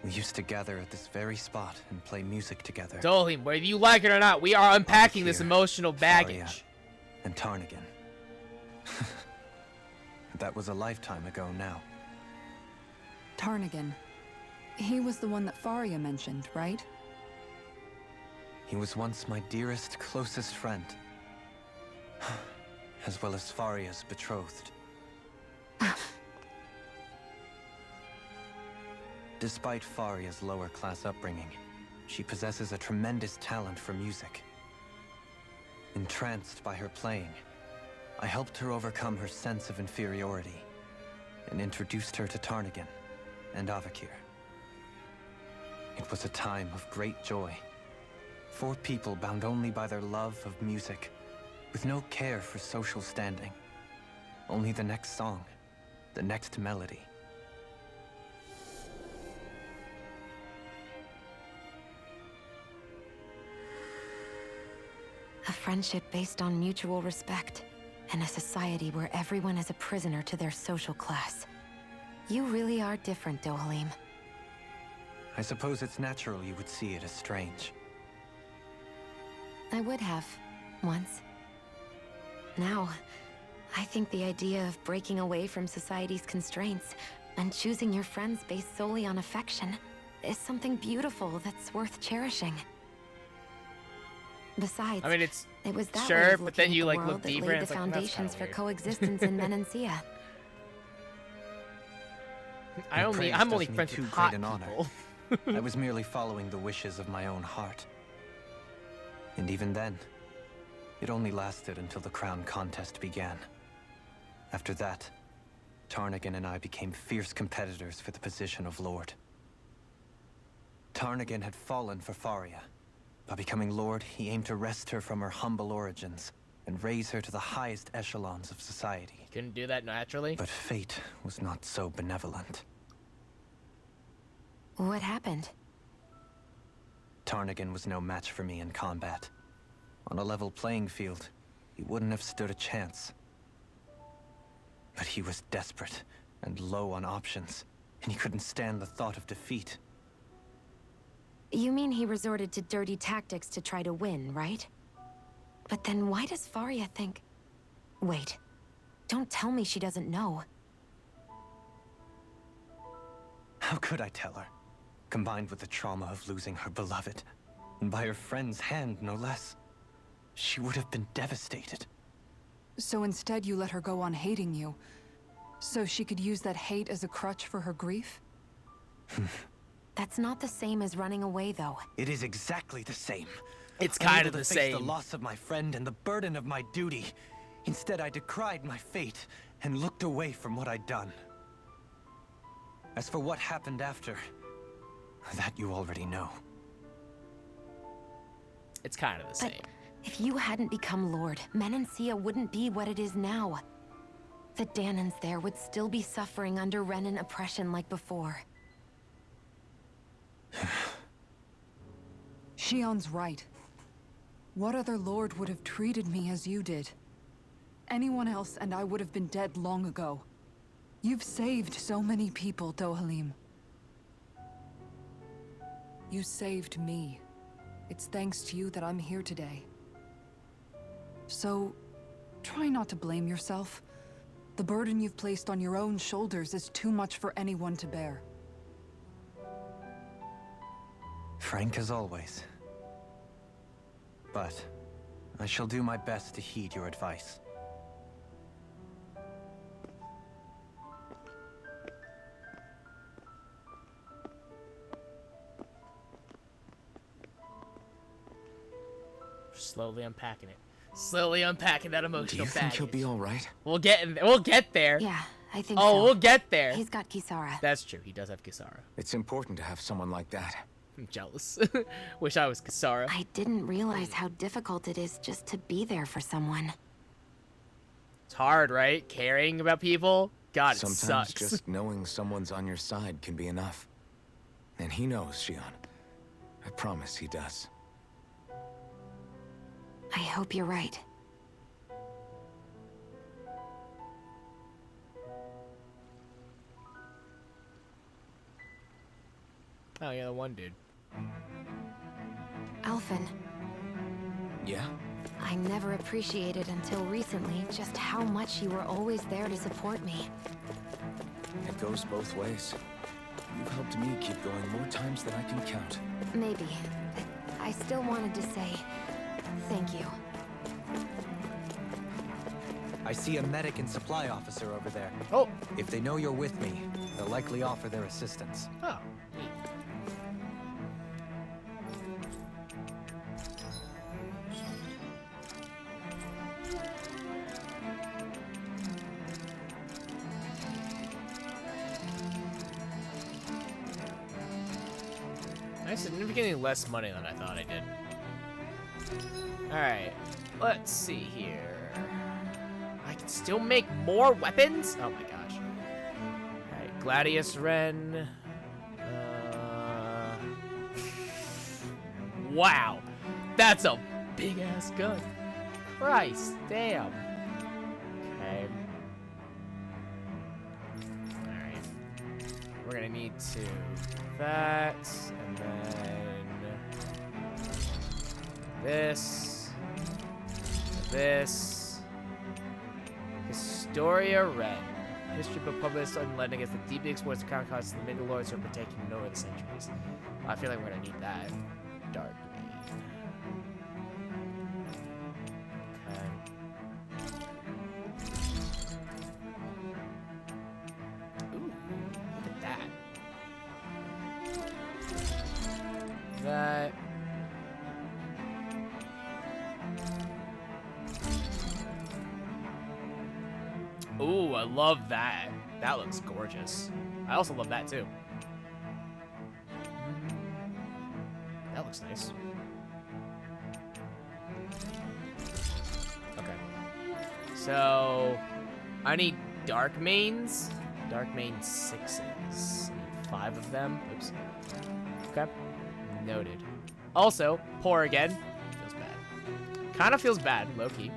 D: used to gather at this very spot and play music together.
A: Dolim, whether you like it or not, we are unpacking this emotional baggage.
D: Faria and Tarnigan. That was a lifetime ago now.
H: Tarnigan. He was the one that Faria mentioned, right?
D: He was once my dearest, closest friend. As well as Faria's betrothed. Despite Faria's lower class upbringing, she possesses a tremendous talent for music. Entranced by her playing, I helped her overcome her sense of inferiority and introduced her to Tarnigan and Avakir. It was a time of great joy. 4 people bound only by their love of music, with no care for social standing. Only the next song, the next melody.
F: A friendship based on mutual respect, and a society where everyone is a prisoner to their social class. You really are different, Dohalim.
D: I suppose it's natural you would see it as strange.
F: I would have, once. Now, I think the idea of breaking away from society's constraints and choosing your friends based solely on affection is something beautiful that's worth cherishing. Besides,
A: I mean, it's
F: it was that way
A: sure,
F: of
A: but then
F: looking
A: you
F: at the
A: like
F: world
A: look
F: that
A: deeper
F: laid
A: and it's
F: the
A: like, that's
F: foundations
A: kinda
F: for
A: weird.
F: coexistence in Menancia.
D: Your praise
A: I'm only
D: does me
A: friends
D: too
A: with
D: great
A: hot
D: an honor.
A: people.
D: I was merely following the wishes of my own heart. And even then, it only lasted until the crown contest began. After that, Tarnigan and I became fierce competitors for the position of Lord. Tarnigan had fallen for Faria. By becoming Lord, he aimed to wrest her from her humble origins and raise her to the highest echelons of society.
A: Couldn't do that naturally.
D: But fate was not so benevolent.
F: What happened?
D: Tarnigan was no match for me in combat. On a level playing field, he wouldn't have stood a chance. But he was desperate and low on options, and he couldn't stand the thought of defeat.
F: You mean he resorted to dirty tactics to try to win, right? But then why does Faria think... Wait. Don't tell me she doesn't know.
D: How could I tell her? Combined with the trauma of losing her beloved, and by her friend's hand, no less, she would have been devastated.
H: So instead you let her go on hating you, so she could use that hate as a crutch for her grief?
F: That's not the same as running away, though.
D: It is exactly the same.
A: It's kind
D: Unable
A: of the
D: to face
A: same.
D: the loss of my friend and the burden of my duty. Instead, I decried my fate and looked away from what I'd done. As for what happened after, that you already know.
A: It's kind of the same.
F: If you hadn't become Lord, Menancia wouldn't be what it is now. The Danans there would still be suffering under Renan oppression like before.
H: Shion's right. What other lord would have treated me as you did? Anyone else and I would have been dead long ago. You've saved so many people, Dohalim. You saved me. It's thanks to you that I'm here today. So, try not to blame yourself. The burden you've placed on your own shoulders is too much for anyone to bear.
D: Frank as always. But I shall do my best to heed your advice.
A: Slowly unpacking it. Slowly unpacking that
G: Do
A: emotional
G: you think
A: baggage.
G: he'll be all right?
A: We'll get there.
F: Yeah, I think
A: Oh,
F: so.
A: we'll get there.
F: He's got Kisara.
A: That's true. He does have Kisara.
G: It's important to have someone like that.
A: I'm jealous. Wish I was Kisara.
F: I didn't realize how difficult it is just to be there for someone.
A: It's hard, right? Caring about people. God, it
G: Sometimes
A: sucks.
G: just knowing someone's on your side can be enough. And he knows, Shion. I promise he does.
F: I hope you're right.
A: Oh yeah, the one dude.
F: Alphen,
G: Yeah?
F: I never appreciated until recently just how much you were always there to support me.
G: It goes both ways. You've helped me keep going more times than I can count.
F: Maybe, but I still wanted to say thank you.
D: I see a medic and supply officer over there.
A: Oh.
D: If they know you're with me, they'll likely offer their assistance.
A: Oh. Neat. I significantly less money than I thought I did. Alright, let's see here. I can still make more weapons? Oh my gosh. Alright, Gladius Ren. Wow, that's a big ass gun. Christ, damn. Okay. Alright. We're gonna need to that, and then this, Historia Ren. History book published on Lending as the deeply explores the crown costs of the middle lords who are protecting it over the centuries. I feel like we're gonna need that. Dark Main. Okay. Ooh, look at that. That. Ooh, I love that. That looks gorgeous. I also love that too. That looks nice. Okay. So, I need dark mains. Dark main 6s. I need 5 of them. Oops. Okay. Noted. Also, poor again. Feels bad. Kind of feels bad, low-key.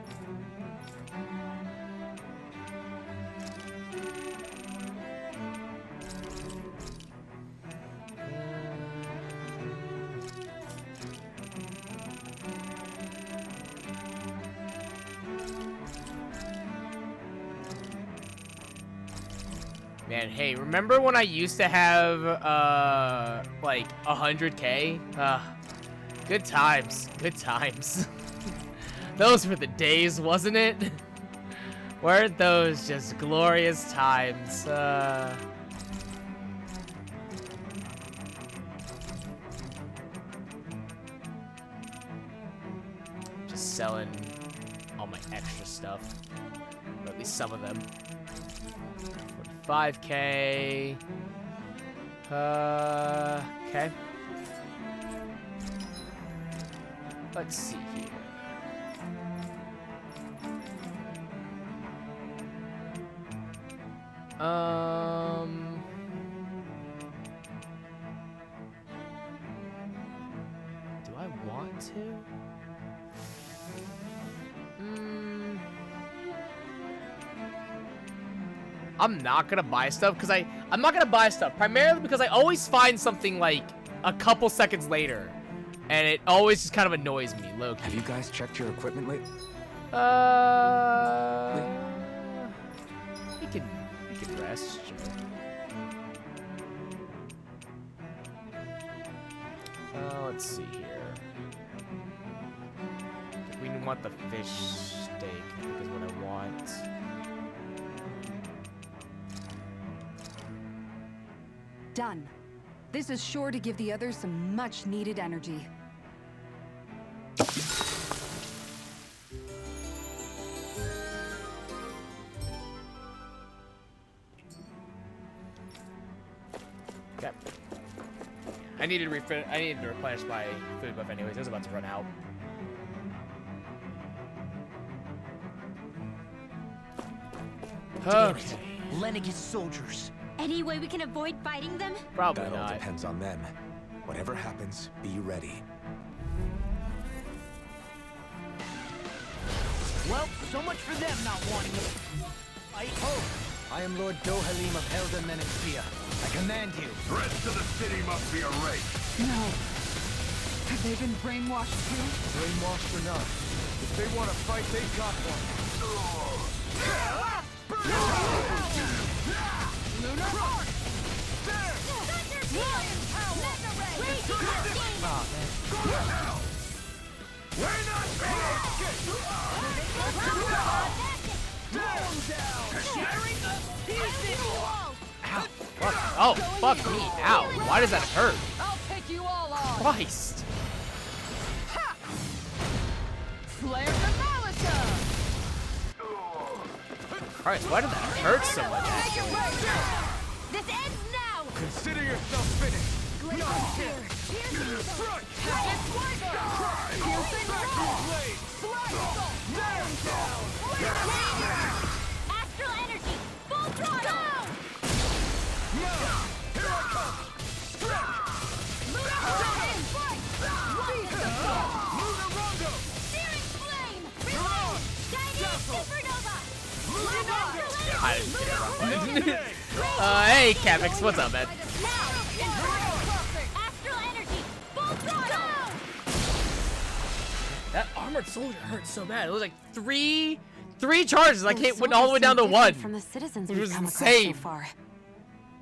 A: Man, hey, remember when I used to have, like, 100K? Good times. Good times. Those were the days, wasn't it? Weren't those just glorious times? Just selling all my extra stuff. Or at least some of them. 5K. Okay. Let's see here. Do I want to? I'm not gonna buy stuff because I'm not gonna buy stuff primarily because I always find something like a couple seconds later, and it always just kind of annoys me, low-key.
G: Have you guys checked your equipment lately?
A: We can rest, sure. Let's see here. We want the fish steak, I think is what I want.
H: Done. This is sure to give the others some much-needed energy.
A: I needed to replenish my food buff anyways. It was about to run out.
B: Damn
A: Okay.
B: it. Lenegis soldiers.
K: Any way we can avoid fighting them?
A: Probably
G: That all
A: not.
G: depends on them. Whatever happens, be ready.
B: Well, so much for them not wanting it.
D: I am Lord Dohalim of Elden Menexia. I command you.
E: Threats to the city must be erased.
H: No. Have they been brainwashed too?
D: Brainwashed or not, if they want to fight, they've got one.
A: Fuck. Oh, fuck me. Ow. Why does that hurt?
H: I'll take you all on!
A: Christ.
H: Flare the Malika!
A: Christ, why did that hurt so much?
K: This ends now!
D: Consider yourself finished.
K: Astral energy! Full throttle! Searing flame! Reload! Chinese supernova!
A: I didn't get it wrong button. Hey, Kavix, what's up, man?
K: Astral energy! Full throttle!
A: That armored soldier hurt so bad. It was like three charges. I
F: Those
A: went all the way down to
F: soldiers seem
A: one.
F: different from the citizens
A: which
F: we've
A: was
F: come across
A: insane.
F: so far.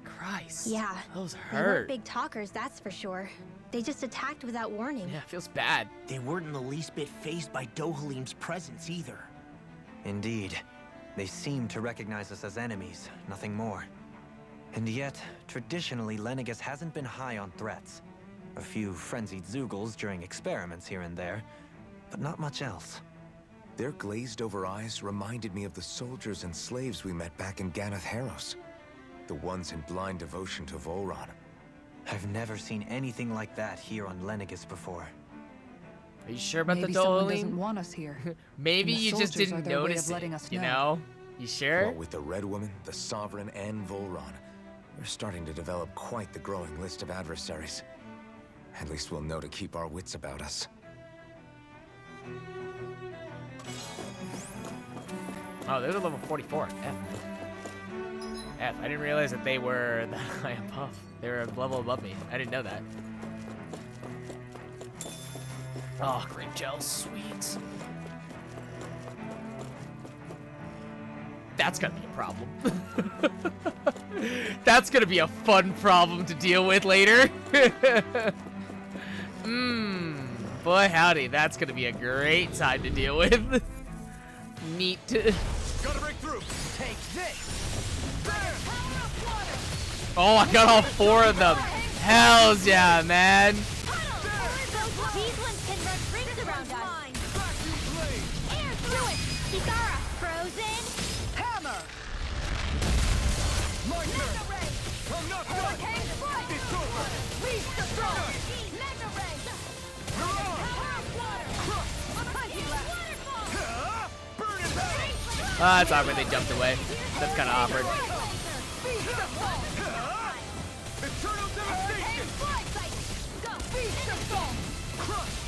A: Christ.
K: Yeah.
A: Those
K: They weren't
A: hurt.
K: big talkers, that's for sure. They just attacked without warning.
A: Yeah, it feels bad.
B: They weren't in the least bit fazed by Dohalim's presence either.
D: Indeed. They seem to recognize us as enemies, nothing more. And yet, traditionally, Lenegis hasn't been high on threats. A few frenzied Zeugles during experiments here and there, but not much else.
G: Their glazed-over eyes reminded me of the soldiers and slaves we met back in Ganath Haros. The ones in blind devotion to Volron.
D: I've never seen anything like that here on Lenegis before.
A: Are you sure about
H: Maybe
A: the
H: someone doesn't
A: Dohalim?
H: want us here.
A: Maybe
H: and the
A: you just
H: soldiers are
A: didn't
H: their way
A: notice
H: of letting
A: it.
H: us
A: You
H: know.
A: know? You sure?
G: Well, with the Red Woman, the Sovereign, and Volron, we're starting to develop quite the growing list of adversaries. At least we'll know to keep our wits about us.
A: Oh, there's a level 44. F. I didn't realize that they were that high above. They were a level above me. I didn't know that. Oh, grape gel, sweet. That's gonna be a problem. That's gonna be a fun problem to deal with later. Boy howdy, that's gonna be a great time to deal with. Neat.
D: Gotta break through! Take this!
A: Oh, I got all four of them. Hells yeah, man.
K: These ones can run rings around us. Air through it! Kikara! Frozen!
H: Hammer!
K: Mega ray!
H: Hurricane strike!
K: It's over!
H: Reach the throne!
K: Mega ray!
A: That's awkward. They jumped away. That's kind of awkward.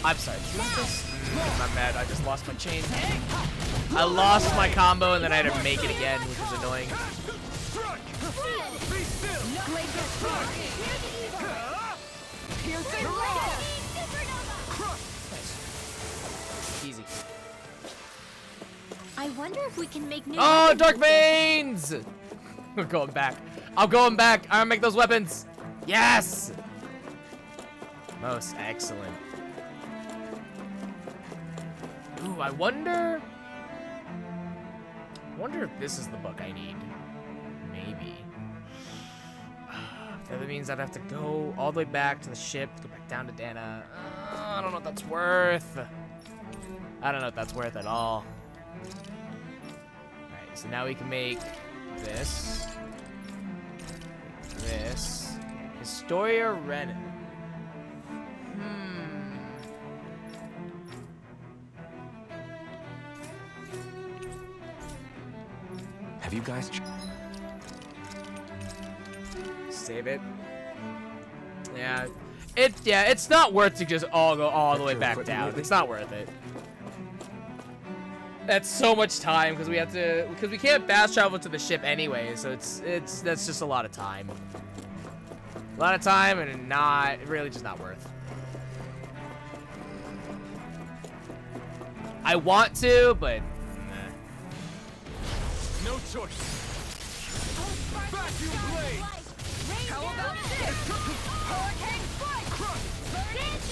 A: I'm sorry. Did you want this? I'm mad. I just lost my chain. I lost my combo and then I had to make it again, which was annoying. Easy.
K: I wonder if we can make new
A: Oh,
K: weapons
A: Dark
K: with this.
A: Veins! We're going back. I'm going back. I'm gonna make those weapons. Yes! Most excellent. Ooh, I wonder if this is the book I need. Maybe. That means I'd have to go all the way back to the ship, go back down to Dana. I don't know what that's worth. I don't know what that's worth at all. Alright, so now we can make this. This. Historia Renin.
G: Have you guys...
A: Save it. Yeah. It's not worth to just all go all the way back down. It's not worth it. That's so much time because we can't fast travel to the ship anyway, so that's just a lot of time. A lot of time and really just not worth. I want to, but nah.
M: No choice. Vacuum blade. How about this? Hurricane strike. Crush.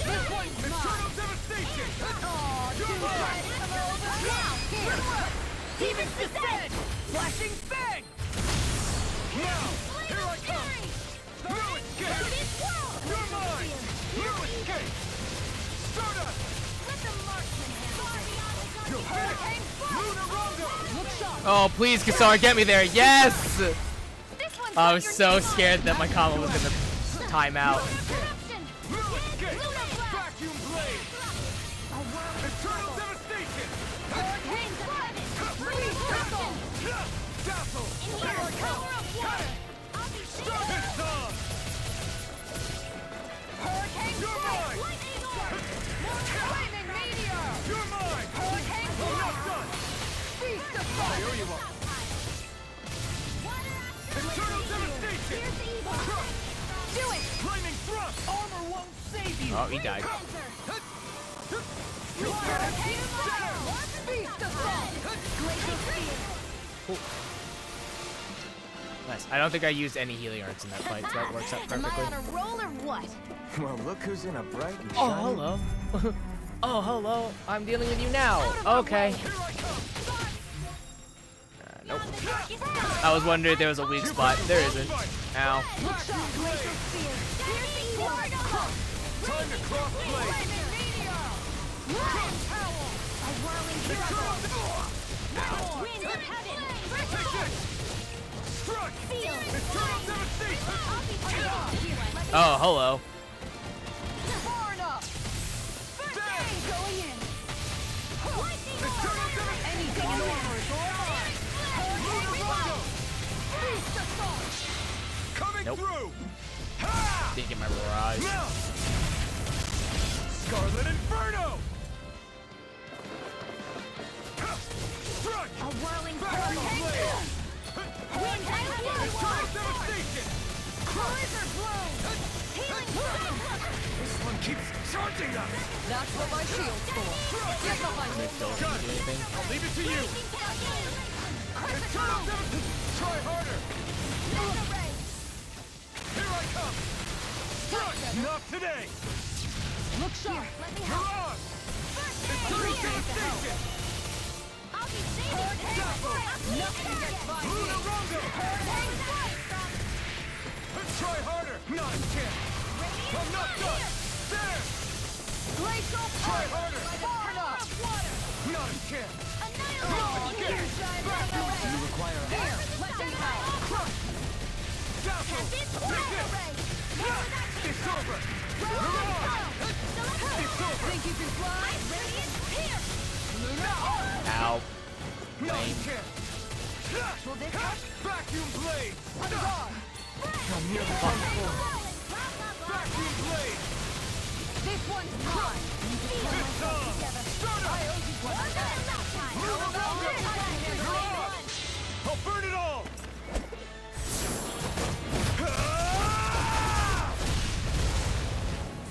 M: This one's Eternal devastation. Demon's descent. Flashing fang. Now, here I come. No escape. You're mine. No escape. Stardust.
A: Oh, please, Kasar, get me there. Yes! I was so scared that my combo was gonna time out. Oh, he died. Cool. Nice. I don't think I used any healing arts in that fight, so that works out perfectly.
K: Am I on a roll or what?
G: Well, look who's in a bright and
A: Oh,
G: shiny...
A: hello. Oh, hello. I'm dealing with you now. Okay. Nope. I was wondering if there was a weak spot. There isn't. Ow.
M: Time to cross blade.
K: Wind of heaven.
M: Strike. Eternal devastation.
A: Oh, hello.
K: Far enough. First aid going in.
M: Eternal devastation.
K: Anything in order.
M: Coming
A: Nope.
M: through.
A: Didn't get my barrage.
M: Now. Scarlet Inferno. Strike.
K: A whirling
M: Vacuum blade.
K: Wind
M: Eternal devastation.
K: Blizzard blow. Healing
M: This one keeps charging us.
H: That's what my shield's for. Get behind me.
M: Got it. I'll leave it to you. Eternal devastation. Try harder. Here I come. Strike. Not today.
H: Look sharp.
K: Let me help.
M: Mirage. Eternal devastation.
K: I'll be saving.
H: Nothing gets by me.
M: Luna Rondo. Try harder. Not a chance. I'm not done. There.
H: Glacial
M: Try harder.
H: far enough.
M: Not a chance.
K: Annihilate.
G: You require...
H: Here, let me help.
M: Dazzle. Take this. It's over. Mirage. It's over.
H: Think you can fly?
A: Ow.
M: Not a chance.
H: Will this help?
M: Vacuum blade.
H: On guard.
M: Vacuum blade.
H: This one's mine.
M: It's on. Start up.
H: I owe you one.
M: Mirage. I'll burn it all.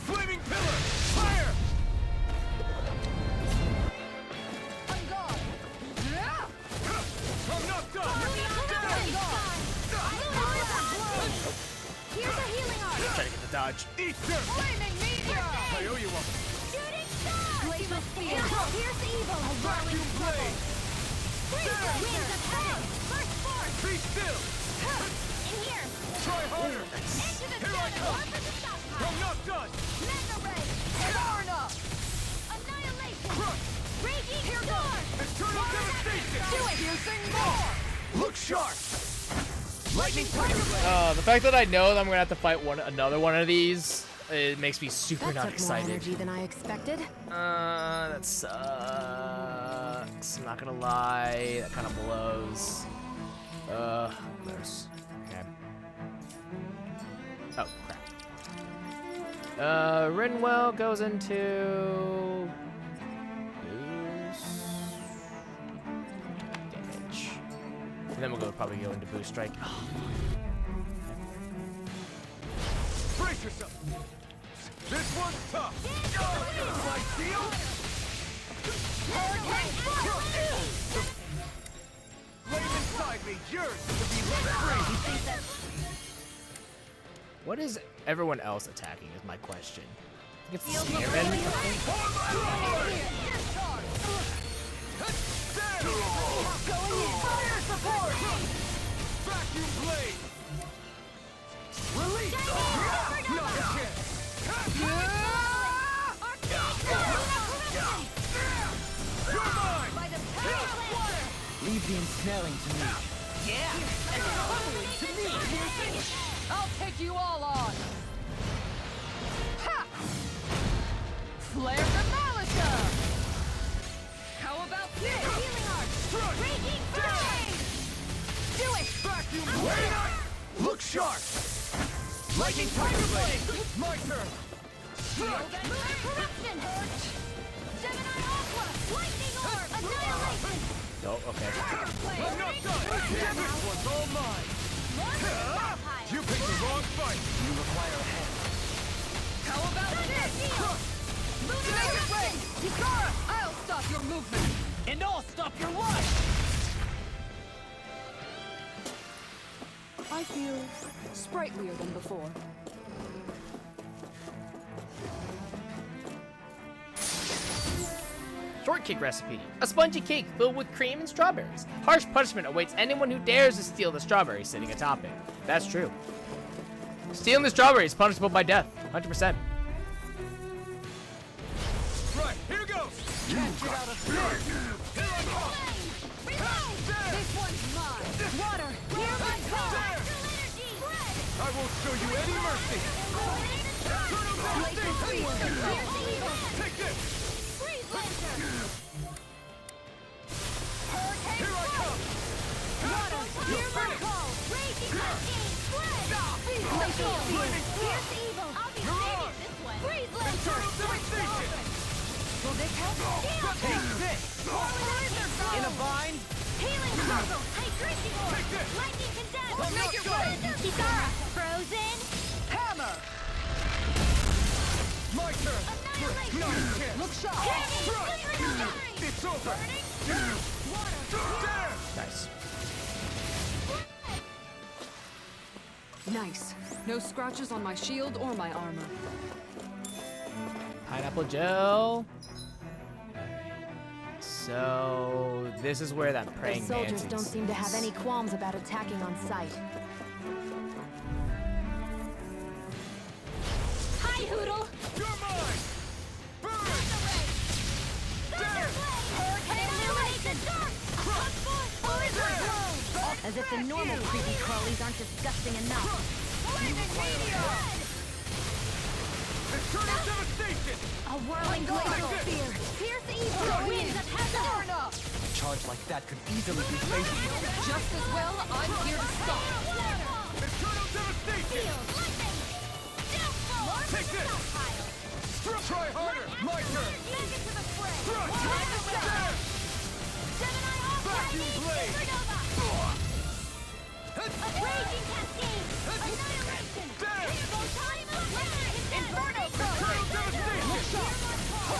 M: Flaming pillar. Fire.
H: On guard.
M: I'm not done.
K: Here's a healing art.
A: Try to get the dodge.
M: Ether.
H: Flaming meteor.
M: I owe you one.
K: Shooting star.
H: Glacial spear.
K: Here's evil. A
M: Vacuum blade.
K: Winds of heaven. First force.
M: Be still.
K: In here.
M: Try harder.
K: Into the
M: Here I
K: shadow.
M: come.
K: Over the stockpile.
M: I'm not done.
K: Mega ray.
H: Far enough.
K: Annihilation.
M: Crush.
K: Raging storm.
M: Eternal devastation.
H: Do it. Piercing more.
M: Look sharp. Lightning tiger blade.
A: The fact that I know that I'm gonna have to fight another one of these, it makes me super not excited.
F: than I expected.
A: That sucks. I'm not gonna lie, that kind of blows. Gross. Okay. Oh, crap. Rinwell goes into... boost... damage. And then we'll probably go into boost strike. Oh,
M: Brace yourself. This one's tough. My deal. Flame inside me, yours to be let free.
A: what is everyone else attacking is my question. I think it's Spearman.
M: Fire support. Vacuum blade. Release. Not a chance. You're mine.
I: Leave the ensnaring to me.
M: Yeah.
L: To me. I'll take you all on. Ha! Flare the Malika. How about this? Healing art. Raging flame. Do it.
M: Vacuum blade. Look sharp. Lightning tiger blade. My turn.
L: Shield and corruption. Gemini Aqua. Lightning orb. Annihilation.
A: Oh, okay.
M: I'm not done. This one's all mine. You picked the wrong fight.
I: You require a hand.
L: How about this? Lunar Ray. Kisara. I'll stop your movement.
B: And I'll stop your life!
H: I feel sprightlier than before.
A: Shortcake recipe. A spongy cake filled with cream and strawberries. Harsh punishment awaits anyone who dares to steal the strawberries sitting atop it. That's true. Stealing the strawberries is punishable by death. 100%.
M: Right, here goes. Can't get out of this.
L: This one's mine. Water. Here my power.
M: I won't show you any mercy. Take this. Here I come.
L: Water. Hear my call. Raging machine. Fierce evil. I'll be saving this one. Freeze
M: Internal devastation.
L: Will this help?
M: Take this.
L: In a bind. Healing circle. Hydration orb.
M: Take this.
L: Lightning condemned.
M: I'm not done.
L: Kisara. Frozen.
M: Hammer. My turn.
L: Annihilation.
M: Not a chance.
L: Look sharp.
M: It's over.
A: Nice.
H: Nice. No scratches on my shield or my armor.
A: Pineapple gel. So this is where that
F: The
A: praying
F: soldiers
A: mantis
F: don't seem to have
A: is.
F: any qualms about attacking on sight.
L: Hi, Hoodle.
M: You're mine. Burn.
L: Hurricane illumination.
F: As if the normal creepy crawlies aren't disgusting enough.
M: Internal devastation.
L: A whirling glacial sphere. Fierce evil. Winds of Hazard.
I: A charge like that could easily be faced.
L: Just as well, I'm here to stop.
M: Internal devastation. Take this. Try harder. My turn. Vacuum blade.
L: Raging cascade. Annihilation.
M: Damn.
L: Inferno.
M: Internal devastation.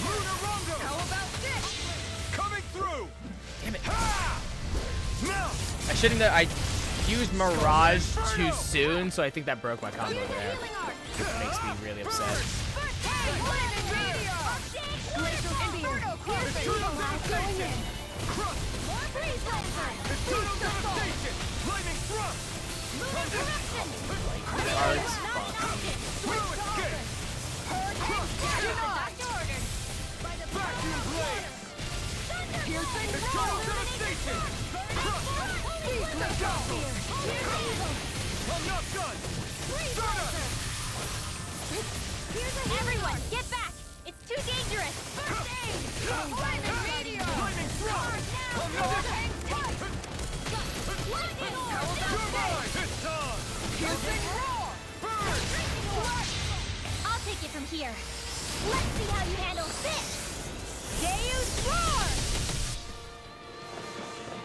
M: Lunar Rondo.
L: How about this?
M: Coming through.
A: Damn it.
M: Ha! Now.
A: I shouldn't have. I used Mirage too soon, so I think that broke my combo there. It makes me really upset.
M: Internal devastation. Crush. Internal devastation. Lightning thrust.
A: Cards. Fuck.
M: Through escape. Vacuum blade. Internal devastation. Crush. I'm not done.
K: Everyone, get back! It's too dangerous! First aid!
M: Lightning meteor! Lightning strike! Hurricane strike! Lightning orb! It's on! Piercing roar! Burn!
K: I'll take it from here. Let's see how you handle this! Deus Roar!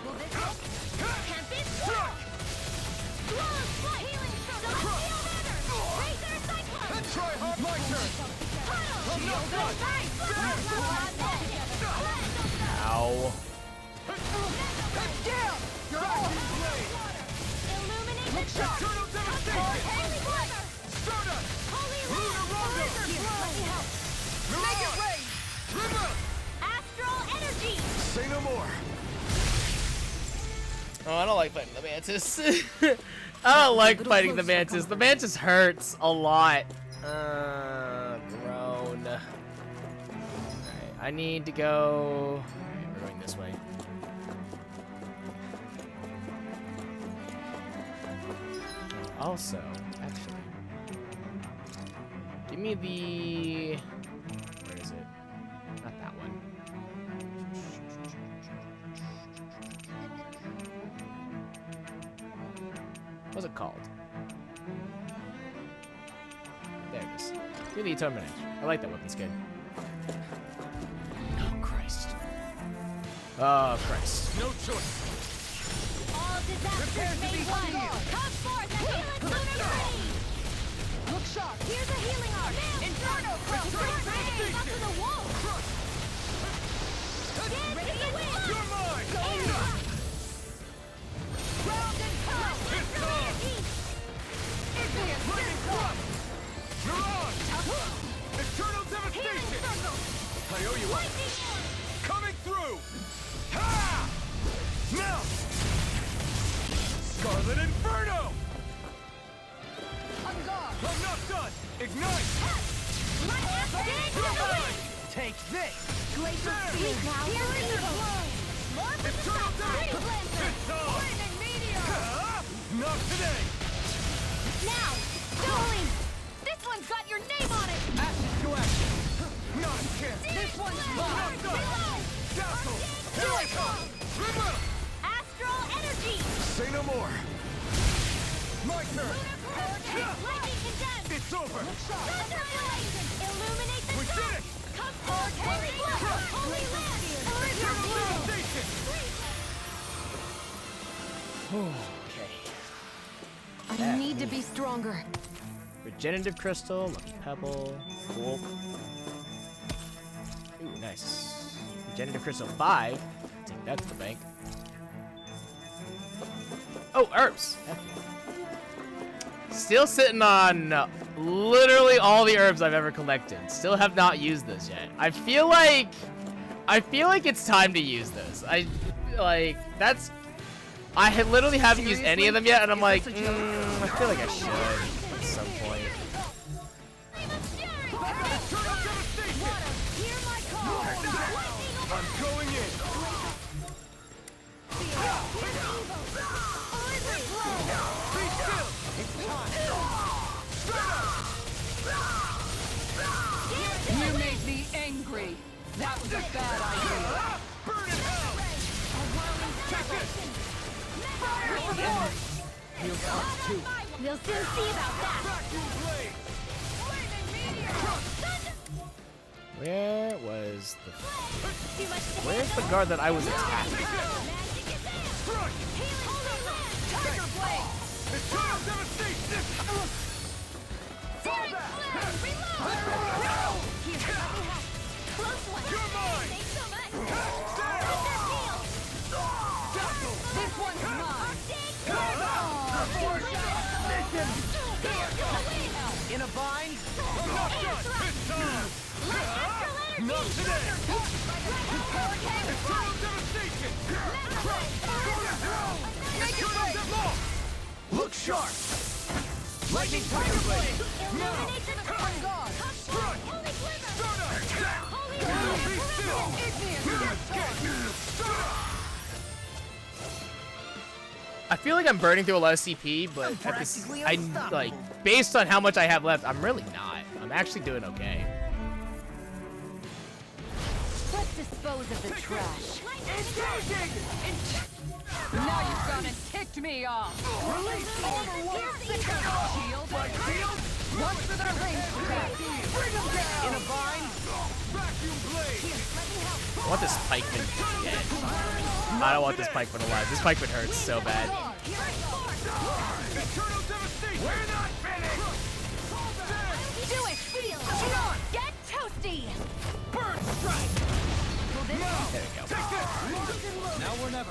K: Will this hit? Tempest Strike! Flawless Flight! Healing Celestial Runner! Razor Cyclone!
M: Try hard my turn!
K: Puddle!
M: Shield Blade!
A: Ow.
M: Down! You're out!
K: Illuminate
M: Look
K: the
M: shot!
K: dark!
M: Eternal devastation!
K: Holy Blitz!
M: Stardust!
K: Holy
M: Lunar Rondo!
K: Here, let me help!
M: Make it rain! River!
K: Astral Energy!
J: Say no more.
A: Oh, I don't like fighting the mantis. I don't like fighting the mantis. The mantis hurts a lot. Groan. Alright, I need to go. Alright, we're going this way. Also, actually, give me the. Where is it? Not that one. What's it called? There it is. Give me the Terminator. I like that weapon skin. Oh, Christ. Oh, Christ.
M: No choice!
K: All disasters made one! Come forth and heal it lunar grenade!
M: Look sharp!
K: Here's a healing arm! Inferno Crow! Grenade! Up to the wall! Dance to the wind!
M: You're mine!
K: Ground and power! Astral energy!
M: Igneous Lightning Thrust! You're on! Eternal devastation! I owe you one!
K: Lightning orb!
M: Coming through! Ha! Now! Scarlet Inferno!
K: On guard!
M: I'm not done! Ignite!
K: Lightning dance to the wind!
M: Take this!
K: Glacial speed now! Here's evil! More for the
M: Eternal
K: top! Freeze
M: devastation!
K: Lancer!
M: It's on!
K: Lightning meteor!
M: Not today!
K: Now! Dueling! This one's got your name on it!
M: Ashes to action! Not a chance!
K: This one's
M: Not
K: mine!
M: done!
K: Reload!
M: Dazzle! Here I come! River!
K: Astral energy!
J: Say no more.
M: My turn!
K: Lightning condensed!
M: It's over!
K: Thunder blade! Illuminate the
M: We did
K: dark!
M: it!
K: Come forth, holy blood! Holy land!
M: Eternal devastation!
A: Okay.
F: I need to be stronger.
A: Regenerative crystal, lucky pebble, cool. Ooh, nice. Regenerative crystal 5. Take that to the bank. Oh, herbs. Heck yeah. Still sitting on literally all the herbs I've ever collected. Still have not used this yet. I feel like it's time to use this. I literally haven't used any of them yet, and I'm like, I feel like I should at some point.
M: Eternal devastation!
K: Hear my call!
M: I'm going in! Be still! It's time!
H: You made me angry. That was a bad idea.
M: Burn in hell! Take this!
K: We'll soon see about that!
M: Vacuum blade!
A: Where was the?
K: Too much to
A: Where's the guard that I was attacking?
K: Magic is there!
M: Strike!
K: Healing holy land!
M: Tiger blade! Eternal devastation!
K: Searing flare! Reload! Here, let me help! Close one!
M: You're mine!
K: Thanks so much!
M: Stand!
K: Thunder field!
M: Dazzle!
H: This one's mine.
M: In a bind? I'm not done! It's on! Not today! Eternal devastation! Eternal death! Look sharp! Lightning tiger blade! Now!
K: On guard!
M: Strike!
K: Holy quiver!
M: Stardust!
K: Holy
M: Be still!
A: I feel like I'm burning through a lot of CP, but at this, based on how much I have left, I'm really not. I'm actually doing okay.
K: Let's
L: dispose of the trash.
M: Engaging! Now you've gone and ticked me off! Release all the ones! Shield! Shield! One for the range! Bring him down! In a bind! Vacuum blade!
A: I want this pikeman dead. I don't want this pikeman alive. This pikeman hurts so bad.
M: Eternal devastation! We're not finished!
L: Do it! Get toasty!
M: Burn strike!
A: There we go.
M: Take this! Now or never!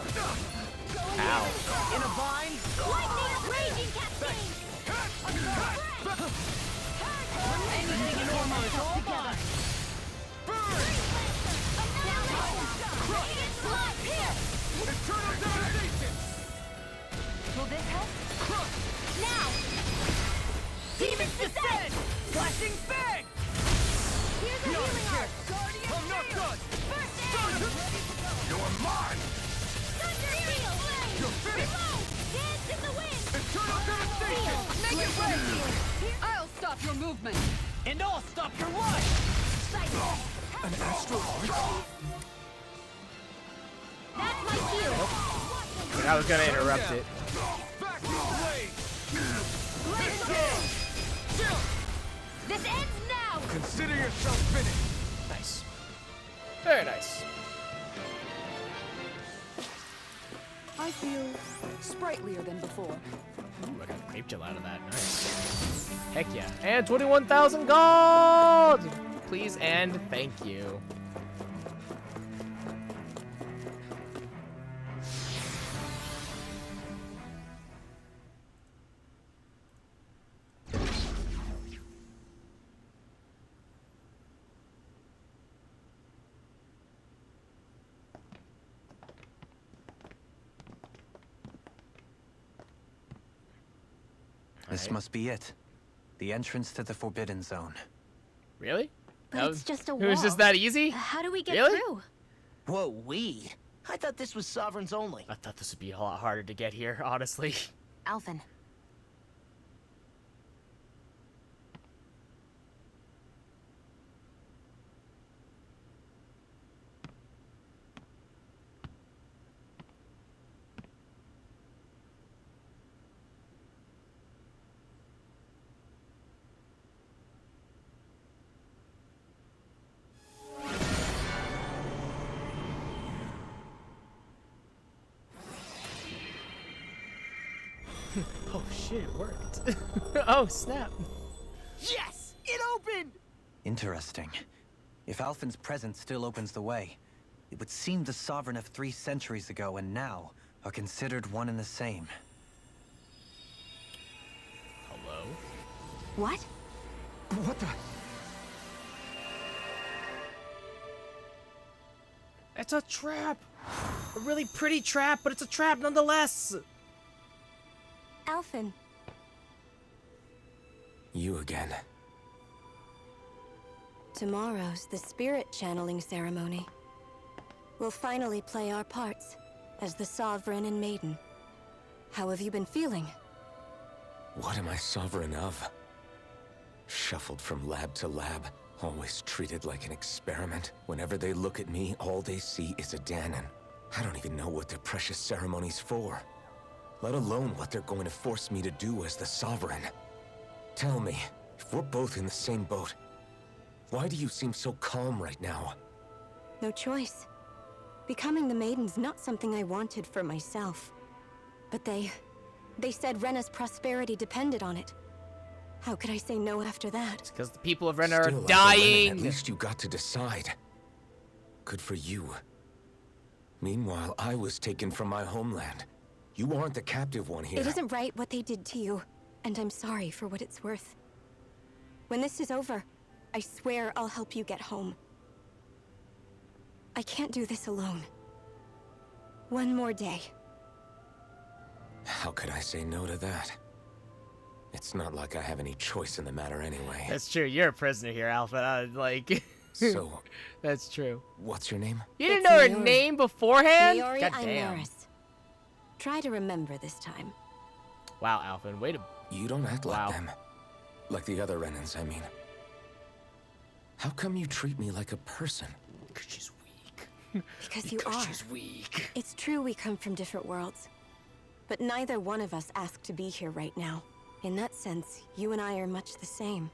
A: Ow.
M: In a bind!
K: Lightning raging cascade!
M: Anything in armor is all mine! Burn! Eternal devastation!
L: Will this help?
K: Now!
M: Demons descend! Flashing bang!
K: Here's a healing arc!
M: I'm not done!
K: First aid!
E: You're mine!
K: Thunder field!
M: You're finished!
K: Reload! Dance in the wind!
M: Eternal devastation! Make it rain! I'll stop your movement! And I'll stop your life!
G: An astral arc?
K: That's my cue!
A: I was gonna interrupt it.
M: Vacuum blade!
K: This ends now!
M: Consider yourself finished!
A: Nice. Very nice.
H: I feel sprightlier than before.
A: Ooh, I got a grape gel out of that. Nice. Heck yeah. And 21,000 gold! Please and thank you.
D: This must be it. The entrance to the Forbidden Zone.
A: Really?
K: But it's just a
A: It was just
K: wall.
A: that easy?
K: How do we get
A: Really?
K: through?
B: Whoa, we? I thought this was Sovereigns only.
A: I thought this would be a lot harder to get here, honestly.
F: Alphen.
A: Oh shit, it worked. Oh snap.
B: Yes! It opened!
D: Interesting. If Alphen's presence still opens the way, it would seem the Sovereign of 3 centuries ago and now are considered one and the same.
A: Hello?
F: What?
G: What the?
A: It's a trap! A really pretty trap, but it's a trap nonetheless!
C: Alphen.
G: You again.
C: Tomorrow's the spirit channeling ceremony. We'll finally play our parts as the Sovereign and Maiden. How have you been feeling?
G: What am I sovereign of? Shuffled from lab to lab, always treated like an experiment. Whenever they look at me, all they see is a Danon. I don't even know what their precious ceremony's for. Let alone what they're going to force me to do as the Sovereign. Tell me, if we're both in the same boat, why do you seem so calm right now?
C: No choice. Becoming the Maiden's not something I wanted for myself. But they said Rena's prosperity depended on it. How could I say no after that?
A: It's because the people of Ren are
G: Still, as a
A: dying!
G: Renan, at least you got to decide. Good for you. Meanwhile, I was taken from my homeland. You aren't the captive one here.
C: It isn't right what they did to you, and I'm sorry for what it's worth. When this is over, I swear I'll help you get home. I can't do this alone. One more day.
G: How could I say no to that? It's not like I have any choice in the matter anyway.
A: That's true, you're a prisoner here, Alpha. Like...
G: So...
A: That's true.
G: What's your name?
A: You didn't
C: It's
A: know her
C: Maori.
A: name beforehand?
C: Maori
A: Goddamn.
C: Imaris. Try to remember this time.
A: Wow, Alpha, way to...
G: You don't act
A: Wow.
G: like them. Like the other Renans, I mean. How come you treat me like a person?
A: She's weak.
N: Because you are.
A: She's weak.
N: It's true we come from different worlds. But neither one of us asked to be here right now. In that sense, you and I are much the same.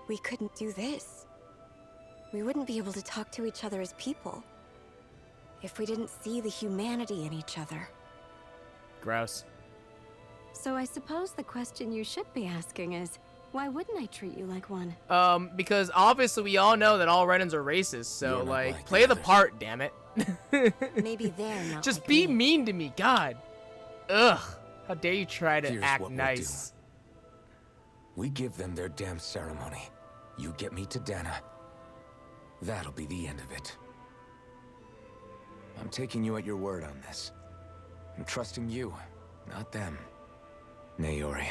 N: We couldn't do this. We wouldn't be able to talk to each other as people if we didn't see the humanity in each other.
A: Gross.
N: So I suppose the question you should be asking is, why wouldn't I treat you like one?
A: Because obviously we all know that all Renans are racist, so
G: You're not
A: like,
G: like
A: play
G: the
A: the
G: others.
A: part, damn it.
N: Maybe they're not
A: Just
N: like
A: be
N: me.
A: mean to me, God. Ugh. How dare you try to
G: Here's
A: act
G: what we'll
A: nice.
G: We give them their damn ceremony. You get me to Dana. That'll be the end of it. I'm taking you at your word on this. I'm trusting you, not them. Naori.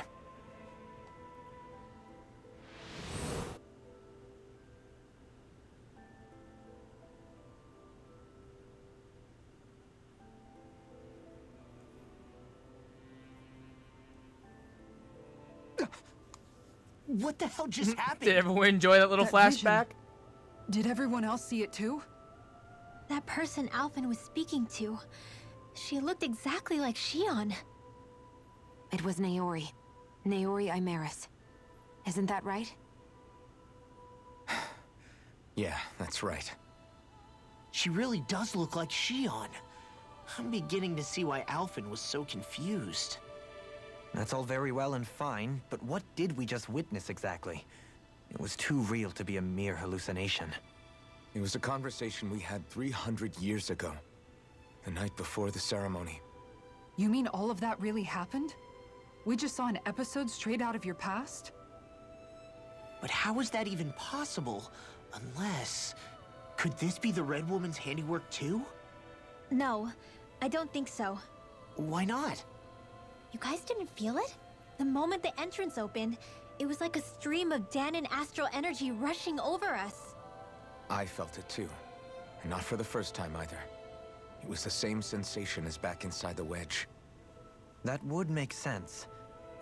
B: What the hell just happened?
A: Did everyone enjoy that little
H: That
A: flashback?
H: vision. Did everyone else see it too?
K: That person Alphen was speaking to, she looked exactly like Shion.
F: It was Naori. Naori Imaris. Isn't that right?
G: Yeah, that's right.
B: She really does look like Shion. I'm beginning to see why Alphen was so confused.
D: That's all very well and fine, but what did we just witness exactly? It was too real to be a mere hallucination.
G: It was a conversation we had 300 years ago. The night before the ceremony.
H: You mean all of that really happened? We just saw an episode straight out of your past?
B: But how is that even possible? Unless... Could this be the Red Woman's handiwork too?
K: No, I don't think so.
B: Why not?
K: You guys didn't feel it? The moment the entrance opened, it was like a stream of Danon astral energy rushing over us.
G: I felt it too. And not for the first time either. It was the same sensation as back inside the wedge.
D: That would make sense.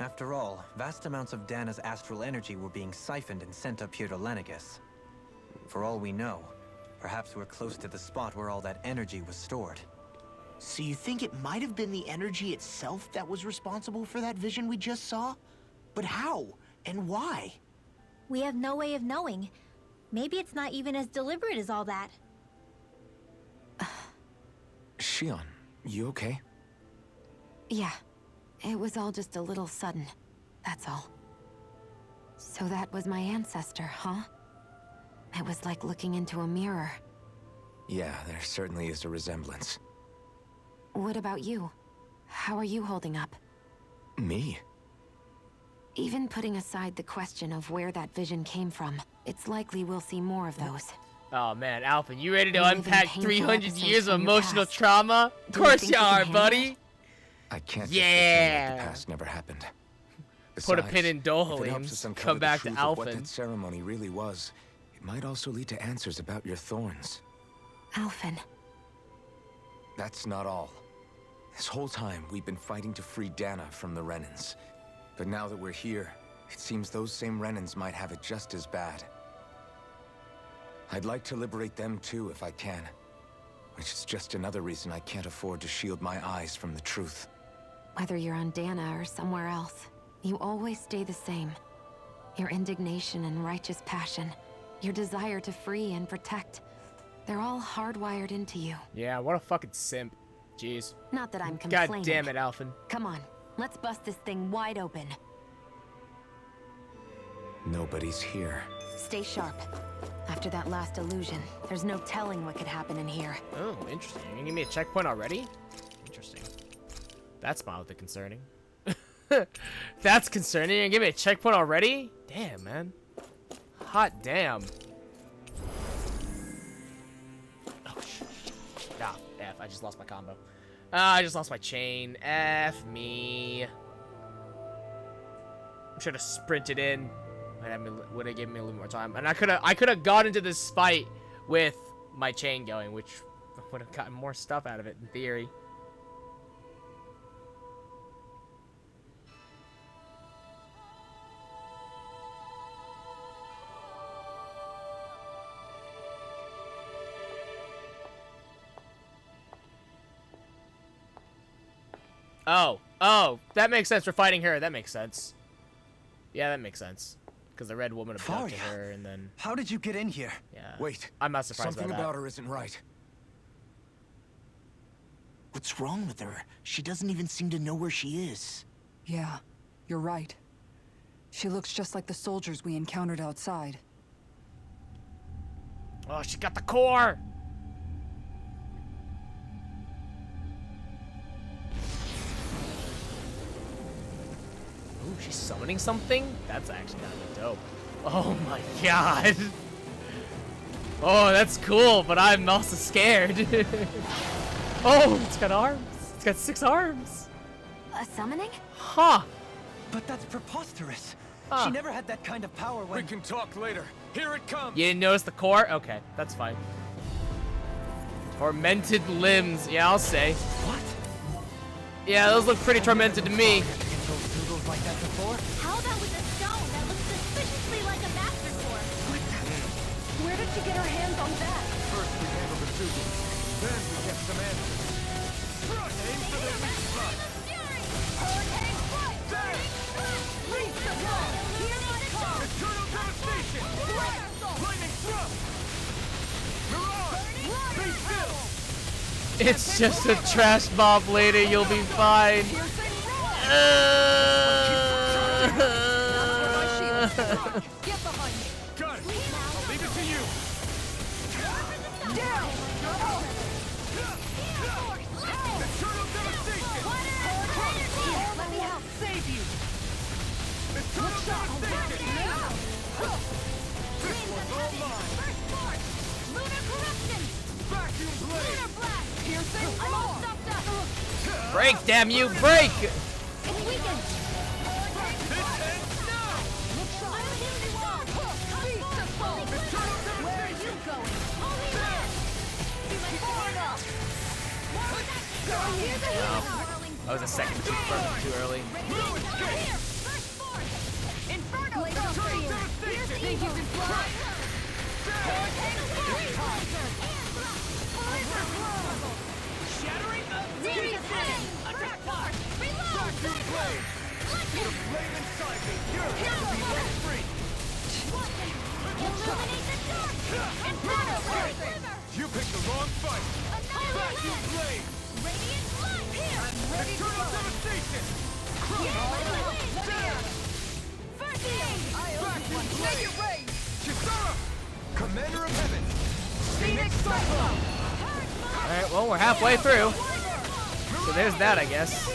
D: After all, vast amounts of Dana's astral energy were being siphoned and sent up here to Lenegis. For all we know, perhaps we're close to the spot where all that energy was stored.
B: So you think it might have been the energy itself that was responsible for that vision we just saw? But how? And why?
K: We have no way of knowing. Maybe it's not even as deliberate as all that.
G: Shion, you okay?
F: Yeah. It was all just a little sudden. That's all. So that was my ancestor, huh? It was like looking into a mirror.
G: Yeah, there certainly is a resemblance.
F: What about you? How are you holding up?
G: Me?
F: Even putting aside the question of where that vision came from, it's likely we'll see more of those.
A: Oh man, Alphen, you ready to
F: Reliving
A: unpack
F: painful
A: 300
F: episodes
A: years of
F: from your
A: emotional
F: past.
A: trauma? Of
F: Do you
A: course
F: think
A: you
F: you can
A: are,
F: handle
A: buddy.
F: it?
G: I can't just
A: Yeah.
G: pretend like the past never happened.
A: Put a
G: Besides,
A: pin in
G: if it helps
A: Dohalim,
G: us uncover
A: come
G: the
A: back to
G: truth of what
A: Alphen.
G: that ceremony really was, it might also lead to answers about your thorns.
F: Alphen.
G: That's not all. This whole time, we've been fighting to free Dana from the Renans. But now that we're here, it seems those same Renans might have it just as bad. I'd like to liberate them too if I can. Which is just another reason I can't afford to shield my eyes from the truth.
F: Whether you're on Dana or somewhere else, you always stay the same. Your indignation and righteous passion, your desire to free and protect, they're all hardwired into you.
A: Yeah, what a fucking simp. Jeez.
F: Not that I'm complaining.
A: God damn it, Alphen.
F: Come on, let's bust this thing wide open.
G: Nobody's here.
F: Stay sharp. After that last illusion, there's no telling what could happen in here.
A: Oh, interesting. You gonna give me a checkpoint already? Interesting. That's mildly concerning. That's concerning. You gonna give me a checkpoint already? Damn, man. Hot damn. Oh, shit. Ah, F. I just lost my combo. I just lost my chain. F me. I should have sprinted in. Would have given me a little more time, and I could have got into this fight with my chain going, which would have gotten more stuff out of it in theory. Oh, that makes sense for fighting her. That makes sense. Yeah, that makes sense. Because the red woman abducted her, and then...
G: How did you get in here?
A: Yeah.
G: Wait.
A: I'm not surprised
G: Something
A: by that.
G: about her isn't right.
B: What's wrong with her? She doesn't even seem to know where she is.
H: Yeah, you're right. She looks just like the soldiers we encountered outside.
A: Oh, she got the core! Ooh, she's summoning something? That's actually kind of dope. Oh my god. Oh, that's cool, but I'm also scared. Oh, it's got arms. It's got 6 arms.
F: A summoning?
A: Huh.
I: But that's preposterous.
A: Huh.
I: She never had that kind of power when...
G: We can talk later. Here it comes.
A: You didn't notice the core? Okay, that's fine. Tormented limbs. Yeah, I'll say.
I: What?
A: Yeah, those look pretty tormented to me.
I: Like that before?
K: How about with a stone that looks suspiciously like a master sword?
M: Where did she get her hands on that?
G: First we handled the Susan. Then we get some answers. Aim for the weak spot.
K: Hurricane strike!
G: There!
K: Reach the wall! Here I come!
G: Eternal devastation! Lightning thrust! Mirage! Be still!
A: It's just a trash mob lady. You'll be fine.
M: Get behind me.
G: Got it. I'll leave it to you.
M: Down.
G: Eternal devastation!
M: Let me help save you.
G: Eternal devastation! This one's all mine.
K: First force! Lunar corruption!
G: Vacuum blade!
K: Lunar blast!
M: Piercing
K: I'm all
M: roar.
K: stuffed up!
A: Break, damn you, break!
K: It's weakened!
G: Intense now!
K: I'll heal you all!
M: Where are you going?
K: Holy man! Here's the healing arm!
A: That was a second too early.
K: Here! First force! Inferno goes for you! Here's the
M: Think you can fly?
K: Shattering serious pain! Attack force! Reload!
G: Vacuum blade! The flame inside me yearns to be let free!
K: Illuminate the dark! Inferno force!
G: You picked the wrong fight! Vacuum
K: Annihilate!
G: blade!
K: Radiant light! Here!
G: Eternal devastation!
K: There! First aid!
G: Vacuum
M: Take
G: blade!
M: it range.
G: Chisara! Commander of Heaven!
M: Phoenix Cyclone.
A: Alright, well, we're halfway through. So there's that, I guess.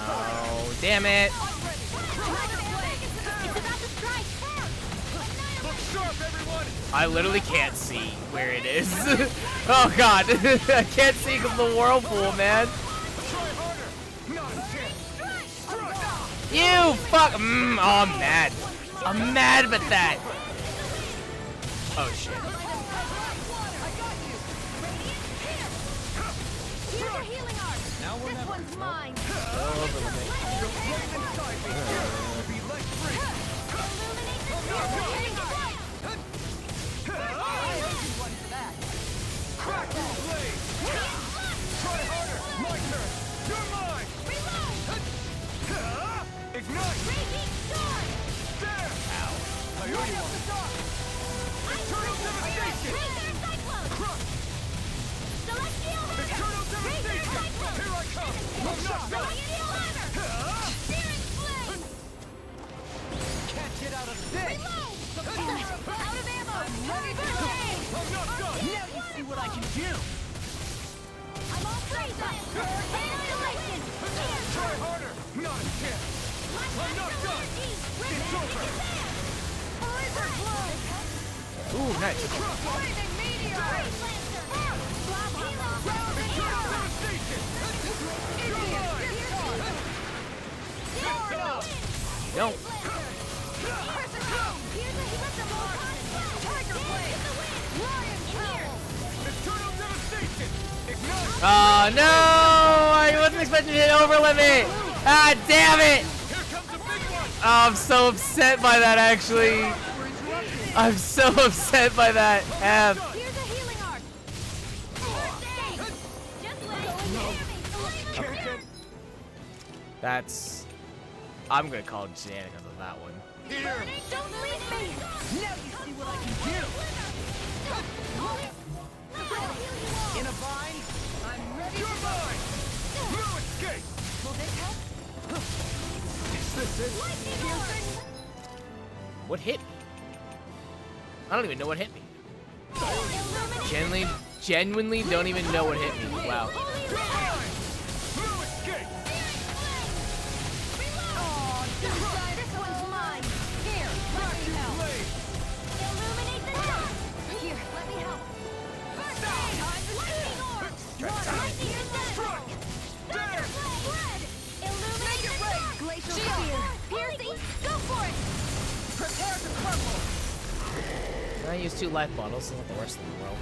A: Oh, damn it.
G: Look sharp, everyone!
A: I literally can't see where it is. Oh god, I can't see because of the whirlpool, man.
G: Try harder! Not a chance! Strike!
A: You fuck. Oh, I'm mad. I'm mad about that. Oh shit.
K: Here's your healing art! This one's mine!
G: The flame inside me yearns to be let free!
K: Illuminate the healing art!
G: Crackling blade! Try harder! My turn! You're mine! Ignite!
K: Raging storm!
G: There! Ow! I owe you one! Eternal devastation!
K: Razor cyclone!
G: Crush!
K: Celestial hammer!
G: Eternal
K: Razor
G: devastation!
K: cyclone!
G: Here I come! I'm not done!
K: Celestial hammer! Searing flame!
I: Can't get out of this!
K: Reload! Out of ammo!
M: ready to
K: First
M: go.
K: aid!
G: I'm not done!
I: Now you see what I can do!
K: I'm all freeze up! Annihilation!
G: Try harder! Not a chance! I'm not done! It's over!
K: Razor blow!
A: Ooh, nice.
K: Flaming meteor! Freeze lancer! Blast helo!
G: Eternal devastation!
A: Don't.
G: Eternal devastation! Ignite!
A: Oh no! I wasn't expecting you to overlimit me. Ah, damn it!
G: Here comes a big one!
A: Oh, I'm so upset by that, actually. I'm so upset by that.
K: Here's a healing
A: That's... I'm gonna call shenanigans on that one.
M: Here!
K: Don't leave me!
M: Now you see what I can do! In a bind, I'm ready. You're mine!
E: No escape!
M: Will this help?
E: Is this it?
A: What hit me? I don't even know what hit me. Genuinely don't even know what hit me. Wow.
E: No escape!
K: This one's mine. Here, let me help. Illuminate the dark. Here, let me help. First aid. Lightning orb. Lightning is dead. Thunder blade. Illuminate the dark. Glacial spear. Piercing. Go for it.
M: Prepare to crumble!
A: I use 2 life bottles, it's not the worst thing in the world.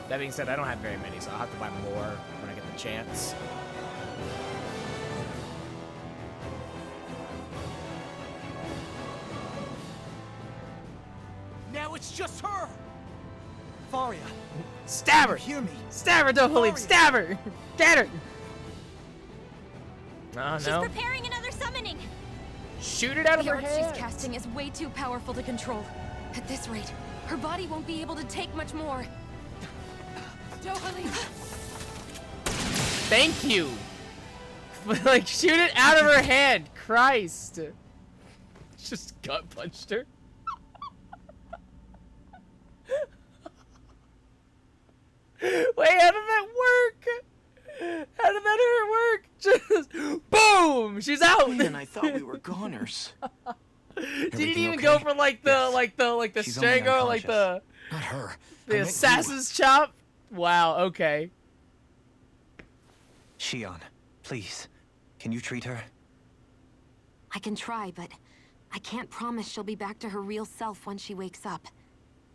A: That being said, I don't have very many, so I'll have to buy more when I get the chance.
B: Now it's just her! Faria,
A: Stab her!
B: hear me?
A: Stab her, don't believe! Stab her! Get her! Oh
K: She's
A: no.
K: preparing another summoning.
A: Shoot it out of
F: The
A: her
F: art
A: hand!
F: she's casting is way too powerful to control. At this rate, her body won't be able to take much more.
M: Dohalim!
A: Thank you! Like, shoot it out of her hand! Christ! Just gut punched her. Wait, how did that work? How did that work? Just boom! She's out!
B: Man, I thought we were goners.
A: Didn't even go for like the the
B: She's only
A: strangle, like the
B: Not her. I
A: the
B: meant you.
A: assassin's chop? Wow, okay.
D: Shion, please, can you treat her?
F: I can try, but I can't promise she'll be back to her real self when she wakes up.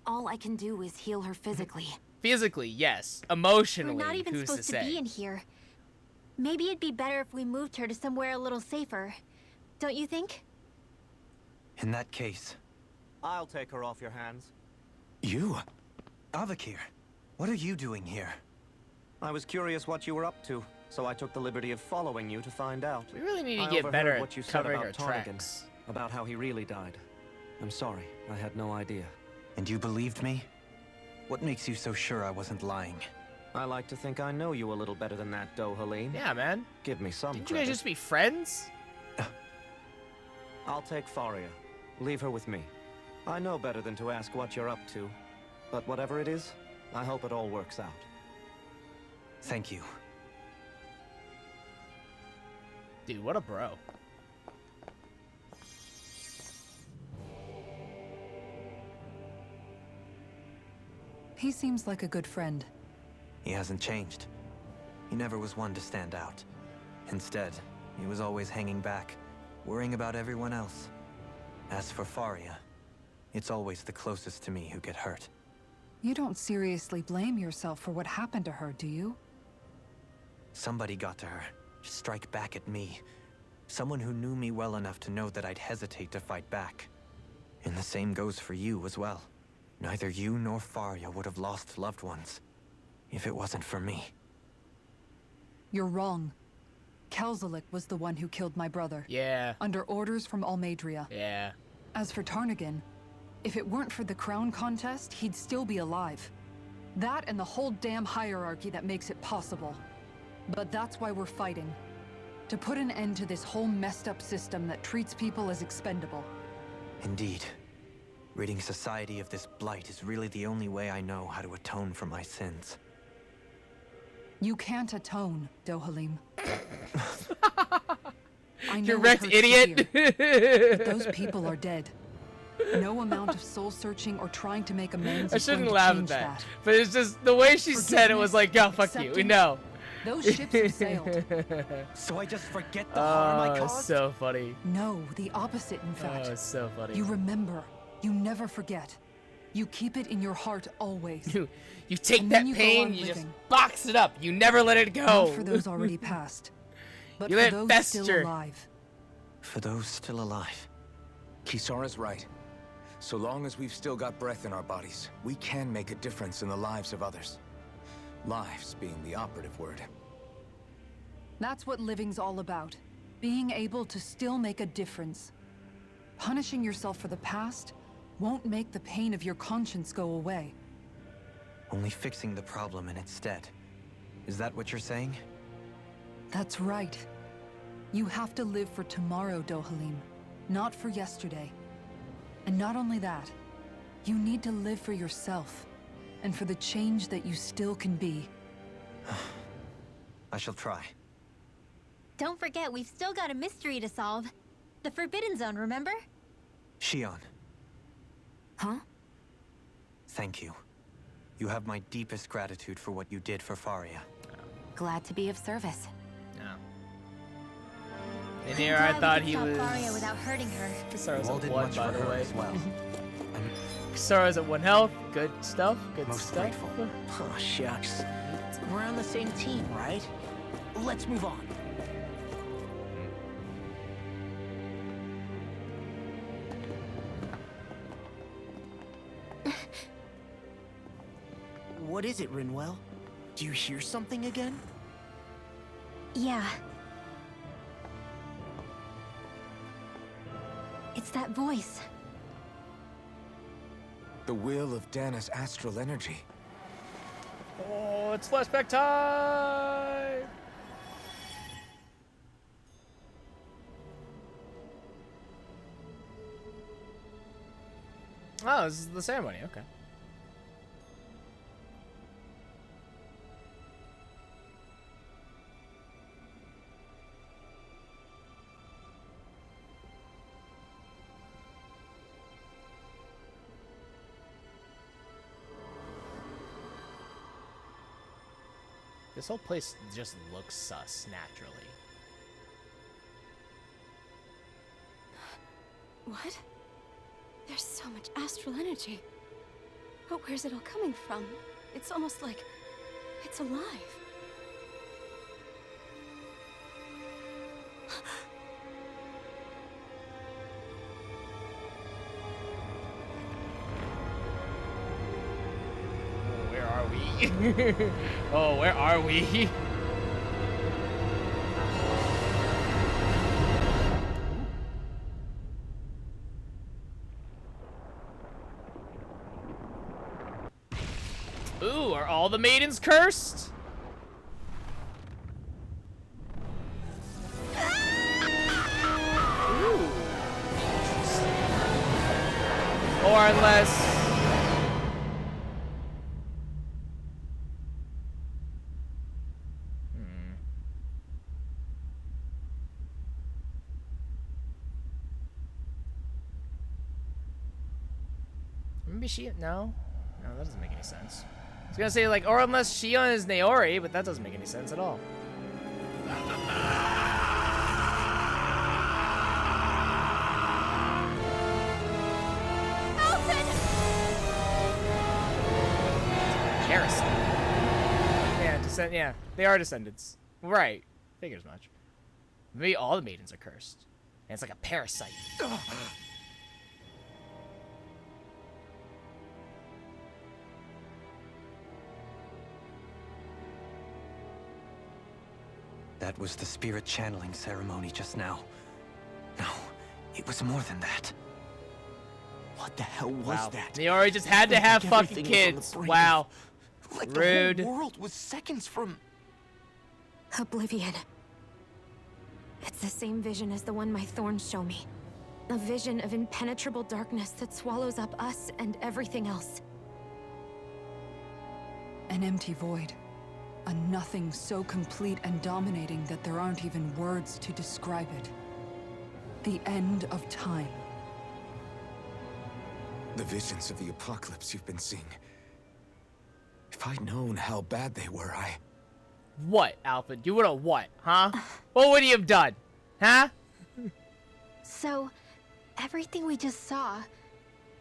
F: All I can do is heal her physically.
A: Physically, yes. Emotionally,
K: We're not even
A: who's
K: supposed
A: to
K: to
A: say?
K: be in here. Maybe it'd be better if we moved her to somewhere a little safer. Don't you think?
D: In that case,
I: I'll take her off your hands.
D: you? Avakir, what are you doing here?
I: I was curious what you were up to, so I took the liberty of following you to find out.
A: We really need to
I: I
A: get better
I: overheard
A: at
I: what you said
A: covering
I: about
A: our
I: Tarnigan,
A: tracks.
I: about how he really died. I'm sorry, I had no idea.
D: And you believed me? What makes you so sure I wasn't lying?
I: I like to think I know you a little better than that, Dohalim.
A: Yeah, man.
I: Give me some
A: Didn't you
I: credit.
A: guys just be friends?
I: I'll take Faria. Leave her with me. I know better than to ask what you're up to. But whatever it is, I hope it all works out.
D: Thank you.
A: Dude, what a bro.
H: He seems like a good friend.
D: He hasn't changed. He never was one to stand out. Instead, he was always hanging back, worrying about everyone else. As for Faria, it's always the closest to me who get hurt.
H: You don't seriously blame yourself for what happened to her, do you?
D: Somebody got to her, to strike back at me. Someone who knew me well enough to know that I'd hesitate to fight back. And the same goes for you as well. Neither you nor Faria would have lost loved ones if it wasn't for me.
H: You're wrong. Kelzelik was the one who killed my brother.
A: Yeah.
H: Under orders from Almadria.
A: Yeah.
H: As for Tarnigan, if it weren't for the crown contest, he'd still be alive. That and the whole damn hierarchy that makes it possible. But that's why we're fighting. To put an end to this whole messed up system that treats people as expendable.
D: Indeed. Ridding society of this blight is really the only way I know how to atone for my sins.
H: You can't atone, Dohalim. I know
A: You're
H: it
A: wrecked,
H: hurts to
A: idiot.
H: hear, but those people are dead. No amount of soul searching or trying to make amends
A: I
H: is going
A: shouldn't
H: to
A: laugh at
H: change
A: that. But it's just the way she said it was like, yo, fuck you. We know.
H: Those ships have sailed.
D: So I just forget the harm I
A: Oh,
D: caused?
A: so funny.
H: No, the opposite, in fact.
A: Oh, so funny.
H: You remember. You never forget. You keep it in your heart always.
A: You take
H: And
A: that
H: then you go
A: pain,
H: on
A: you just
H: living.
A: box it up. You never let it go.
H: Not for those already passed, but
A: You
H: for
A: let it
H: those still
A: fester.
H: alive.
D: For those still alive.
G: Kisara's right. So long as we've still got breath in our bodies, we can make a difference in the lives of others. Lives being the operative word.
H: That's what living's all about. Being able to still make a difference. Punishing yourself for the past won't make the pain of your conscience go away.
D: Only fixing the problem in its stead. Is that what you're saying?
H: That's right. You have to live for tomorrow, Dohalim, not for yesterday. And not only that, you need to live for yourself, and for the change that you still can be.
D: I shall try.
K: Don't forget, we've still got a mystery to solve. The Forbidden Zone, remember?
D: Shion.
F: Huh?
D: Thank you. You have my deepest gratitude for what you did for Faria.
F: Glad to be of service.
A: No. In here, I thought he was.
K: Faria without hurting her.
A: Kisara's
D: You all
A: at
D: did
A: 1,
D: much
A: by
D: for
A: the
D: her
A: way.
D: as well. I'm
A: Kisara's at 1 health. Good stuff. Good
D: most
A: stuff.
D: grateful.
B: Oh, shucks. We're on the same team, right? Let's move on. What is it, Rinwell? Do you hear something again?
K: Yeah. It's that voice.
G: The will of Dana's astral energy.
A: Oh, it's flashback time! Oh, this is the ceremony. Okay. This whole place just looks sus naturally.
N: What? There's so much astral energy. But where's it all coming from? It's almost like it's alive.
A: Where are we? Oh, where are we? Ooh, are all the maidens cursed? Ooh. Or unless... Maybe she... No, that doesn't make any sense. I was gonna say, like, or unless Shion is Naori, but that doesn't make any sense at all. Parasite. Yeah, yeah, they are descendants. Right. Figures much. Maybe all the maidens are cursed. And it's like a parasite.
D: That was the spirit channeling ceremony just now. No, it was more than that.
B: What the hell was that?
A: Naori just had to have fucking kids. Wow.
B: Like
A: Rude.
B: The whole world was seconds from...
F: Oblivion. It's the same vision as the one my thorns show me. A vision of impenetrable darkness that swallows up us and everything else.
H: An empty void. A nothing so complete and dominating that there aren't even words to describe it. The end of time.
G: The visions of the apocalypse you've been seeing. If I'd known how bad they were,
A: What, Alfred? You would have what, huh? What would you have done? Huh?
K: So, everything we just saw,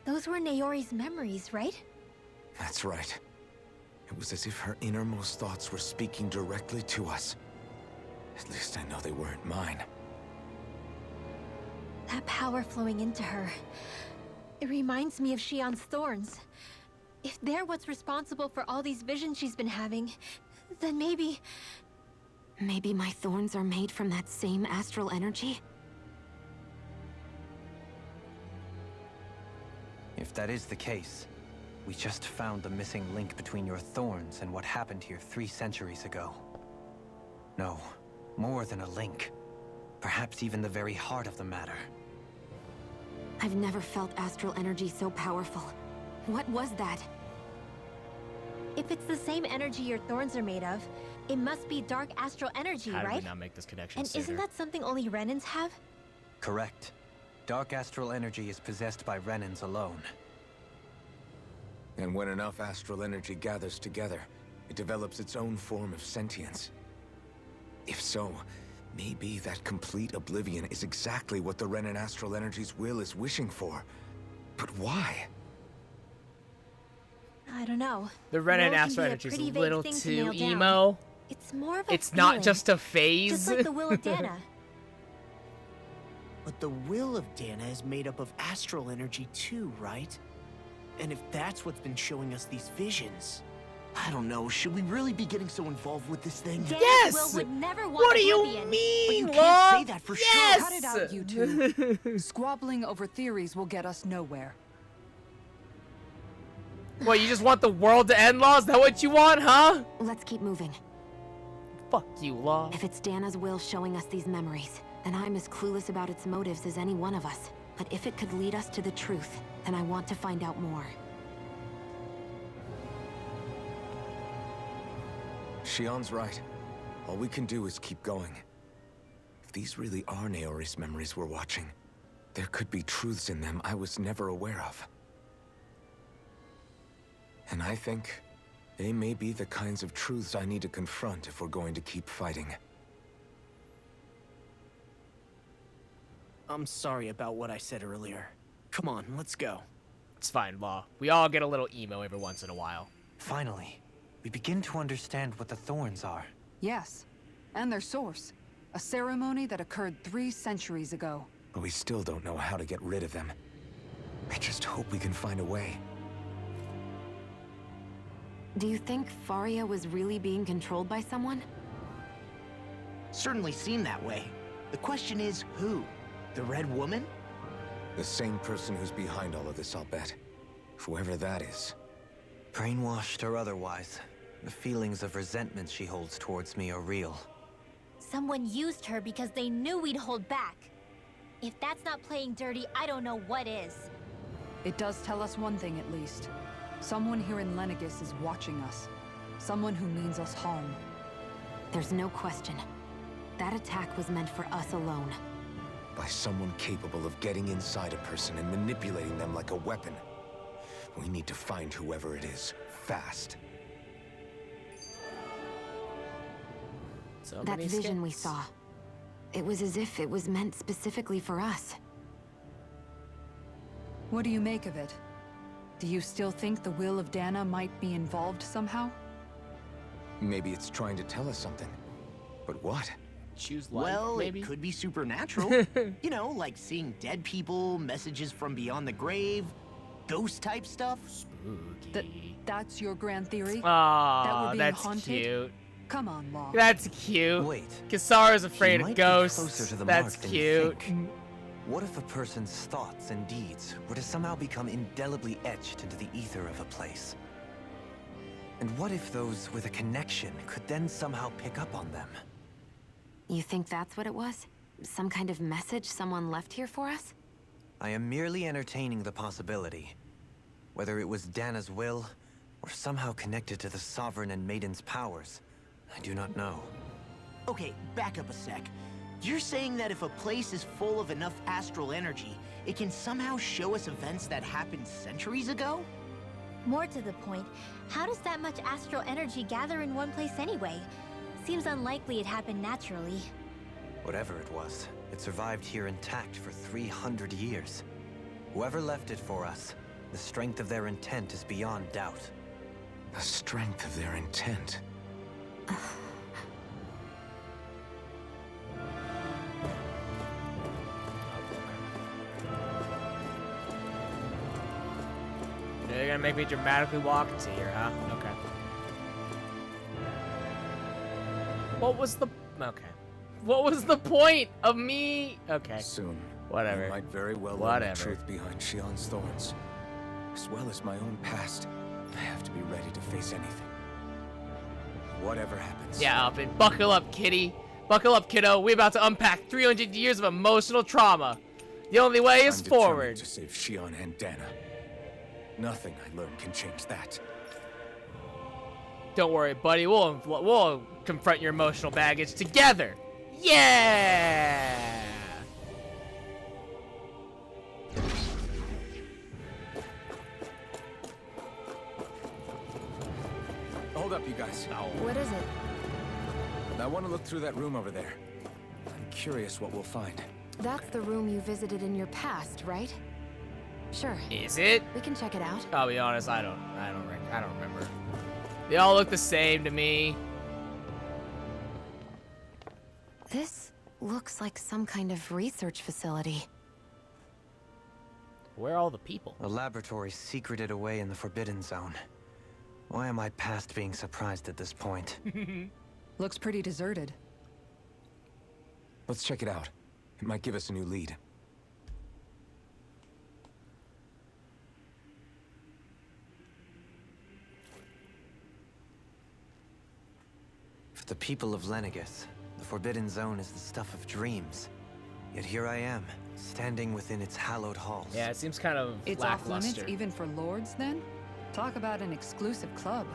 K: those were Naori's memories, right?
G: That's right. It was as if her innermost thoughts were speaking directly to us. At least I know they weren't mine.
K: That power flowing into her, it reminds me of Shion's thorns. If they're what's responsible for all these visions she's been having, then maybe...
F: Maybe my thorns are made from that same astral energy?
D: If that is the case, we just found the missing link between your thorns and what happened here 3 centuries ago. No, more than a link. Perhaps even the very heart of the matter.
F: I've never felt astral energy so powerful. What was that?
K: If it's the same energy your thorns are made of, it must be dark astral energy,
A: How did we
K: right?
A: not make this connection
K: And
A: sooner?
K: isn't that something only Renans have?
D: Correct. Dark astral energy is possessed by Renans alone.
G: And when enough astral energy gathers together, it develops its own form of sentience. If so, maybe that complete oblivion is exactly what the Renan astral energy's will is wishing for. But why?
K: I don't know.
A: The Renan
K: Will can
A: astral
K: be
A: energy is a
K: pretty vague
A: little
K: thing to
A: too
K: nail down.
A: emo.
K: It's more of a
A: It's not
K: feeling,
A: just a phase.
K: just like the will of Dana.
B: But the will of Dana is made up of astral energy too, right? And if that's what's been showing us these visions, I don't know, should we really be getting so involved with this thing?
K: Dana's
A: Yes!
K: will would never want
A: What do you
K: oblivion.
A: mean,
B: But you
A: Law?
B: can't say that for
A: Yes!
B: sure.
H: Cut it out, you two. Squabbling over theories will get us nowhere.
A: What, you just want the world to end, Law? Is that what you want, huh?
F: Let's keep moving.
A: Fuck you, Law.
F: If it's Dana's will showing us these memories, then I'm as clueless about its motives as any one of us. But if it could lead us to the truth, then I want to find out more.
G: Shion's right. All we can do is keep going. If these really are Naori's memories we're watching, there could be truths in them I was never aware of. And I think they may be the kinds of truths I need to confront if we're going to keep fighting.
B: I'm sorry about what I said earlier. Come on, let's go.
A: It's fine, Law. We all get a little emo every once in a while.
D: Finally, we begin to understand what the thorns are.
H: Yes, and their source. A ceremony that occurred 3 centuries ago.
G: But we still don't know how to get rid of them. I just hope we can find a way.
F: Do you think Faria was really being controlled by someone?
B: Certainly seem that way. The question is, who? The Red Woman?
G: The same person who's behind all of this, I'll bet. Whoever that is.
D: Brainwashed or otherwise, the feelings of resentment she holds towards me are real.
K: Someone used her because they knew we'd hold back. If that's not playing dirty, I don't know what is.
H: It does tell us one thing at least. Someone here in Lenegis is watching us. Someone who means us harm.
F: There's no question. That attack was meant for us alone.
G: By someone capable of getting inside a person and manipulating them like a weapon. We need to find whoever it is, fast.
A: So
F: That
A: many
F: vision we
A: skips.
F: saw. It was as if it was meant specifically for us.
H: What do you make of it? Do you still think the will of Dana might be involved somehow?
G: Maybe it's trying to tell us something. But what?
A: Choose life,
B: Well,
A: maybe?
B: it could be supernatural. You know, like seeing dead people, messages from beyond the grave, ghost-type stuff.
H: That's your grand theory? That
A: Aw,
H: we're being
A: that's
H: haunted?
A: cute.
H: Come on, Law.
A: That's cute.
D: Wait.
A: Kasara's afraid
D: She might
A: of
D: be
A: ghosts.
D: closer to the
A: That's
D: mark than you
A: cute.
D: think. What if a person's thoughts and deeds were to somehow become indelibly etched into the ether of a place? And what if those with a connection could then somehow pick up on them?
F: You think that's what it was? Some kind of message someone left here for us?
D: I am merely entertaining the possibility. Whether it was Dana's will, or somehow connected to the Sovereign and Maiden's powers, I do not know.
B: Okay, back up a sec. You're saying that if a place is full of enough astral energy, it can somehow show us events that happened centuries ago?
K: More to the point, how does that much astral energy gather in one place anyway? Seems unlikely it happened naturally.
D: Whatever it was, it survived here intact for 300 years. Whoever left it for us, the strength of their intent is beyond doubt.
G: The strength of their intent.
A: You're gonna make me dramatically walk to here, huh? Okay. What was the Okay. What was the point of me? Okay.
G: Soon,
A: Whatever.
G: I might very well learn the
A: Whatever.
G: truth behind Shion's thorns, as well as my own past. I have to be ready to face anything. Whatever happens.
A: Yeah, up and buckle up, kitty. Buckle up, kiddo. We're about to unpack 300 years of emotional trauma. The only way is
G: I'm determined
A: forward.
G: to save Shion and Dana. Nothing I learn can change that.
A: Don't worry, buddy. We'll confront your emotional baggage together. Yeah!
G: Hold up, you guys.
F: What is it?
G: I want to look through that room over there. I'm curious what we'll find.
F: That's the room you visited in your past, right? Sure.
A: Is it?
F: We can check it out.
A: I'll be honest, I don't remember. They all look the same to me.
F: This looks like some kind of research facility.
A: Where are all the people?
D: A laboratory secreted away in the Forbidden Zone. Why am I past being surprised at this point?
H: Looks pretty deserted.
G: Let's check it out. It might give us a new lead.
D: For the people of Lenegis, the Forbidden Zone is the stuff of dreams. Yet here I am, standing within its hallowed halls.
A: Yeah, it seems kind of
H: It's off limits
A: lackluster.
H: even for lords, then? Talk about an exclusive club.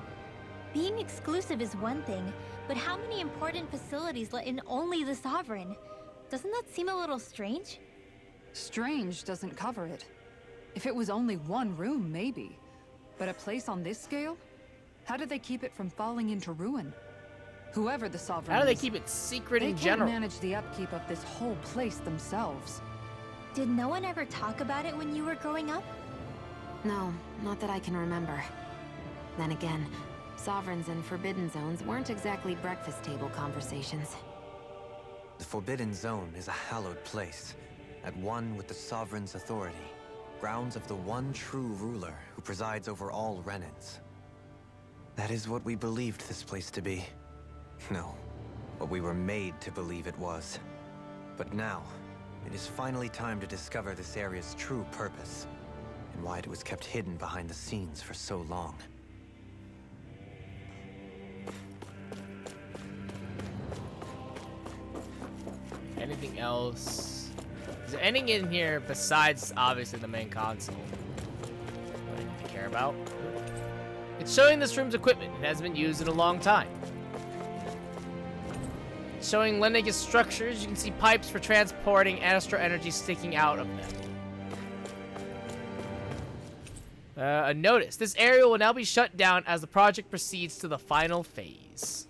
K: Being exclusive is one thing, but how many important facilities let in only the Sovereign? Doesn't that seem a little strange?
H: Strange doesn't cover it. If it was only one room, maybe. But a place on this scale? How do they keep it from falling into ruin? Whoever the Sovereign
A: How do they
H: is,
A: keep it secret
H: they
A: in
H: can't
A: general?
H: manage the upkeep of this whole place themselves.
K: Did no one ever talk about it when you were growing up?
F: No, not that I can remember. Then again, Sovereigns and Forbidden Zones weren't exactly breakfast table conversations.
D: The Forbidden Zone is a hallowed place, at one with the Sovereign's authority, grounds of the one true ruler who presides over all Renans. That is what we believed this place to be. No, what we were made to believe it was. But now, it is finally time to discover this area's true purpose, and why it was kept hidden behind the scenes for so long.
A: Anything else? Is there anything in here besides, obviously, the main console that I need to care about? It's showing this room's equipment. It hasn't been used in a long time. Showing Lenegis structures, you can see pipes for transporting astral energy sticking out of them. A notice. This area will now be shut down as the project proceeds to the final phase.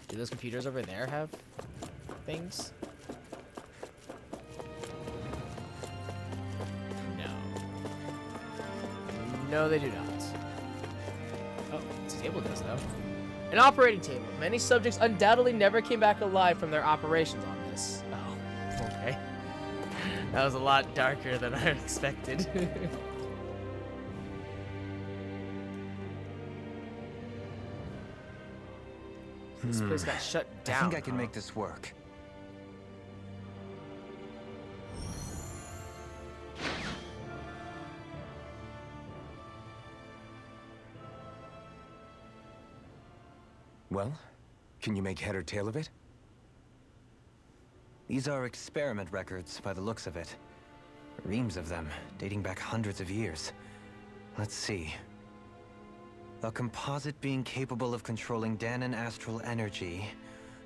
A: Do those computers over there have things? No. No, they do not. Oh, this table does, though. An operating table. Many subjects undoubtedly never came back alive from their operations on this. Oh, okay. That was a lot darker than I expected. This place got shut down.
D: I think I can make this work.
G: Well, can you make head or tail of it?
D: These are experiment records by the looks of it. Reams of them, dating back hundreds of years. Let's see. A composite being capable of controlling Danan astral energy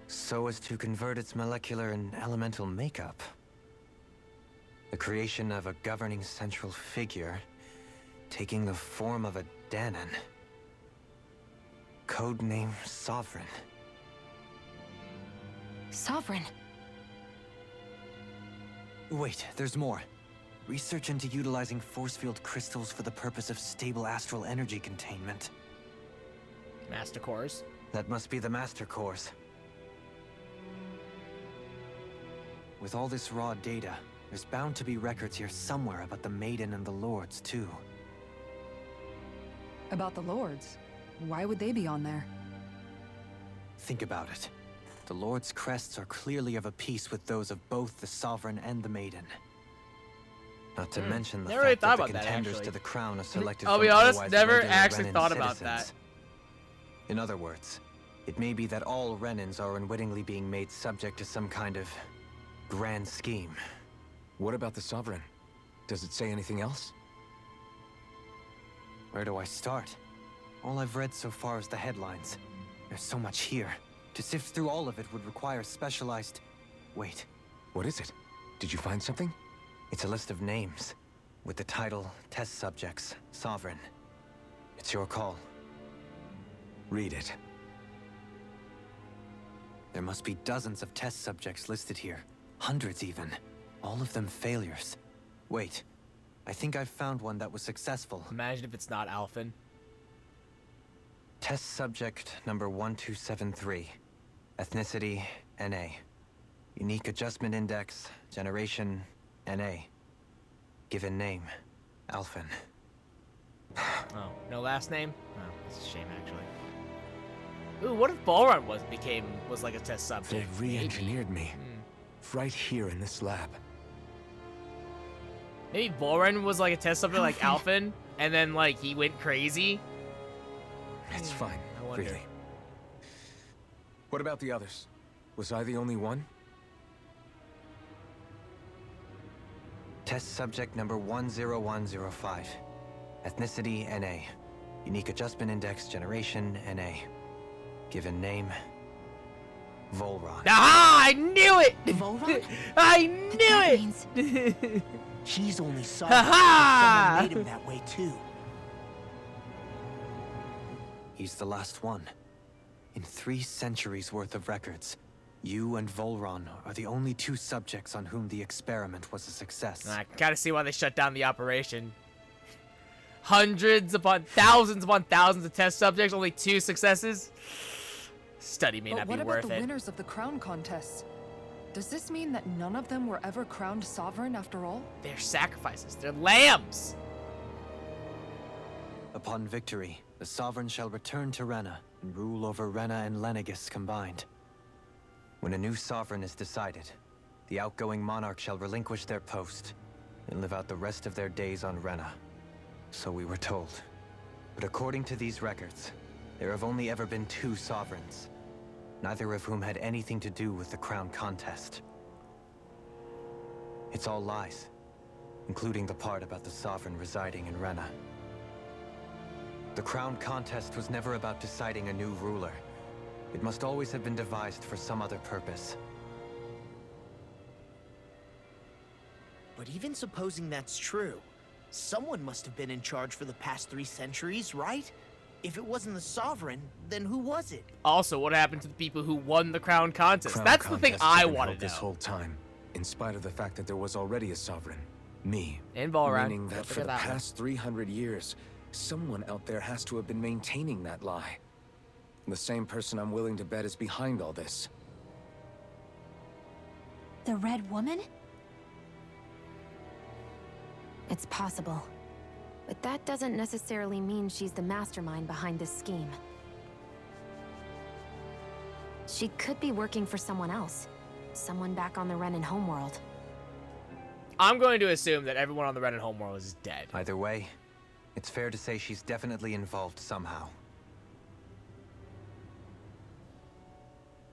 D: so as to convert its molecular and elemental makeup. The creation of a governing central figure, taking the form of a Danan. Codename Sovereign.
F: Sovereign?
D: Wait, there's more. Research into utilizing force field crystals for the purpose of stable astral energy containment.
A: Master cores.
D: That must be the master cores. With all this raw data, there's bound to be records here somewhere about the Maiden and the Lords, too.
H: About the lords? Why would they be on there?
D: think about it. The Lord's crests are clearly of a piece with those of both the Sovereign and the Maiden. Not to mention the
A: Never really
D: fact that
A: thought
D: the
A: about that,
D: contenders
A: actually.
D: to the crown are selected
A: I'll
D: from
A: be honest,
D: otherwise
A: never
D: regular
A: actually
D: Renan
A: thought about
D: citizens. In other words, it may be that all Renans are unwittingly being made subject to some kind of grand scheme.
G: What about the Sovereign? Does it say anything else?
D: Where do I start? All I've read so far is the headlines. There's so much here. To sift through all of it would require specialized... Wait.
G: What is it? Did you find something?
D: It's a list of names, with the title, Test Subjects, Sovereign. It's your call.
G: Read it.
D: There must be dozens of test subjects listed here. Hundreds even. All of them failures. Wait. I think I've found one that was successful.
A: Imagine if it's not Alphen.
D: Test subject number 1273. Ethnicity, NA. Unique adjustment index, generation, NA. Given name, Alphen.
A: Oh, no last name? Oh, that's a shame, actually. Ooh, what if Balrun was like a test subject?
G: They re-engineered me. Right here in this lab.
A: Maybe Balrun was like a test subject like Alphen, and then like he went crazy.
G: It's fine,
A: I wonder.
G: really. What about the others? Was I the only one?
D: Test subject number 10105. Ethnicity, NA. Unique adjustment index, generation, NA. Given name, Volron.
A: Aha! I knew it!
F: Volron?
A: I knew it!
B: He's only sovereign
A: Ha-ha!
B: because someone made him that way too.
D: He's the last one. In 3 centuries worth of records, you and Volron are the only 2 subjects on whom the experiment was a success.
A: I gotta see why they shut down the operation. Hundreds upon thousands of test subjects, only 2 successes. Study may not be
H: But what
A: worth
H: about the
A: it.
H: winners of the crown contests? Does this mean that none of them were ever crowned sovereign after all?
A: They're sacrifices. They're lambs.
D: Upon victory, the Sovereign shall return to Rena and rule over Rena and Lenegis combined. When a new Sovereign is decided, the outgoing monarch shall relinquish their post and live out the rest of their days on Rena. So we were told. But according to these records, there have only ever been 2 Sovereigns, neither of whom had anything to do with the crown contest. It's all lies, including the part about the Sovereign residing in Rena. The crown contest was never about deciding a new ruler. It must always have been devised for some other purpose.
B: But even supposing that's true, someone must have been in charge for the past 3 centuries, right? If it wasn't the Sovereign, then who was it?
A: Also, what happened to the people who won the crown contest?
G: Crown
A: That's the thing
G: contests have
A: I
G: been
A: want
G: held
A: to know.
G: this whole time, in spite of the fact that there was already a Sovereign. Me.
A: And Balrog.
G: Meaning that
A: Don't
G: for
A: forget
G: the
A: that one.
G: past 300 years, someone out there has to have been maintaining that lie. The same person I'm willing to bet is behind all this.
C: The Red Woman?
F: It's possible. But that doesn't necessarily mean she's the mastermind behind this scheme. She could be working for someone else. Someone back on the Renan homeworld.
A: I'm going to assume that everyone on the Renan homeworld is dead.
D: Either way, it's fair to say she's definitely involved somehow.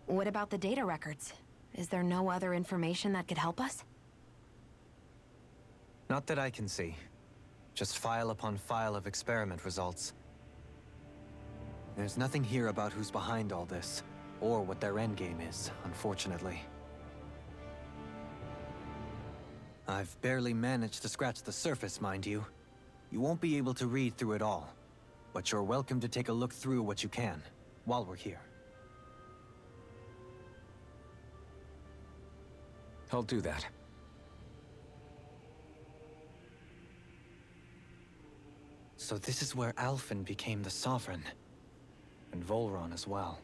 F: What about the data records? Is there no other information that could help us?
D: Not that I can see. Just file upon file of experiment results. There's nothing here about who's behind all this, or what their endgame is, unfortunately. I've barely managed to scratch the surface, mind you. You won't be able to read through it all, but you're welcome to take a look through what you can, while we're here.
G: I'll do that.
D: So this is where Alphen became the Sovereign, and Volron as well.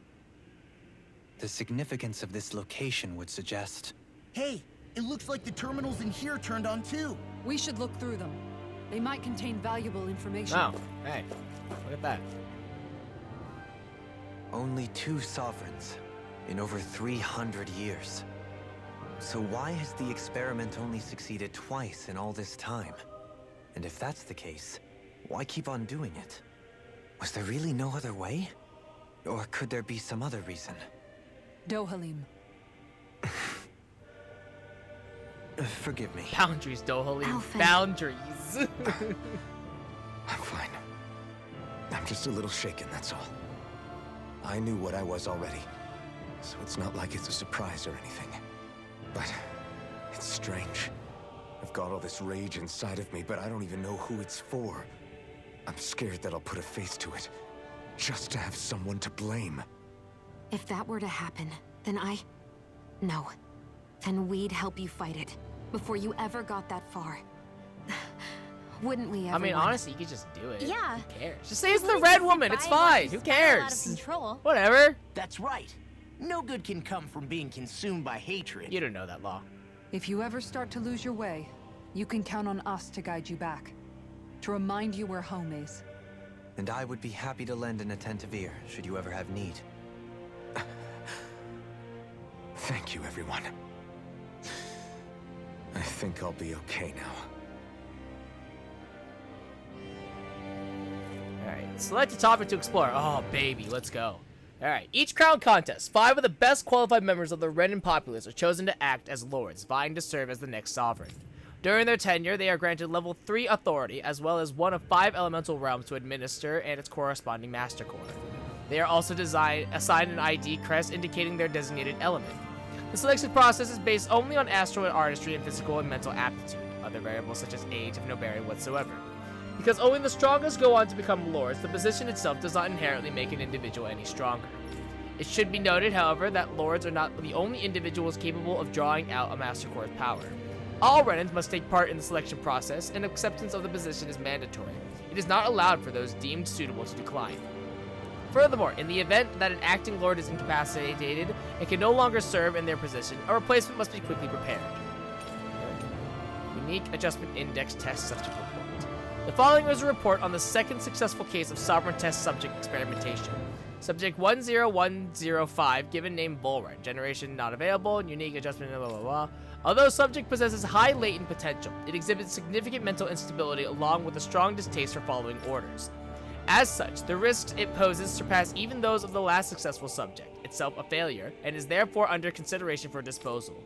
D: The significance of this location would suggest...
B: Hey, it looks like the terminals in here turned on too.
H: We should look through them. They might contain valuable information.
A: Oh, hey, look at that.
D: Only 2 sovereigns in over 300 years. So why has the experiment only succeeded twice in all this time? And if that's the case, why keep on doing it? Was there really no other way? Or could there be some other reason?
H: Dohalim.
D: Forgive me.
A: Boundaries, Dohalim.
F: Alphen.
A: Boundaries.
G: I'm fine. I'm just a little shaken, that's all. I knew what I was already, so it's not like it's a surprise or anything. But it's strange. I've got all this rage inside of me, but I don't even know who it's for. I'm scared that I'll put a face to it, just to have someone to blame.
F: If that were to happen, then No. Then we'd help you fight it, before you ever got that far. Wouldn't we, everyone?
A: I mean, honestly, you could just do it.
K: Yeah.
A: Who cares? Just say it's the red woman. It's fine. Who cares?
K: Out of control.
A: Whatever.
B: That's right. No good can come from being consumed by hatred.
A: You don't know that law.
H: If you ever start to lose your way, you can count on us to guide you back. To remind you where home is.
D: And I would be happy to lend an attentive ear, should you ever have need.
G: Thank you, everyone. I think I'll be okay now.
A: Alright, select a topic to explore. Oh, baby, let's go. Alright, each crown contest, 5 of the best qualified members of the Renan populace are chosen to act as lords, vying to serve as the next sovereign. During their tenure, they are granted level 3 authority, as well as one of 5 elemental realms to administer and its corresponding master core. They are also assigned an ID crest indicating their designated element. The selection process is based only on astral and artistry and physical and mental aptitude. Other variables such as age have no bearing whatsoever. Because only the strongest go on to become lords, the position itself does not inherently make an individual any stronger. It should be noted, however, that lords are not the only individuals capable of drawing out a master core's power. All Renans must take part in the selection process, and acceptance of the position is mandatory. It is not allowed for those deemed suitable to decline. Furthermore, in the event that an acting lord is incapacitated and can no longer serve in their position, a replacement must be quickly prepared. Unique Adjustment Index Test Subject Report. The following is a report on the second successful case of Sovereign Test Subject Experimentation. Subject 10105, given name Volren, generation not available, and unique adjustment, blah blah blah. Although subject possesses high latent potential, it exhibits significant mental instability along with a strong distaste for following orders. As such, the risks it poses surpass even those of the last successful subject, itself a failure, and is therefore under consideration for disposal.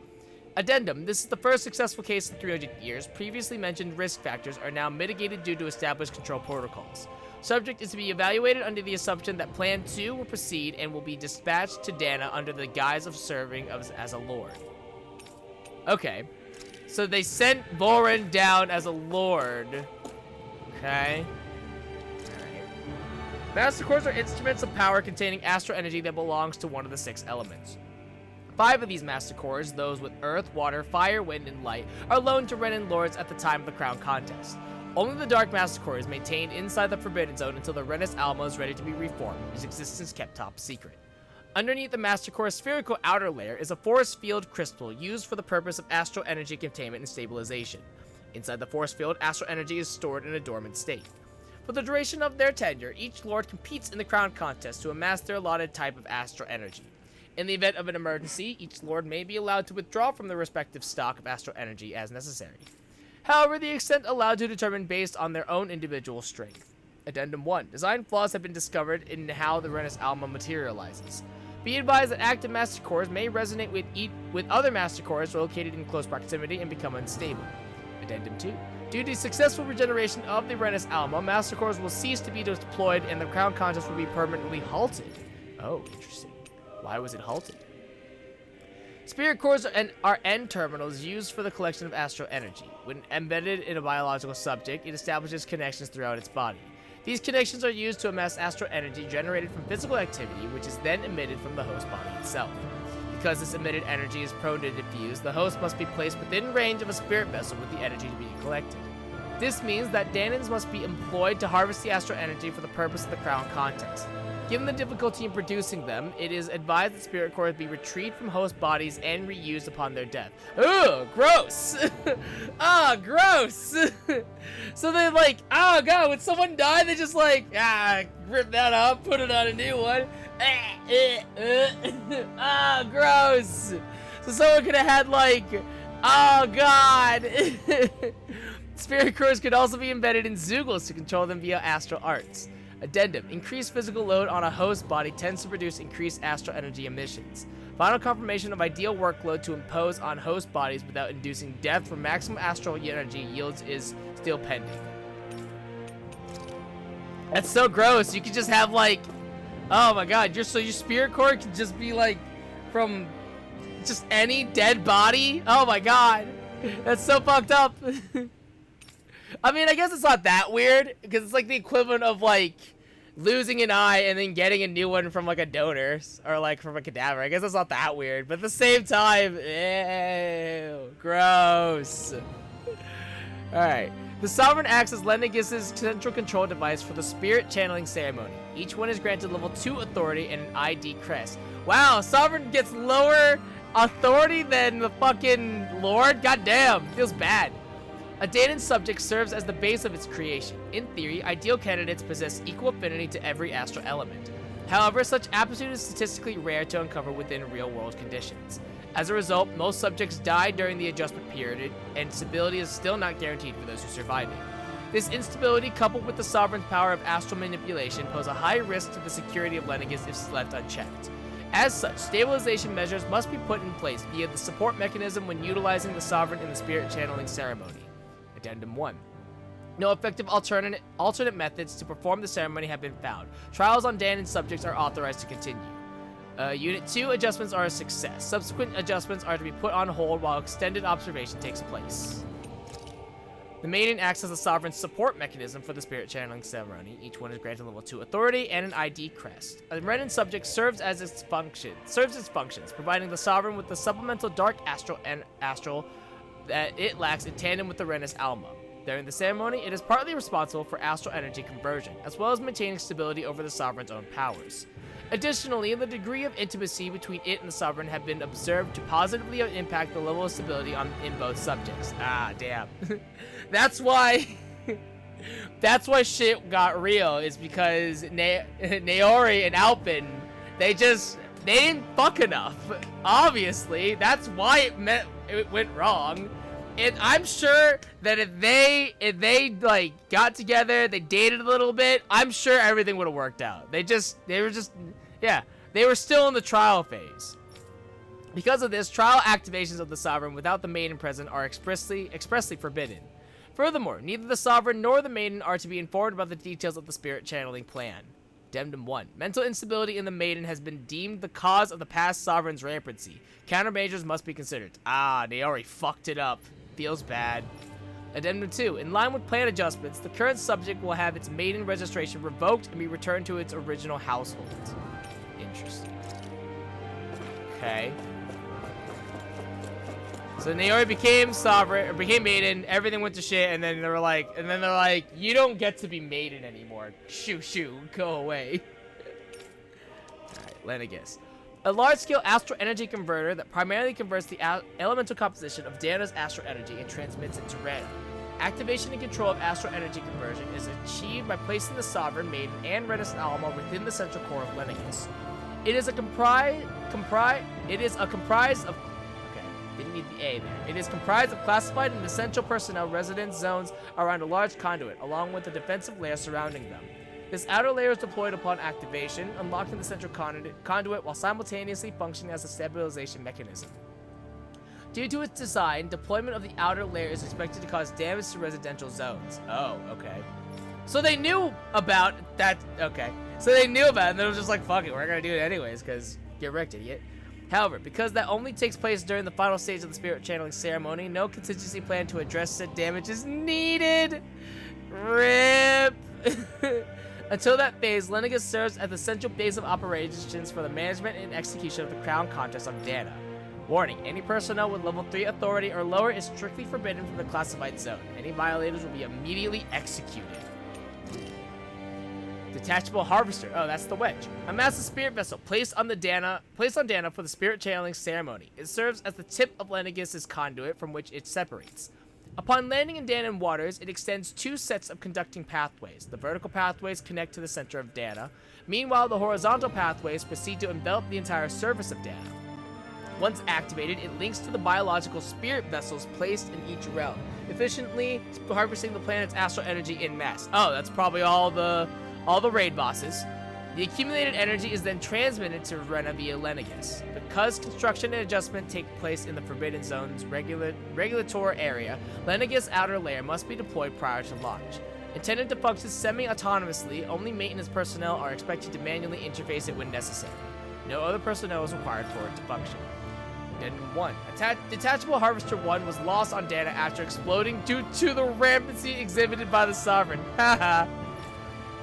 A: Addendum, this is the first successful case in 300 years. Previously mentioned risk factors are now mitigated due to established control protocols. Subject is to be evaluated under the assumption that Plan 2 will proceed and will be dispatched to Dana under the guise of serving as a lord. Okay, so they sent Volren down as a lord. Okay. Master cores are instruments of power containing astral energy that belongs to one of the 6 elements. 5 of these master cores, those with earth, water, fire, wind, and light, are loaned to Renan lords at the time of the crown contest. Only the dark master core is maintained inside the Forbidden Zone until the Renis Alma is ready to be reformed, its existence kept top secret. Underneath the master core's spherical outer layer is a force field crystal used for the purpose of astral energy containment and stabilization. Inside the force field, astral energy is stored in a dormant state. For the duration of their tenure, each lord competes in the crown contest to amass their allotted type of astral energy. In the event of an emergency, each lord may be allowed to withdraw from the respective stock of astral energy as necessary. However, the extent allowed to determine based on their own individual strength. Addendum 1. Design flaws have been discovered in how the Renis Alma materializes. Be advised that active master cores may resonate with other master cores located in close proximity and become unstable. Addendum 2. Due to successful regeneration of the Renis Alma, master cores will cease to be deployed and the crown contest will be permanently halted. Oh, interesting. Why was it halted? Spirit cores are end terminals used for the collection of astral energy. When embedded in a biological subject, it establishes connections throughout its body. These connections are used to amass astral energy generated from physical activity, which is then emitted from the host body itself. Because this emitted energy is prone to diffuse, the host must be placed within range of a spirit vessel with the energy to be collected. This means that Danans must be employed to harvest the astral energy for the purpose of the crown contest. Given the difficulty in producing them, it is advised that spirit cores be retrieved from host bodies and reused upon their death. Ugh, gross! Ah, gross! So they're like, oh god, when someone died, they just like, rip that up, put it on a new one. Ah, gross! So someone could have had like, oh god! Spirit cores could also be embedded in Zeugles to control them via astral arts. Addendum: increased physical load on a host body tends to produce increased astral energy emissions. Final confirmation of ideal workload to impose on host bodies without inducing death for maximum astral energy yields is still pending. That's so gross. You could just have like, oh my god, your spirit core could just be like from just any dead body. Oh my god, that's so fucked up. I mean, I guess it's not that weird because it's like the equivalent of like losing an eye and then getting a new one from like a donor or like from a cadaver. I guess it's not that weird, but at the same time, ew, gross. All right. The Sovereign acts as Lenegis' central control device for the spirit channeling ceremony. Each one is granted level 2 authority and an ID crest. Wow, Sovereign gets lower authority than the fucking Lord? Goddamn, feels bad. A Danon subject serves as the base of its creation. In theory, ideal candidates possess equal affinity to every astral element. However, such aptitude is statistically rare to uncover within real-world conditions. As a result, most subjects die during the adjustment period, and stability is still not guaranteed for those who survive it. This instability, coupled with the Sovereign's power of astral manipulation, pose a high risk to the security of Lenegis if left unchecked. As such, stabilization measures must be put in place via the support mechanism when utilizing the Sovereign in the spirit channeling ceremony. Addendum 1. No effective alternate methods to perform the ceremony have been found. Trials on Danon subjects are authorized to continue. Unit 2 adjustments are a success. Subsequent adjustments are to be put on hold while extended observation takes place. The Maiden acts as a Sovereign support mechanism for the spirit channeling ceremony. Each one is granted level 2 authority and an ID crest. A Renan subject serves its functions, providing the Sovereign with the supplemental dark astral that it lacks in tandem with the Renus Alma. During the ceremony, it is partly responsible for astral energy conversion, as well as maintaining stability over the Sovereign's own powers. Additionally, the degree of intimacy between it and the Sovereign have been observed to positively impact the level of stability in both subjects. Ah, damn. That's why shit got real, is because Naori and Alpin, they didn't fuck enough. Obviously, that's why it went wrong. And I'm sure that if they like got together, they dated a little bit, I'm sure everything would have worked out. They were still in the trial phase. Because of this, trial activations of the Sovereign without the Maiden present are expressly forbidden. Furthermore, neither the Sovereign nor the Maiden are to be informed about the details of the spirit channeling plan. Addendum 1. Mental instability in the Maiden has been deemed the cause of the past Sovereign's rampancy. Countermeasures must be considered. Ah, they already fucked it up. Feels bad. Addendum 2. In line with plan adjustments, the current subject will have its Maiden registration revoked and be returned to its original household. Interesting. Okay. So Naori became Sovereign, or became Maiden, everything went to shit, and then they're like, you don't get to be Maiden anymore. Shoo, go away. Alright, Lenegis. A large-scale astral energy converter that primarily converts the elemental composition of Dana's astral energy and transmits it to Rana. Activation and control of astral energy conversion is achieved by placing the Sovereign, Maiden, and Renus Alma within the central core of Lenegis. It is comprised of didn't need the A there. It is comprised of classified and essential personnel residence zones around a large conduit, along with a defensive layer surrounding them. This outer layer is deployed upon activation, unlocking the central conduit while simultaneously functioning as a stabilization mechanism. Due to its design, deployment of the outer layer is expected to cause damage to residential zones. Oh, okay. So they knew about that. Okay. So they knew about it, and they were just like, fuck it, we're gonna do it anyways, because get wrecked, idiot. However, because that only takes place during the final stage of the spirit channeling ceremony, no contingency plan to address said damage is needed. RIP. Until that phase, Lenegis serves as the central base of operations for the management and execution of the Crown Contest on Dana. Warning, any personnel with level 3 authority or lower is strictly forbidden from the classified zone. Any violators will be immediately executed. Detachable harvester. Oh, that's the wedge. A massive spirit vessel placed on Dana for the spirit channeling ceremony. It serves as the tip of Lenegis' conduit from which it separates. Upon landing in Danan waters, it extends 2 sets of conducting pathways. The vertical pathways connect to the center of Dana. Meanwhile, the horizontal pathways proceed to envelop the entire surface of Dana. Once activated, it links to the biological spirit vessels placed in each realm, efficiently harvesting the planet's astral energy en masse. Oh, that's probably all the raid bosses. The accumulated energy is then transmitted to Rena via Lenegis. Because construction and adjustment take place in the Forbidden Zone's regulator area, Lenegis' outer layer must be deployed prior to launch. Intended to function semi-autonomously, only maintenance personnel are expected to manually interface it when necessary. No other personnel is required for it to function. Addendum 1. Detachable Harvester 1 was lost on Dana after exploding due to the rampancy exhibited by the Sovereign. Haha.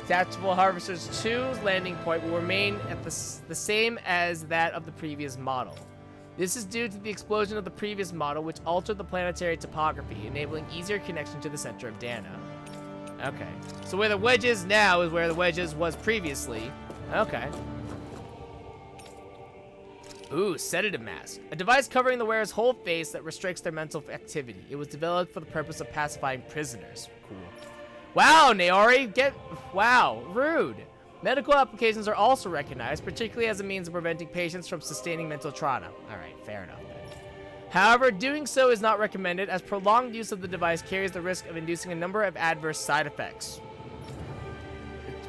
A: Detachable Harvester's 2's landing point will remain at the same as that of the previous model. This is due to the explosion of the previous model, which altered the planetary topography, enabling easier connection to the center of Dana. Okay. So where the wedge is now is where the wedge was previously. Okay. Ooh, sedative mask. A device covering the wearer's whole face that restricts their mental activity. It was developed for the purpose of pacifying prisoners. Cool. Wow, Naori, wow, rude. Medical applications are also recognized, particularly as a means of preventing patients from sustaining mental trauma. Alright, fair enough then. However, doing so is not recommended, as prolonged use of the device carries the risk of inducing a number of adverse side effects.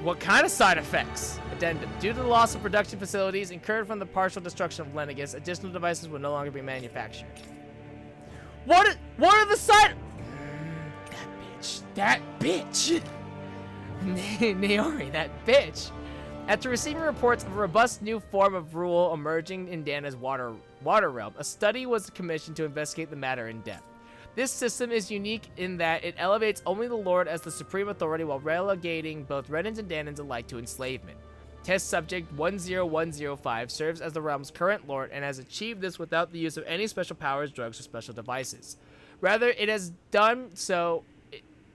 A: What kind of side effects? Addendum. Due to the loss of production facilities incurred from the partial destruction of Lenegis, additional devices will no longer be manufactured. What are the side... That bitch! Naori, that bitch! After receiving reports of a robust new form of rule emerging in Dana's water realm, a study was commissioned to investigate the matter in depth. This system is unique in that it elevates only the Lord as the supreme authority while relegating both Renans and Danans alike to enslavement. Test subject 10105 serves as the realm's current Lord and has achieved this without the use of any special powers, drugs, or special devices. Rather, it has done so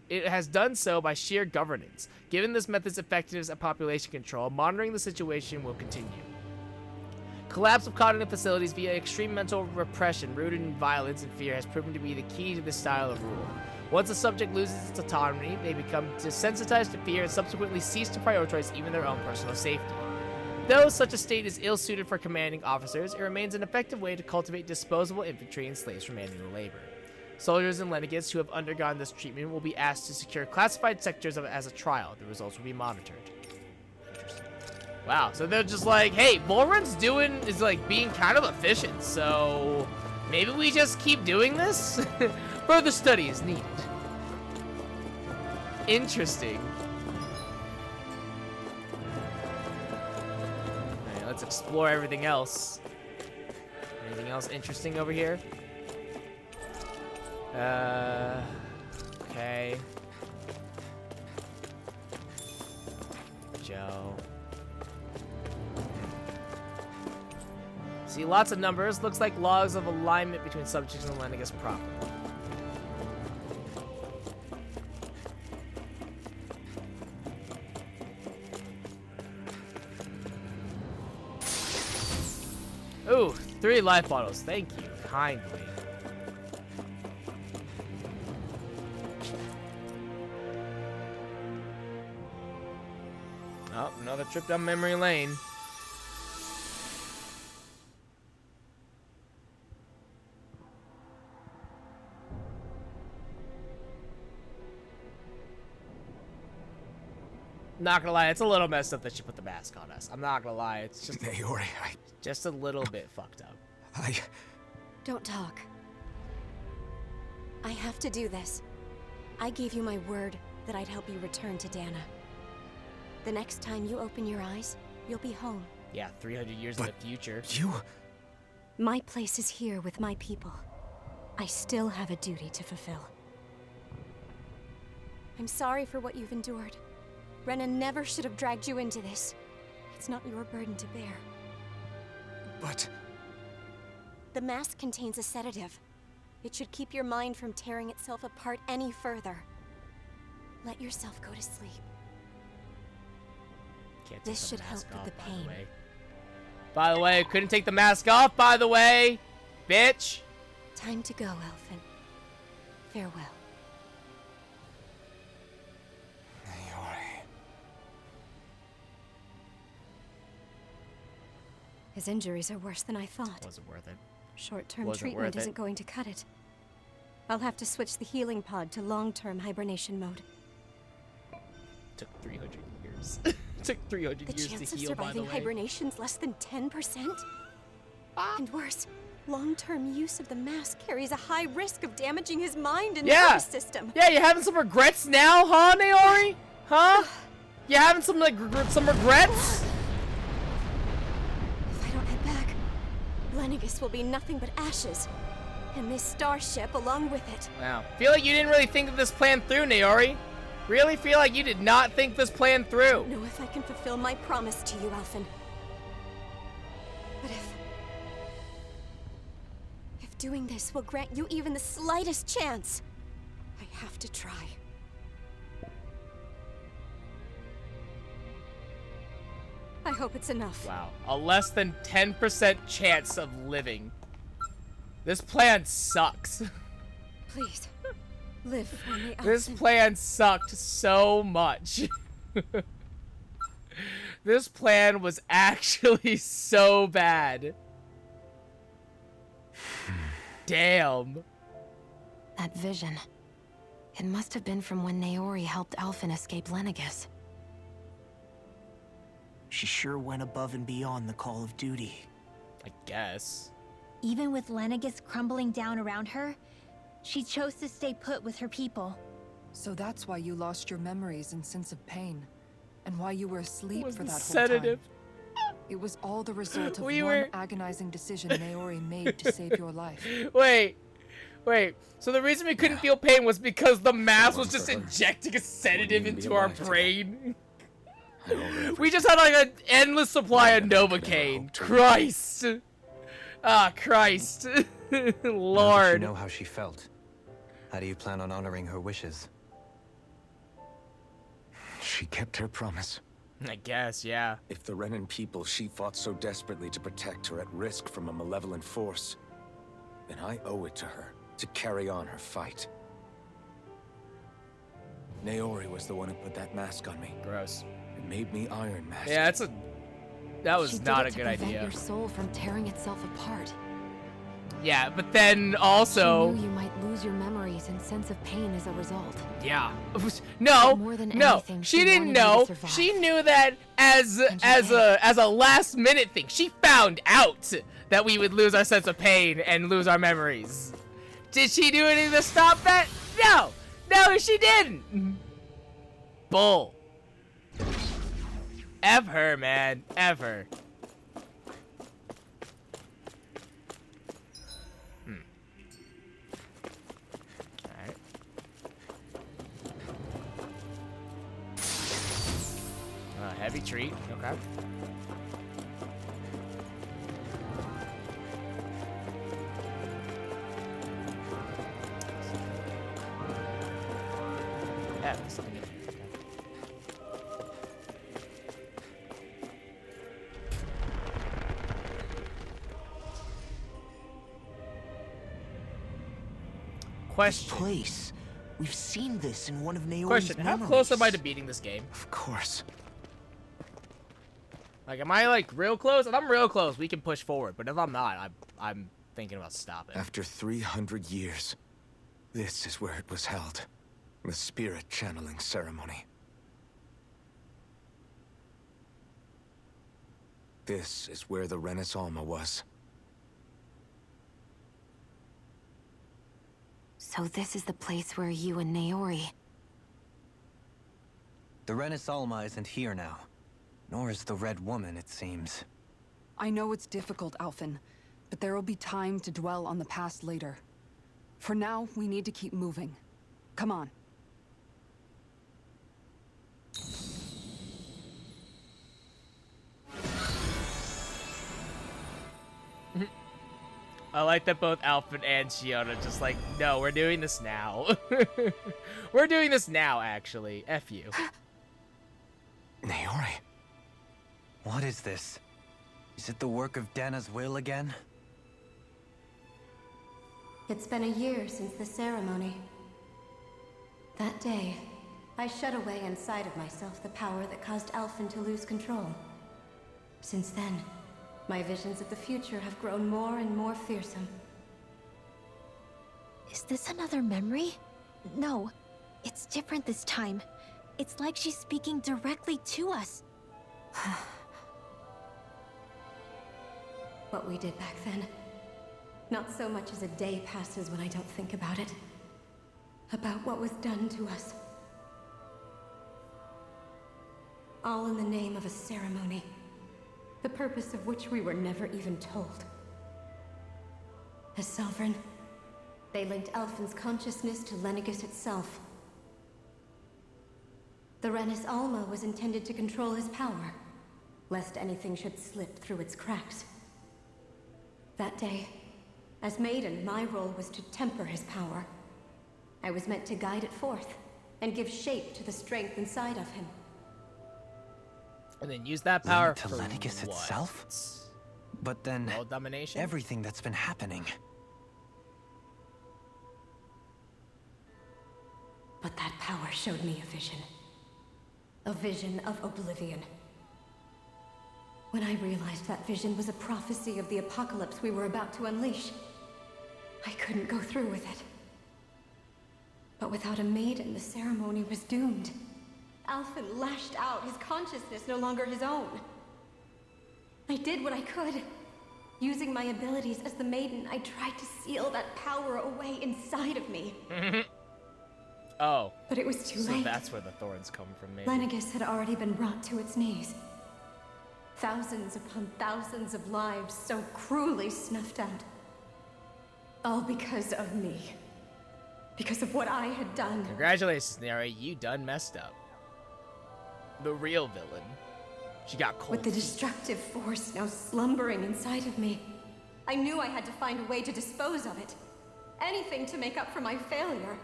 A: by sheer governance. Given this method's effectiveness at population control, monitoring the situation will continue. Collapse of cognitive facilities via extreme mental repression rooted in violence and fear has proven to be the key to this style of rule. Once a subject loses its autonomy, they become desensitized to fear and subsequently cease to prioritize even their own personal safety. Though such a state is ill-suited for commanding officers, it remains an effective way to cultivate disposable infantry and slaves for manual labor. Soldiers and Lenegis who have undergone this treatment will be asked to secure classified sectors of it as a trial. The results will be monitored. Interesting. Wow, so they're just like, hey, Bullrun's is like being kind of efficient, so maybe we just keep doing this? Further study is needed. Interesting. Alright, let's explore everything else. Anything else interesting over here? Okay. Joe. See lots of numbers. Looks like logs of alignment between subjects and Lenegis proper. Ooh, 3 life bottles. Thank you kindly. Oh, another trip down memory lane. Not gonna lie, it's a little messed up that she put the mask on us. I'm not gonna lie, it's just
G: Naori,
A: just a little bit fucked up.
N: Don't talk. I have to do this. I gave you my word that I'd help you return to Dana. The next time you open your eyes, you'll be home.
A: Yeah, 300 years in the future.
N: My place is here with my people. I still have a duty to fulfill. I'm sorry for what you've endured. Rena never should have dragged you into this. It's not your burden to bear.
G: But...
N: The mask contains a sedative. It should keep your mind from tearing itself apart any further. Let yourself go to sleep.
A: Can't take
N: This
A: the
N: should help
A: mask
N: with
A: off,
N: the
A: by
N: pain.
A: way. By the way, couldn't take the mask off, by the way. Bitch.
N: Time to go, Elfin. Farewell.
G: Naori.
N: His injuries are worse than I thought.
A: Wasn't worth it.
N: Short-term
A: Wasn't
N: treatment
A: worth it.
N: isn't going to cut it. I'll have to switch the healing pod to long-term hibernation mode.
A: Took 300 years. Took 300
N: The
A: years
N: chance
A: to
N: of
A: heal, by the
N: surviving
A: way.
N: hibernation's less than 10%? And worse, long-term use of the mask carries a high risk of damaging his mind and nervous system.
A: Yeah, you having some regrets now, huh, Naori? Huh? You having some like some regrets?
N: If I don't head back, Lennigus will be nothing but ashes. And this starship along with it.
A: Wow. Feel like you didn't really think of this plan through, Naori. Really feel like you did not think this plan through.
N: I don't know if I can fulfill my promise to you, Alphen. But if doing this will grant you even the slightest chance, I have to try. I hope it's enough.
A: Wow. A less than 10% chance of living. This plan sucks.
N: Please, live for me, Alphen.
A: This plan sucked so much. This plan was actually so bad. Damn.
F: That vision. It must have been from when Naori helped Alphen escape Lennigus.
B: She sure went above and beyond the call of duty.
A: I guess.
K: Even with Lennigus crumbling down around her, she chose to stay put with her people.
H: So that's why you lost your memories and sense of pain, and why you were asleep for that whole
A: sedative.
H: time. It was all the result of
A: We
H: one
A: were-
H: agonizing decision Naori made to save your life.
A: Wait. So the reason we couldn't feel pain was because the mask was just injecting a sedative into our brain. We just had like an endless supply of Novocaine. Christ. Ah, Christ.
D: Now that you
A: Lord.
D: know how she felt, how do you plan on honoring her wishes?
G: She kept her promise.
A: I guess, yeah.
G: If the Renan people she fought so desperately to protect are at risk from a malevolent force, then I owe it to her to carry on her fight. Naori was the one who put that mask on me.
A: Gross.
G: It made me Iron Mask.
A: Yeah, that was
F: She did
A: not
F: it
A: a
F: to
A: good
F: prevent
A: idea.
F: your soul from tearing itself apart.
A: Yeah, but then also,
F: She knew you might lose your memories and sense of pain as a result.
A: yeah. No,
F: But more than
A: no,
F: anything,
A: she
F: she
A: didn't
F: wanted you to
A: know.
F: survive.
A: She knew that as a last minute thing. She found out that we would lose our sense of pain and lose our memories. Did she do anything to stop that? No, she didn't. Bull. F her, man. F her. Alright. Heavy treat. Okay. Yeah, there's something in here. Okay. Question.
B: Place. We've seen this in one of Naori's
A: Question. How
B: memories.
A: close am I to beating this game?
G: Of course.
A: Like, am I like real close? If I'm real close, we can push forward. But if I'm not, I'm thinking about stopping.
G: After 300 years, this is where it was held. The spirit channeling ceremony. This is where the Renis Alma was.
F: So this is the place where you and Naori...
D: The Renis Alma isn't here now. Nor is the Red Woman, it seems.
H: I know it's difficult, Alphen, but there will be time to dwell on the past later. For now, we need to keep moving. Come on.
A: I like that both Alfred and Shiona just like, no, we're doing this now. We're doing this now, actually. F you.
G: Naori.
D: What is this? Is it the work of Dana's will again?
N: It's been a year since the ceremony. That day, I shut away inside of myself the power that caused Alphen to lose control. Since then, my visions of the future have grown more and more fearsome.
K: Is this another memory? No, it's different this time. It's like she's speaking directly to us.
N: What we did back then. Not so much as a day passes when I don't think about it. About what was done to us. All in the name of a ceremony. The purpose of which we were never even told. As Sovereign, they linked Alphen's consciousness to Lenegis itself. The Renis Alma was intended to control his power, lest anything should slip through its cracks. That day, as Maiden, my role was to temper his power. I was meant to guide it forth, and give shape to the strength inside of him.
A: And then use that power
D: to
A: for
D: Lenegis
A: what?
D: itself? But then,
A: World domination?
D: everything that's been happening.
N: But that power showed me a vision. A vision of oblivion. When I realized that vision was a prophecy of the apocalypse we were about to unleash, I couldn't go through with it. But without a maiden, the ceremony was doomed. Alphen lashed out, his consciousness no longer his own. I did what I could. Using my abilities as the maiden, I tried to seal that power away inside of me.
A: Oh.
N: But it was too
A: so
N: late.
A: That's where the thorns come from, maybe.
N: Lenegis had already been brought to its knees. Thousands upon thousands of lives so cruelly snuffed out. All because of me. Because of what I had done.
A: Congratulations, Neri. You done messed up. The real villain. She got cold.
N: With the destructive force now slumbering inside of me, I knew I had to find a way to dispose of it. Anything to make up for my failure.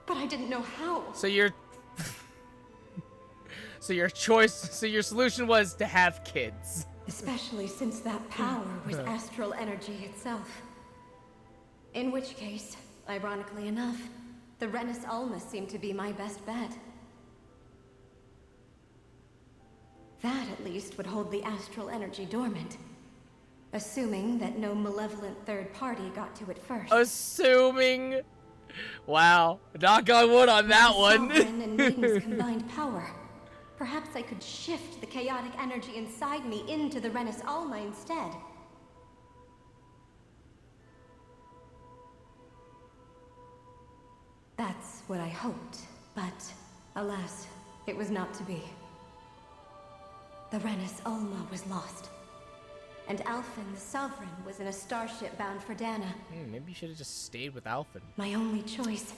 N: But I didn't know how.
A: So your solution was to have kids.
N: Especially since that power was astral energy itself. In which case, ironically enough, the Renis Alma seemed to be my best bet. That, at least, would hold the astral energy dormant. Assuming that no malevolent third party got to it first.
A: Assuming... Wow. Knock on wood on that one.
N: Sovereign and Maiden's combined power. Perhaps I could shift the chaotic energy inside me into the Renis Alma instead. That's what I hoped, but alas, it was not to be. The Renis Alma was lost. And Alphen, the Sovereign, was in a starship bound for Dana.
A: Maybe you should have just stayed with Alphen.
N: My only choice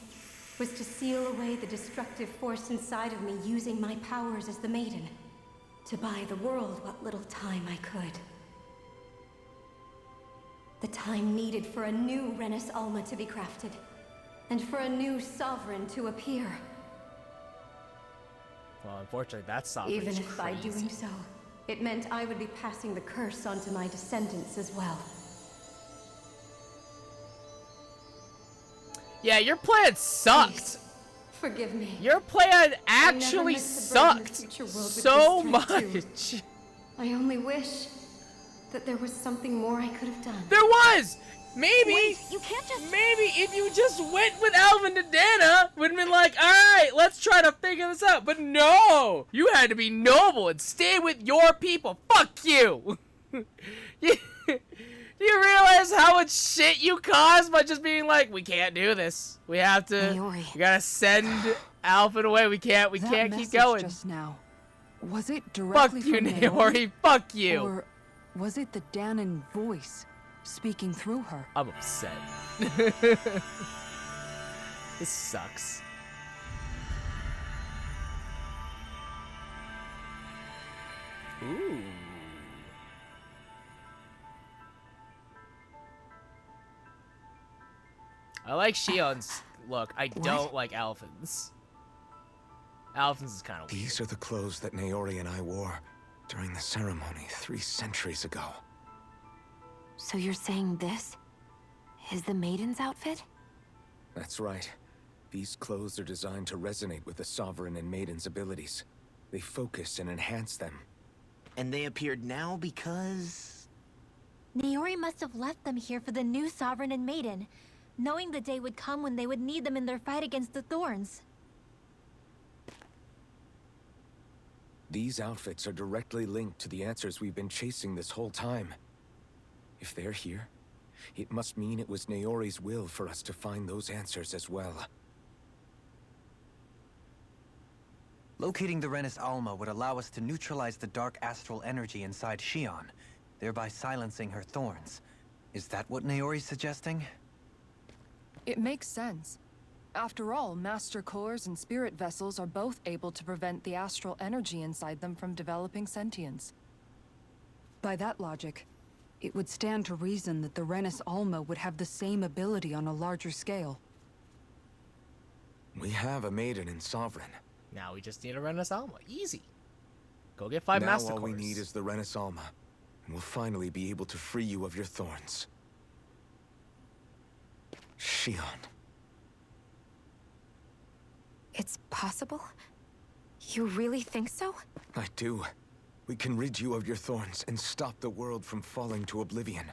N: was to seal away the destructive force inside of me using my powers as the Maiden. To buy the world what little time I could. The time needed for a new Renis Alma to be crafted. And for a new Sovereign to appear.
A: Well, unfortunately, that's Sovereign's
N: Even if by
A: crazy.
N: doing so, it meant I would be passing the curse onto my descendants as well.
A: Yeah, your plan sucked.
N: Please, forgive me.
A: Your plan
N: I never
A: actually
N: meant to burden the
A: sucked
N: future world with
A: so
N: this threat,
A: much.
N: too. I only wish that there was something more I could have done.
A: There was! Maybe,
K: Wait, you can't just...
A: maybe if you just went with Alvin to Dana, would have been like, alright, let's try to figure this out. But no! You had to be noble and stay with your people. Fuck you! you realize how much shit you caused by just being like, we can't do this. We have to,
F: Naori.
A: we gotta send Alvin away. We can't keep
H: message
A: going.
H: Just now, was it
A: Fuck
H: directly
A: you,
H: from
A: Naori. Fuck you.
H: Or was it the Danon voice speaking through her?
A: I'm upset. This sucks. Ooh. I like Shion's look. I don't like Alphen's. Alphen's is kind of weird.
G: These are the clothes that Naori and I wore. during the ceremony 3 centuries ago.
F: So you're saying this is the Maiden's outfit?
G: That's right. These clothes are designed to resonate with the Sovereign and Maiden's abilities. They focus and enhance them.
B: And they appeared now because...
K: Naori must have left them here for the new Sovereign and Maiden, knowing the day would come when they would need them in their fight against the Thorns.
G: These outfits are directly linked to the answers we've been chasing this whole time. If they're here, it must mean it was Naori's will for us to find those answers as well.
D: Locating the Renis Alma would allow us to neutralize the dark astral energy inside Shion, thereby silencing her thorns. Is that what Naori's suggesting?
H: It makes sense. After all, Master Cores and Spirit Vessels are both able to prevent the astral energy inside them from developing sentience. By that logic, it would stand to reason that the Renis Alma would have the same ability on a larger scale.
G: We have a Maiden and Sovereign.
A: Now we just need a Renis Alma. Easy. Go get 5 Master
G: Now all
A: Cores.
G: we need is the Renis Alma, and we'll finally be able to free you of your thorns. Shion.
F: It's possible? You really think so?
G: I do. We can rid you of your thorns and stop the world from falling to oblivion.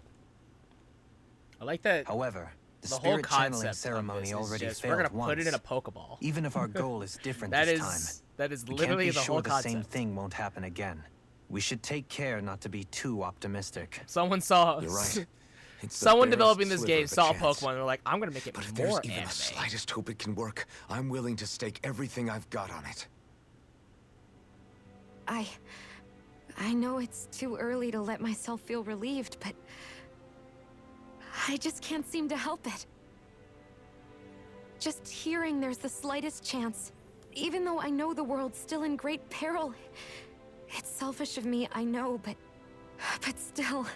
A: I like that.
D: However, the
A: whole
D: spirit channeling
A: concept
D: ceremony
A: of this is
D: already
A: just,
D: failed
A: we're gonna
D: once.
A: put it in a Pokeball.
D: Even if our goal is different
A: That
D: this
A: is-
D: time,
A: that is
D: we
A: literally
D: can't be
A: the
D: sure
A: whole
D: the same
A: concept.
D: thing won't happen again. We should take care not to be too optimistic.
A: Someone saw.
G: You're right. It's the
A: Someone
G: barest
A: developing this
G: sliver
A: game
G: of a
A: saw a
G: chance.
A: Pokemon and they're like, I'm gonna make it
G: But if there's
A: more
G: even
A: anime.
G: the slightest hope it can work, I'm willing to stake everything I've got on it.
F: I know it's too early to let myself feel relieved, but I just can't seem to help it. Just hearing there's the slightest chance, even though I know the world's still in great peril. It's selfish of me, I know, but still.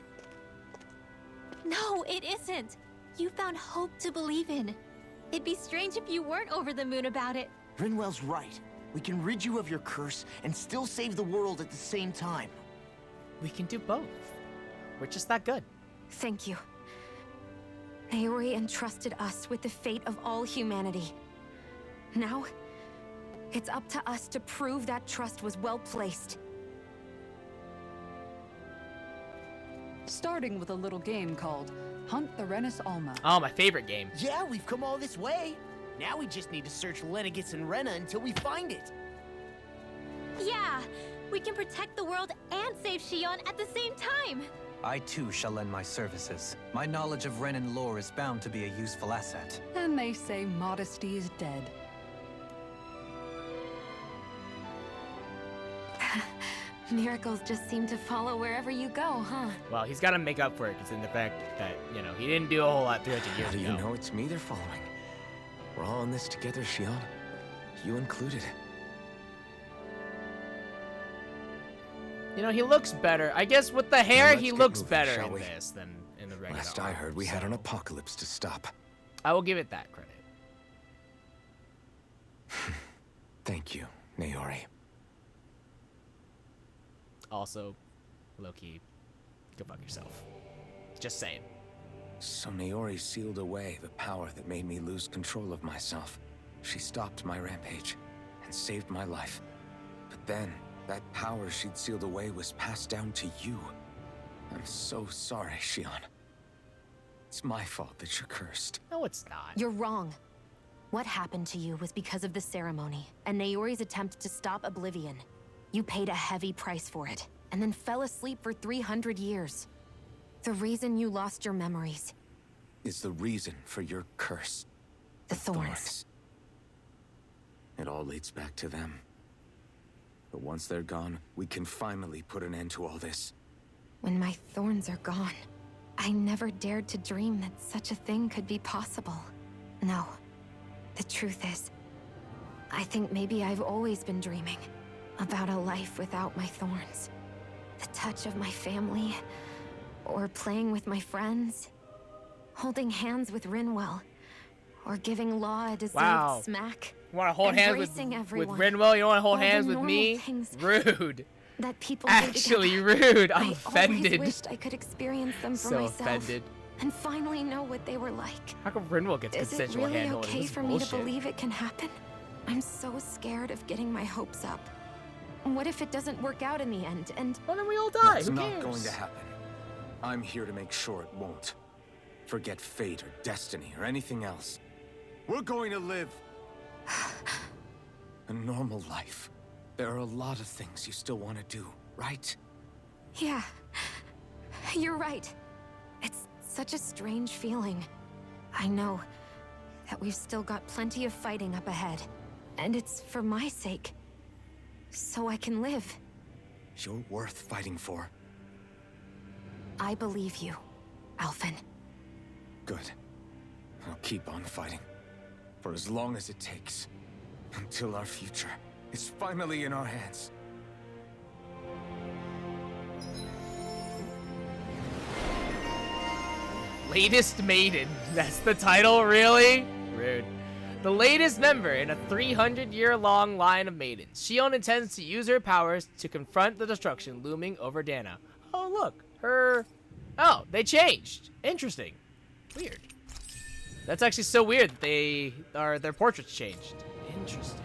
K: No, it isn't. You found hope to believe in. It'd be strange if you weren't over the moon about it.
B: Rinwell's right. We can rid you of your curse and still save the world at the same time.
A: We can do both. We're just that good.
F: Thank you. Naori entrusted us with the fate of all humanity. Now, it's up to us to prove that trust was well placed.
H: Starting with a little game called Hunt the Renis Alma.
A: Oh, my favorite game.
B: Yeah, we've come all this way. Now we just need to search Lenegis and Rena until we find it.
K: Yeah, we can protect the world and save Shion at the same time.
D: I too shall lend my services. My knowledge of Renin lore is bound to be a useful asset.
H: And they say modesty is dead.
F: Miracles just seem to follow wherever you go, huh?
A: Well, he's got to make up for it because in the fact that, you know, he didn't do a whole lot 300 years
G: How do
A: ago.
G: you know it's me they're following? We're all in this together, Shion. You included.
A: You know, he looks better. I guess with the hair,
G: let's
A: he
G: get
A: looks
G: moving,
A: better
G: shall
A: in
G: we?
A: this than in the regular
G: Last I
A: art,
G: heard, we had an
A: so
G: apocalypse to stop.
A: I will give it that credit.
G: Thank you, Naori.
A: Also, Loki, go fuck yourself. Just saying.
G: So Naori sealed away the power that made me lose control of myself. She stopped my rampage and saved my life. But then, that power she'd sealed away was passed down to you. I'm so sorry, Shion. It's my fault that you're cursed.
A: No, it's not.
F: You're wrong. What happened to you was because of the ceremony and Naori's attempt to stop Oblivion. You paid a heavy price for it, and then fell asleep for 300 years. The reason you lost your memories.
G: Is the reason for your curse.
F: The thorns.
G: It all leads back to them. But once they're gone, we can finally put an end to all this.
F: When my thorns are gone, I never dared to dream that such a thing could be possible. No. The truth is, I think maybe I've always been dreaming about a life without my thorns. The touch of my family, or playing with my friends, holding hands with Rinwell, or giving Law a deserved smack.
A: You want to hold hands with
F: Embracing everyone.
A: Rinwell? You don't want to hold
F: All the
A: hands with
F: normal
A: me?
F: things.
A: Rude.
F: that people
A: Actually
F: do together.
A: rude. I'm
F: I
A: offended.
F: always wished I could experience them for
A: So
F: myself.
A: offended.
F: And finally know what they were like.
A: How come Rinwell gets
F: Is it
A: consensual
F: really
A: handling?
F: okay
A: This is
F: for me to
A: bullshit.
F: believe it can happen? I'm so scared of getting my hopes up. What if it doesn't work out in the end, and...
A: Well, then we all die.
G: It's
A: Who
G: not
A: cares?
G: going to happen. I'm here to make sure it won't. Forget fate or destiny or anything else. We're going to live a normal life. There are a lot of things you still want to do, right?
F: Yeah, you're right. It's such a strange feeling. I know that we've still got plenty of fighting up ahead. And it's for my sake. So I can live.
G: You're worth fighting for.
F: I believe you, Alphen.
G: Good. I'll keep on fighting. For as long as it takes. Until our future is finally in our hands.
A: Latest maiden. That's the title, really? Rude. The latest member in a 300-year-long line of maidens. Shion intends to use her powers to confront the destruction looming over Dana. Oh, look. Her... Oh, they changed. Interesting. Weird. That's actually so weird that their portraits changed. Interesting.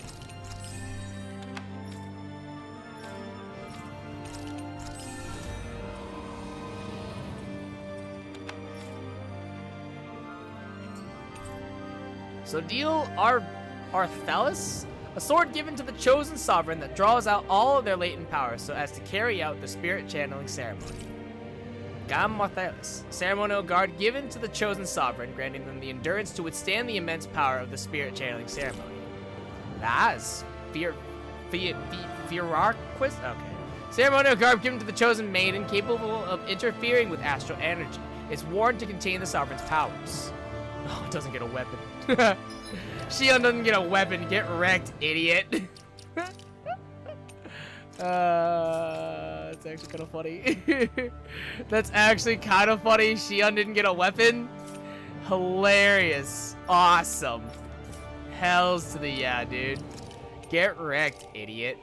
A: So deal Arthalis, a sword given to the chosen sovereign that draws out all of their latent powers so as to carry out the spirit channeling ceremony. Gam Arthalis, ceremonial guard given to the chosen sovereign, granting them the endurance to withstand the immense power of the spirit channeling ceremony. That's Fierarquist? Okay. Ceremonial garb given to the chosen maiden, capable of interfering with astral energy. It's worn to contain the sovereign's powers. Oh, it doesn't get a weapon. Shion doesn't get a weapon. Get wrecked, idiot. That's actually kind of funny. That's actually kind of funny. Shion didn't get a weapon. Hilarious. Awesome. Hells to the yeah, dude. Get wrecked, idiot.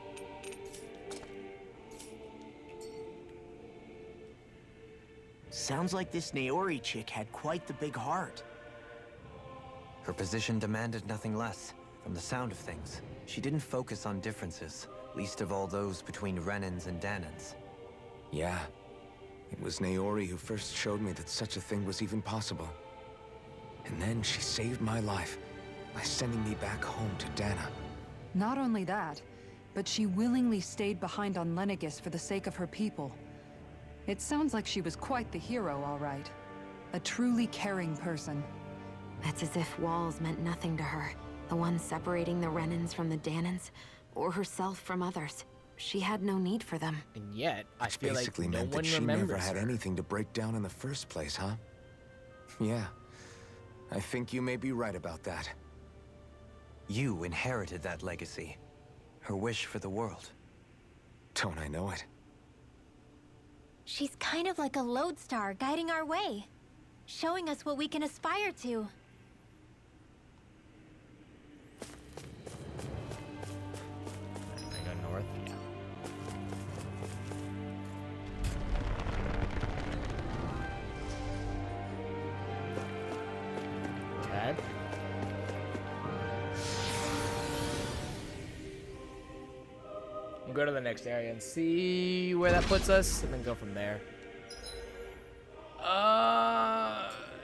B: Sounds like this Naori chick had quite the big heart.
D: Her position demanded nothing less. From the sound of things, she didn't focus on differences, least of all those between Renans and Danans.
G: Yeah. It was Naori who first showed me that such a thing was even possible. And then she saved my life by sending me back home to Dana.
H: Not only that, but she willingly stayed behind on Lenegis for the sake of her people. It sounds like she was quite the hero, all right. A truly caring person.
F: It's as if walls meant nothing to her. The one separating the Renans from the Danans, or herself from others. She had no need for them.
A: And yet, I
G: Which
A: feel like
G: basically
A: no
G: meant
A: one
G: that she never
A: remembers
G: had
A: her.
G: anything to break down in the first place, huh? Yeah. I think you may be right about that.
D: You inherited that legacy. Her wish for the world.
G: Don't I know it?
K: She's kind of like a lodestar guiding our way, showing us what we can aspire to.
A: I go north, yeah. Okay. We'll go to the next area and see where that puts us, and then go from there.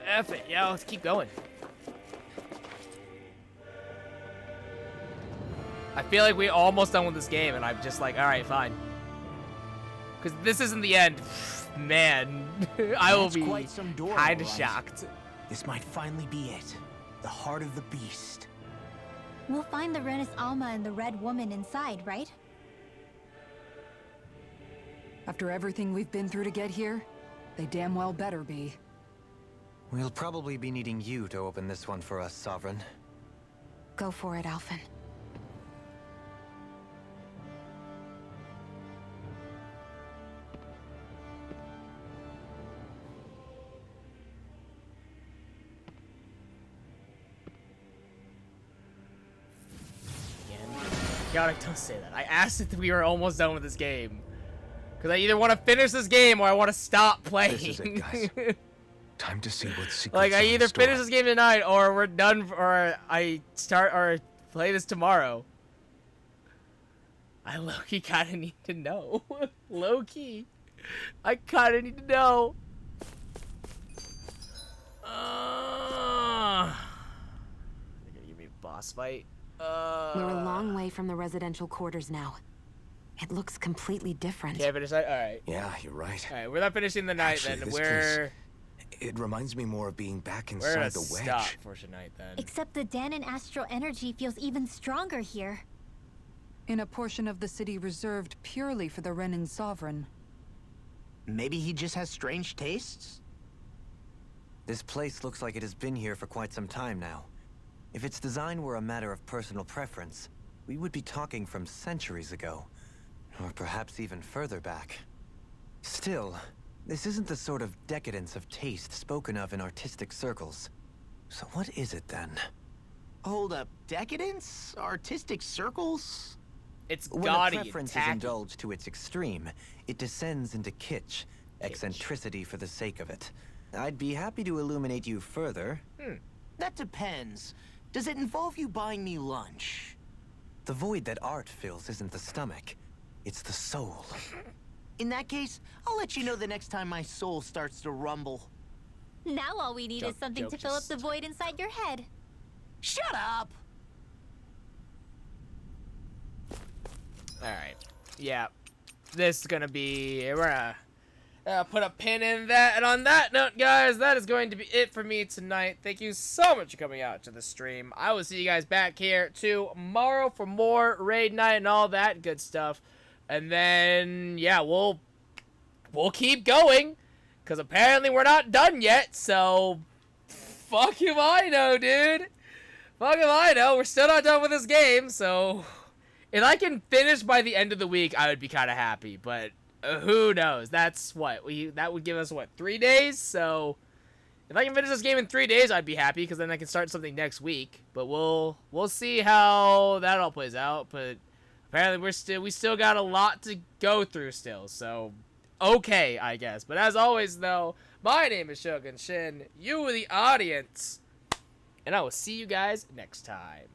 A: F it. Yeah, let's keep going. I feel like we're almost done with this game, and I'm just like, all right, fine. Because this isn't the end. Man, I will be
B: quite some door,
A: kind of
B: all right.
A: shocked.
B: This might finally be it. The heart of the beast.
K: We'll find the Renis Alma and the Red Woman inside, right?
H: After everything we've been through to get here, they damn well better be.
D: We'll probably be needing you to open this one for us, Sovereign.
F: Go for it, Alphen.
A: Chaotic, don't say that. I asked if we were almost done with this game. Because I either want to finish this game or I want to stop playing.
G: This is it, guys. Time to see what secrets
A: Like, I
G: are in
A: either
G: store.
A: finish this game tonight or we're done, or I start or play this tomorrow. I low-key kind of need to know. Low-key. I kind of need to know. They're gonna give me a boss fight.
F: We're a long way from the residential quarters now. It looks completely different.
A: Can't finish that? Alright.
G: Yeah, you're right.
A: Alright, we're not finishing the night.
G: Actually,
A: then.
G: this
A: We're...
G: It reminds me more of being back
A: We're
G: inside
A: gonna
G: the wedge.
A: stop for tonight, then.
K: Except the Danon astral energy feels even stronger here.
H: In a portion of the city reserved purely for the Renin Sovereign.
B: Maybe he just has strange tastes?
D: This place looks like it has been here for quite some time now. If its design were a matter of personal preference, we would be talking from centuries ago. Or perhaps even further back. Still, this isn't the sort of decadence of taste spoken of in artistic circles. So what is it then?
B: Hold up, decadence? Artistic circles?
A: It's
D: When
A: gaudy
D: a
A: and
D: preference is
A: tacky.
D: indulged to its extreme, it descends into kitsch, eccentricity for the sake of it. I'd be happy to illuminate you further.
B: That depends. Does it involve you buying me lunch?
D: The void that art fills isn't the stomach, it's the soul.
B: In that case, I'll let you know the next time my soul starts to rumble.
K: Now all we need is something
A: joke
K: to fill up
A: just-
K: the void inside your head.
B: Shut up!
A: Alright. Yeah. This is gonna be... We're gonna put a pin in that. And on that note, guys, that is going to be it for me tonight. Thank you so much for coming out to the stream. I will see you guys back here tomorrow for more raid night and all that good stuff. And then, yeah, we'll keep going. Because apparently we're not done yet. So, fuck if I know, dude. Fuck if I know. We're still not done with this game. So, if I can finish by the end of the week, I would be kind of happy. But who knows? That's what that would give us, what, 3 days? So, if I can finish this game in 3 days, I'd be happy. Because then I can start something next week. But we'll see how that all plays out. But apparently we still got a lot to go through still. So, okay, I guess. But as always, though, my name is Shogun Shin. You are the audience. And I will see you guys next time.